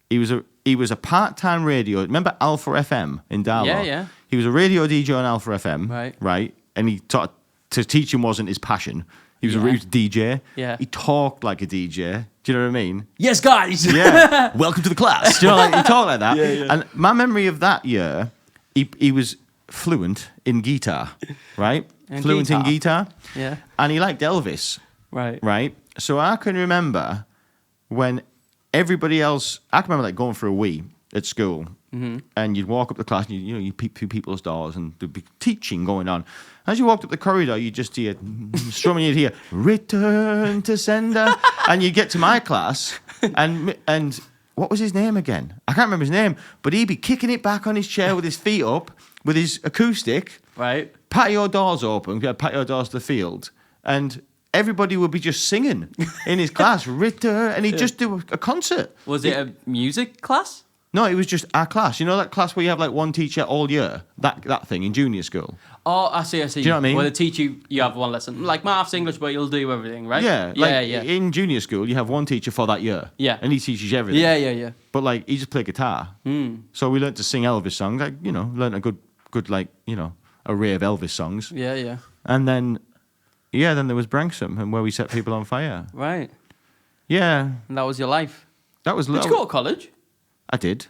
He was a part-time radio. Remember Alpha FM in Darlow? Yeah, yeah. He was a radio DJ on Alpha FM, Right. right? And he taught to teaching wasn't his passion. He was a DJ. Yeah. He talked like a DJ. Do you know what I mean? Yes, guys. Yeah. Welcome to the class. Do you know, like, he talked like that. Yeah. And my memory of that year, he was fluent in guitar, right? In guitar. Yeah. And he liked Elvis, Right. right? So I can remember when everybody else, I can remember like going for a wee at school, and you'd walk up the class, and you peep through people's doors, and there'd be teaching going on. As you walked up the corridor, you just hear strumming. You'd hear "Return to Sender," and you get to my class, and what was his name again? I can't remember his name, but he'd be kicking it back on his chair with his feet up, with his acoustic, Right. patio doors open. We had patio doors to the field, and everybody would be just singing in his class, Ritter, and he'd just do a concert. Was it a music class? No, it was just our class. You know that class where you have like one teacher all year? That thing in junior school. Oh, I see. Do you know what I mean? Where they teach you have one lesson. Like maths, English, but you'll do everything, right? Yeah. Yeah. In junior school, you have one teacher for that year. Yeah. And he teaches you everything. Yeah. But like, he just played guitar. So we learned to sing Elvis songs. Like, learned a good like, array of Elvis songs. Yeah. And then, then there was Branksome, and where we set people on fire. Right. Yeah. And that was your life. That was... Did you go to college? I did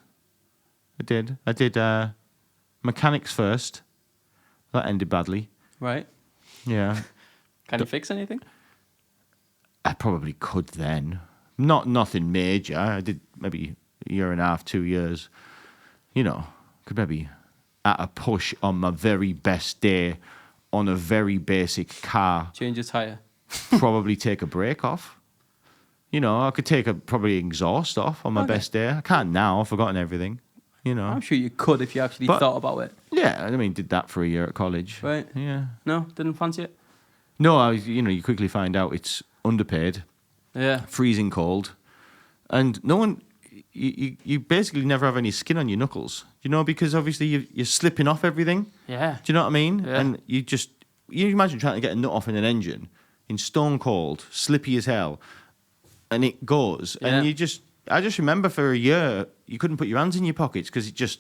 mechanics first. That ended badly. Right. Yeah. Can you fix anything? I probably could then. Nothing major. I did maybe a year and a half, 2 years. could maybe at a push on my very best day on a very basic car, Change a tyre. probably take a brake off. You know, I could take a probably exhaust off on my best day. I can't now. I've forgotten everything. You know. I'm sure you could if you actually But- thought about it. Yeah, I mean, did that for a year at college. Right. Yeah. No, didn't fancy it? No, you quickly find out it's underpaid, Yeah. freezing cold, and no one. You basically never have any skin on your knuckles. You know, because obviously you're slipping off everything. Yeah. Do you know what I mean? Yeah. And you imagine trying to get a nut off in an engine in stone cold, slippy as hell, and it goes, and I just remember for a year you couldn't put your hands in your pockets because it just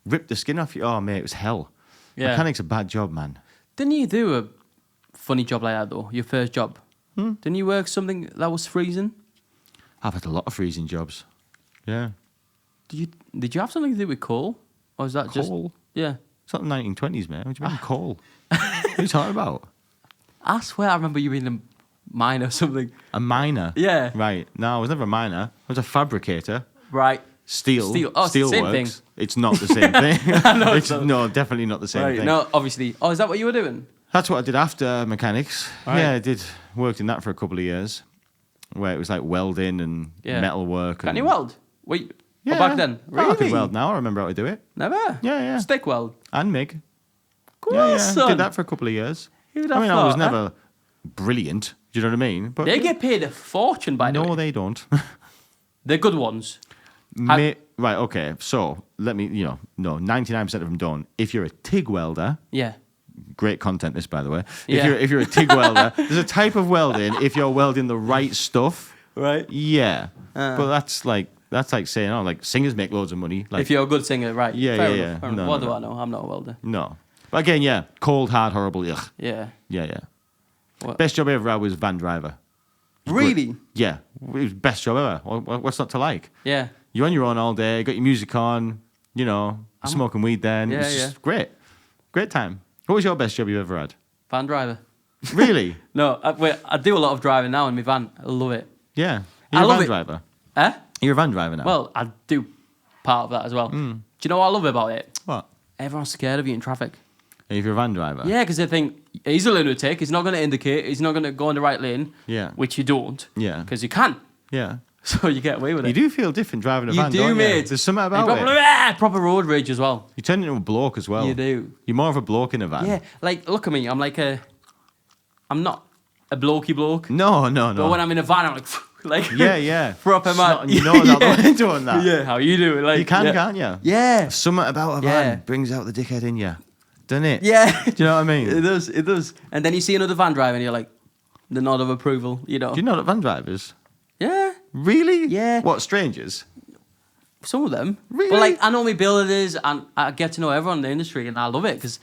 ripped the skin off you. Oh mate, it was hell. Yeah. Mechanic's a bad job, man. Didn't you do a funny job like that, though? Your first job? Didn't you work something that was freezing? I've had a lot of freezing jobs. Yeah. Did you have something to do with coal? Or is that just... Coal? Yeah. It's not the 1920s, man. What do you mean coal? What are you talking about? I swear I remember you being a miner or something. A miner? Yeah. Right. No, I was never a miner. I was a fabricator. Right. Steel. Oh, it's the same works. thing. It's not the same thing. know it's not. No, definitely not the same Right. thing. No, obviously. Oh, is that what you were doing? That's what I did after mechanics. Right. Yeah, I did. Worked in that for a couple of years, where it was like welding and metal work. Can and, you weld? Wait. Yeah. Oh, back then? Oh, Really? I can weld now. I remember how to do it. Never? Yeah, yeah. Stick weld? And MIG. Cool, Yeah, yeah. son. Did that for a couple of years. Who'd I have mean, I was thought, huh? never brilliant. Do you know what I mean? But They get paid a fortune, by the no, way. they don't. They're good ones. Right, okay. So let me, no, 99% of them don't. If you're a TIG welder, Yeah. great content this, by the way. Yeah. If you're a TIG welder, there's a type of welding, if you're welding the right stuff, Right. yeah. But that's like saying, like singers make loads of money. Like, If you're a good singer, right. Yeah, Fair yeah, enough, yeah. fair enough. No, What no, do I know? I'm not a welder. no. But again, yeah, cold, hard, horrible. Ugh. Yeah. Yeah, yeah. What? Best job I ever had was van driver. Really? Yeah, it was best job ever. What's not to like? Yeah. You're on your own all day, got your music on, smoking weed then. Yeah, It's just great. Great time. What was your best job you ever had? Van driver. Really? No, I do a lot of driving now in my van. I love it. Yeah. I You're a love van it. driver. Eh? You're a van driver now. Well, I do part of that as well. Do you know what I love about it? What? Everyone's scared of you in traffic. If you're a van driver? Yeah, because they think he's a lunatic. He's not going to indicate. He's not going to go in the right lane. Yeah. Which you don't. Yeah. Because you can. Yeah. So you get away with You it. do feel different driving a You van, do, don't mate. you? There's something You about proper, it. proper road rage as well. You turn into a bloke as well. You do. You're more of a bloke in a van. Yeah, like look at me. I'm not a blokey bloke. No. But when I'm in a van, I'm like, Yeah. proper man. Snotting your nose out the window on that. Yeah, how you doing? Like You can, yeah. can't you? Yeah, Something about a van Yeah. brings out the dickhead in you. Doesn't it? yeah. Do you know what I mean? It does. It does. And then you see another van driver, and you're like, the nod of approval. You know. Do you know that van drivers? Yeah, Really? Yeah. What, strangers? some of them. Really? But like, I know my builders, and I get to know everyone in the industry, and I love it because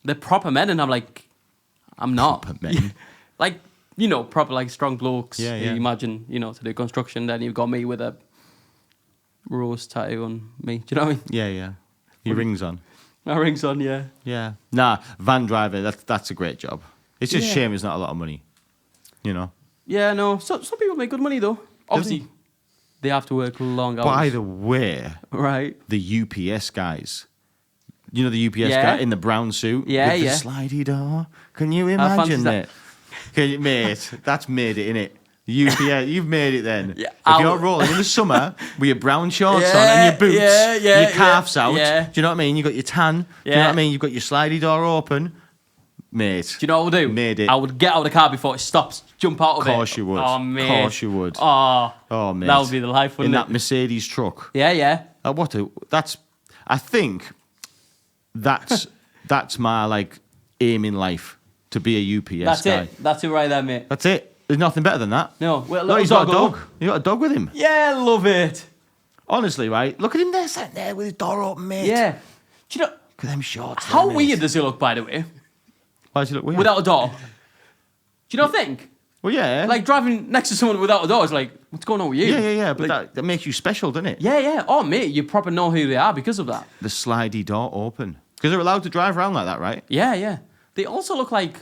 they're proper men, and I'm like, I'm not. Proper men. Like, proper like strong blokes. Yeah, You yeah. imagine, to do construction. Then you've got me with a rose tattoo on me. Do you know what I mean? Yeah. Your ring's on. My ring's on, yeah. Yeah. Nah, van driver, that's a great job. It's just a Yeah. shame it's not a lot of money. Yeah, no. Some people make good money though. Obviously, they have to work long hours. By the way, Right. the UPS guys. You know the UPS Yeah. guy in the brown suit Yeah, with yeah. the slidey door? Can you How fancy imagine is that? that? Mate, that's made it, innit? UPS, you've made it then. Yeah, if you're rolling in the summer with your brown shorts on Yeah, and your boots, yeah, your calves out, yeah. do you know what I mean? You got your tan, do you know Yeah. what I mean? You've got your slidey door open. Mate, Do you know what I would do? Made it. I would get out of the car before it stops, jump out of it. Of course you would. Oh, mate. Of course you would. Oh, Oh, mate. that would be the life, in wouldn't that it? Mercedes truck. Yeah. I think that's my like aim in life, to be a UPS That's guy. it. That's it right there, mate. That's it. There's nothing better than that. No, well, No, he's got a dog. You got a dog with him. Yeah, love it. Honestly, right? Look at him there, sitting there with his door open, mate. Yeah. Do you know, Look at them shorts. how there, mate. weird does he look, by the way? Why does he look weird? Without a door. Do you not think? Well, yeah. Like driving next to someone without a door is like, what's going on with you? Yeah. But Like, that makes you special, doesn't it? yeah. Oh, mate, you proper know who they are because of that. The slidey door open. Because they're allowed to drive around like that, right? Yeah. They also look like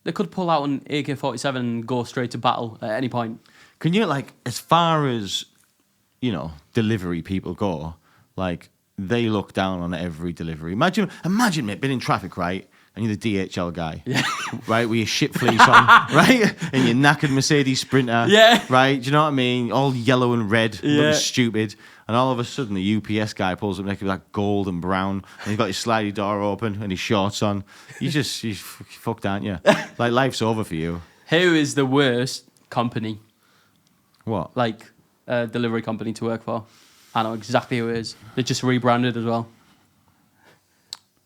they could pull out an AK-47 and go straight to battle at any point. Can you, like, as far as, delivery people go, like, they look down on every delivery. Imagine, mate, been in traffic, right? And you're the DHL guy, right? With your shit fleece on, right? And your knackered Mercedes Sprinter, right? Do you know what I mean? All yellow and red, looking stupid. And all of a sudden, the UPS guy pulls up next to like gold and brown, and he's got his slidey door open and his shorts on. You're fucked, aren't you? Like, life's over for you. Who is the worst company? What? Like a delivery company to work for? I know exactly who it is. They just rebranded as well.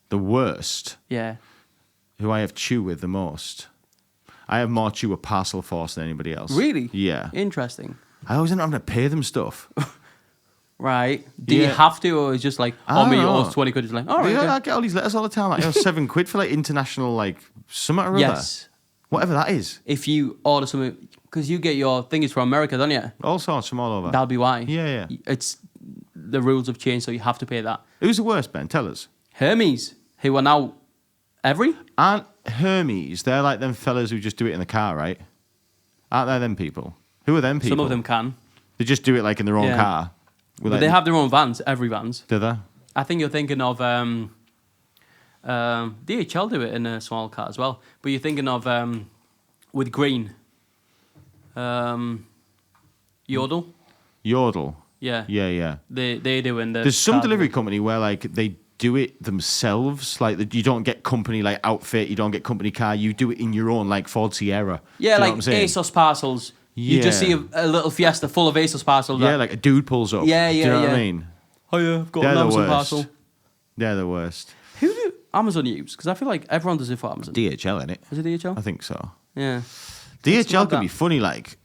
The worst? Yeah. Who I have chew with the most? I have more chew with Parcel Force than anybody else. Really? Yeah. Interesting. I always end up having to pay them stuff. Right. Do you have to, or is it just like, me, yours, 20 quid? It's like, all right. I get all these letters all the time. Like, £7 for like international, like, something or other. Yes. Whatever that is. If you order something, because you get your things from America, don't you? All sorts from all over. That'll be why. Yeah. It's the rules have changed, so you have to pay that. Who's the worst, Ben? Tell us. Hermes, who are now Aren't Hermes, they're like them fellas who just do it in the car, right? Aren't they them people? Who are them people? Some of them can. They just do it like in their own car. But they have their own vans, every vans. Do they? I think you're thinking of DHL do it in a small car as well. But you're thinking of with green. Yodel. Yodel. Yeah. Yeah. They do in the. There's some delivery company where like they do it themselves. Like you don't get company like outfit, you don't get company car. You do it in your own, like Ford Sierra. Yeah, do you like know what I'm saying? ASOS parcels. You just see a little Fiesta full of ASOS parcels. Yeah, like a dude pulls up. Yeah. Do you know what I mean? Oh yeah, I've got They're an the Amazon worst. parcel. They're the worst. Who do Amazon use? Because I feel like everyone does it for Amazon. DHL, innit? Is it DHL? I think so. Yeah. DHL can be funny, like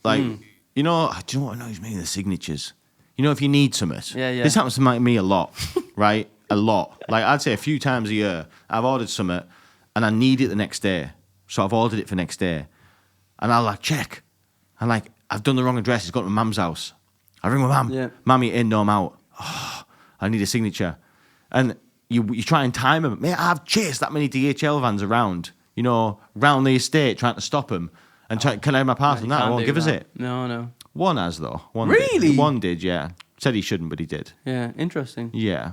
you know, do you know what annoys me? The signatures. You know, if you need something. Yeah. This happens to me a lot, right? A lot. Like, I'd say a few times a year, I've ordered something and I need it the next day. So I've ordered it for next day. And I'll, like, check. And, like, I've done the wrong address. It's got to my mum's house. I ring my mum. Yeah. Mummy in, no, I'm out. Oh, I need a signature. And you try and time them. Mate, I've chased that many DHL vans around, you know, round the estate trying to stop them. And try, can I have my parcel? No, I won't give us it. No. One has, though. One Really? Did. One did, yeah. Said he shouldn't, but he did. Yeah, interesting. Yeah.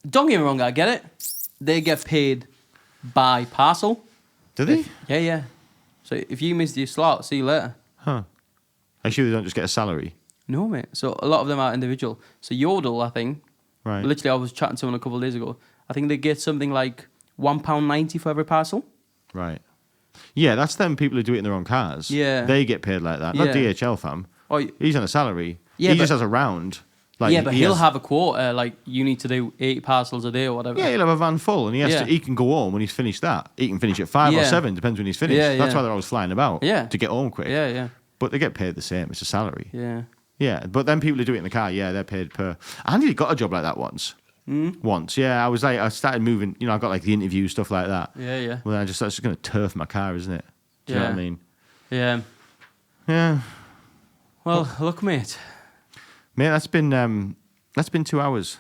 Don't get me wrong, I get it. They get paid by parcel. Do they? Yeah. So if you miss your slot, see you later. Huh. Are you sure they don't just get a salary? No, mate. So a lot of them are individual. So Yodel, I think. Right. Literally, I was chatting to someone a couple of days ago. I think they get something like £1.90 for every parcel. Right. Yeah, that's them people who do it in their own cars. Yeah. They get paid like that. Not Yeah. DHL, fam. Oh, He's on a salary. Yeah, he but- just has a round. Like, yeah, but he'll have a quota, like you need to do 80 parcels a day or whatever. Yeah, he'll have a van full, and he can go home when he's finished that. He can finish at 5 or Yeah. 7, depends when he's finished. Yeah, That's yeah. why they're always flying about. Yeah. To get home quick. Yeah. But they get paid the same. It's a salary. Yeah. Yeah, but then people who do it in the car, yeah, they're paid per. I nearly got a job like that once. Once, yeah. I started moving. You know, I got like the interview stuff like that. Yeah. Well, that's just going to turf my car, isn't it? Do you know what I mean? Yeah. Yeah. Well, look, mate. Mate, that's been 2 hours.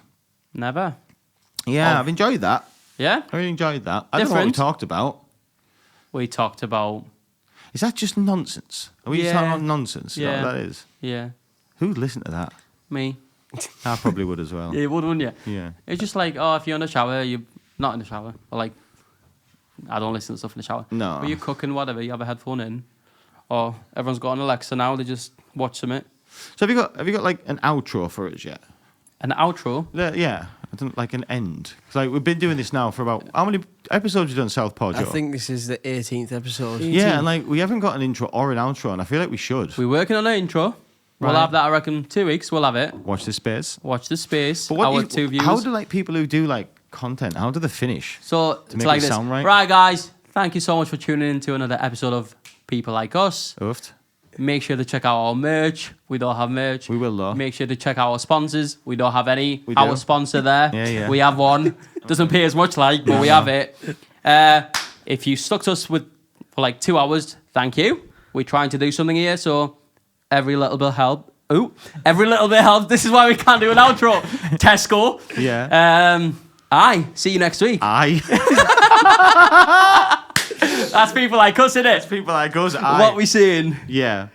Never. Yeah, I've enjoyed that. Yeah? I really enjoyed that. I don't know what we Different. talked about. We talked about... Is that just nonsense? Are we just talking about nonsense? Is that what that is? Yeah. Who'd listen to that? Me. I probably would as well. Yeah, you would, wouldn't you? Yeah. It's just like, if you're in the shower, you're not in the shower. Or like, I don't listen to stuff in the shower. No. But you're cooking, whatever, you have a headphone in. Or everyone's got an Alexa now, they just watch something. So have you got like an outro for us yet? An outro. Yeah. I don't like an end. 'Cause, like we've been doing this now for about how many episodes have you done Southpaw, Joe? I think this is the 18th episode. Yeah, and like we haven't got an intro or an outro, and I feel like we should. We're working on an intro. We'll Right. have that, I reckon, 2 weeks. We'll have it. Watch this space. Watch the space. But Our 2 viewers. how do like people who do like content? How do they finish? So it's make like it this. sound right? Right, guys. Thank you so much for tuning in to another episode of People Like Us. Oofed. Make sure to check out our merch. We don't have merch. We will though. Make sure to check out our sponsors. We don't have any. We Our do. sponsor there. Yeah. We have one. Doesn't pay as much, like, but we have it. If you stuck to us for like 2 hours, thank you. We're trying to do something here, so every little bit help. Every little bit helps. This is why we can't do an outro. Tesco. Yeah. Aye. See you next week. Aye. That's People Like Us, innit? People like us. Aye. What we saying? Yeah.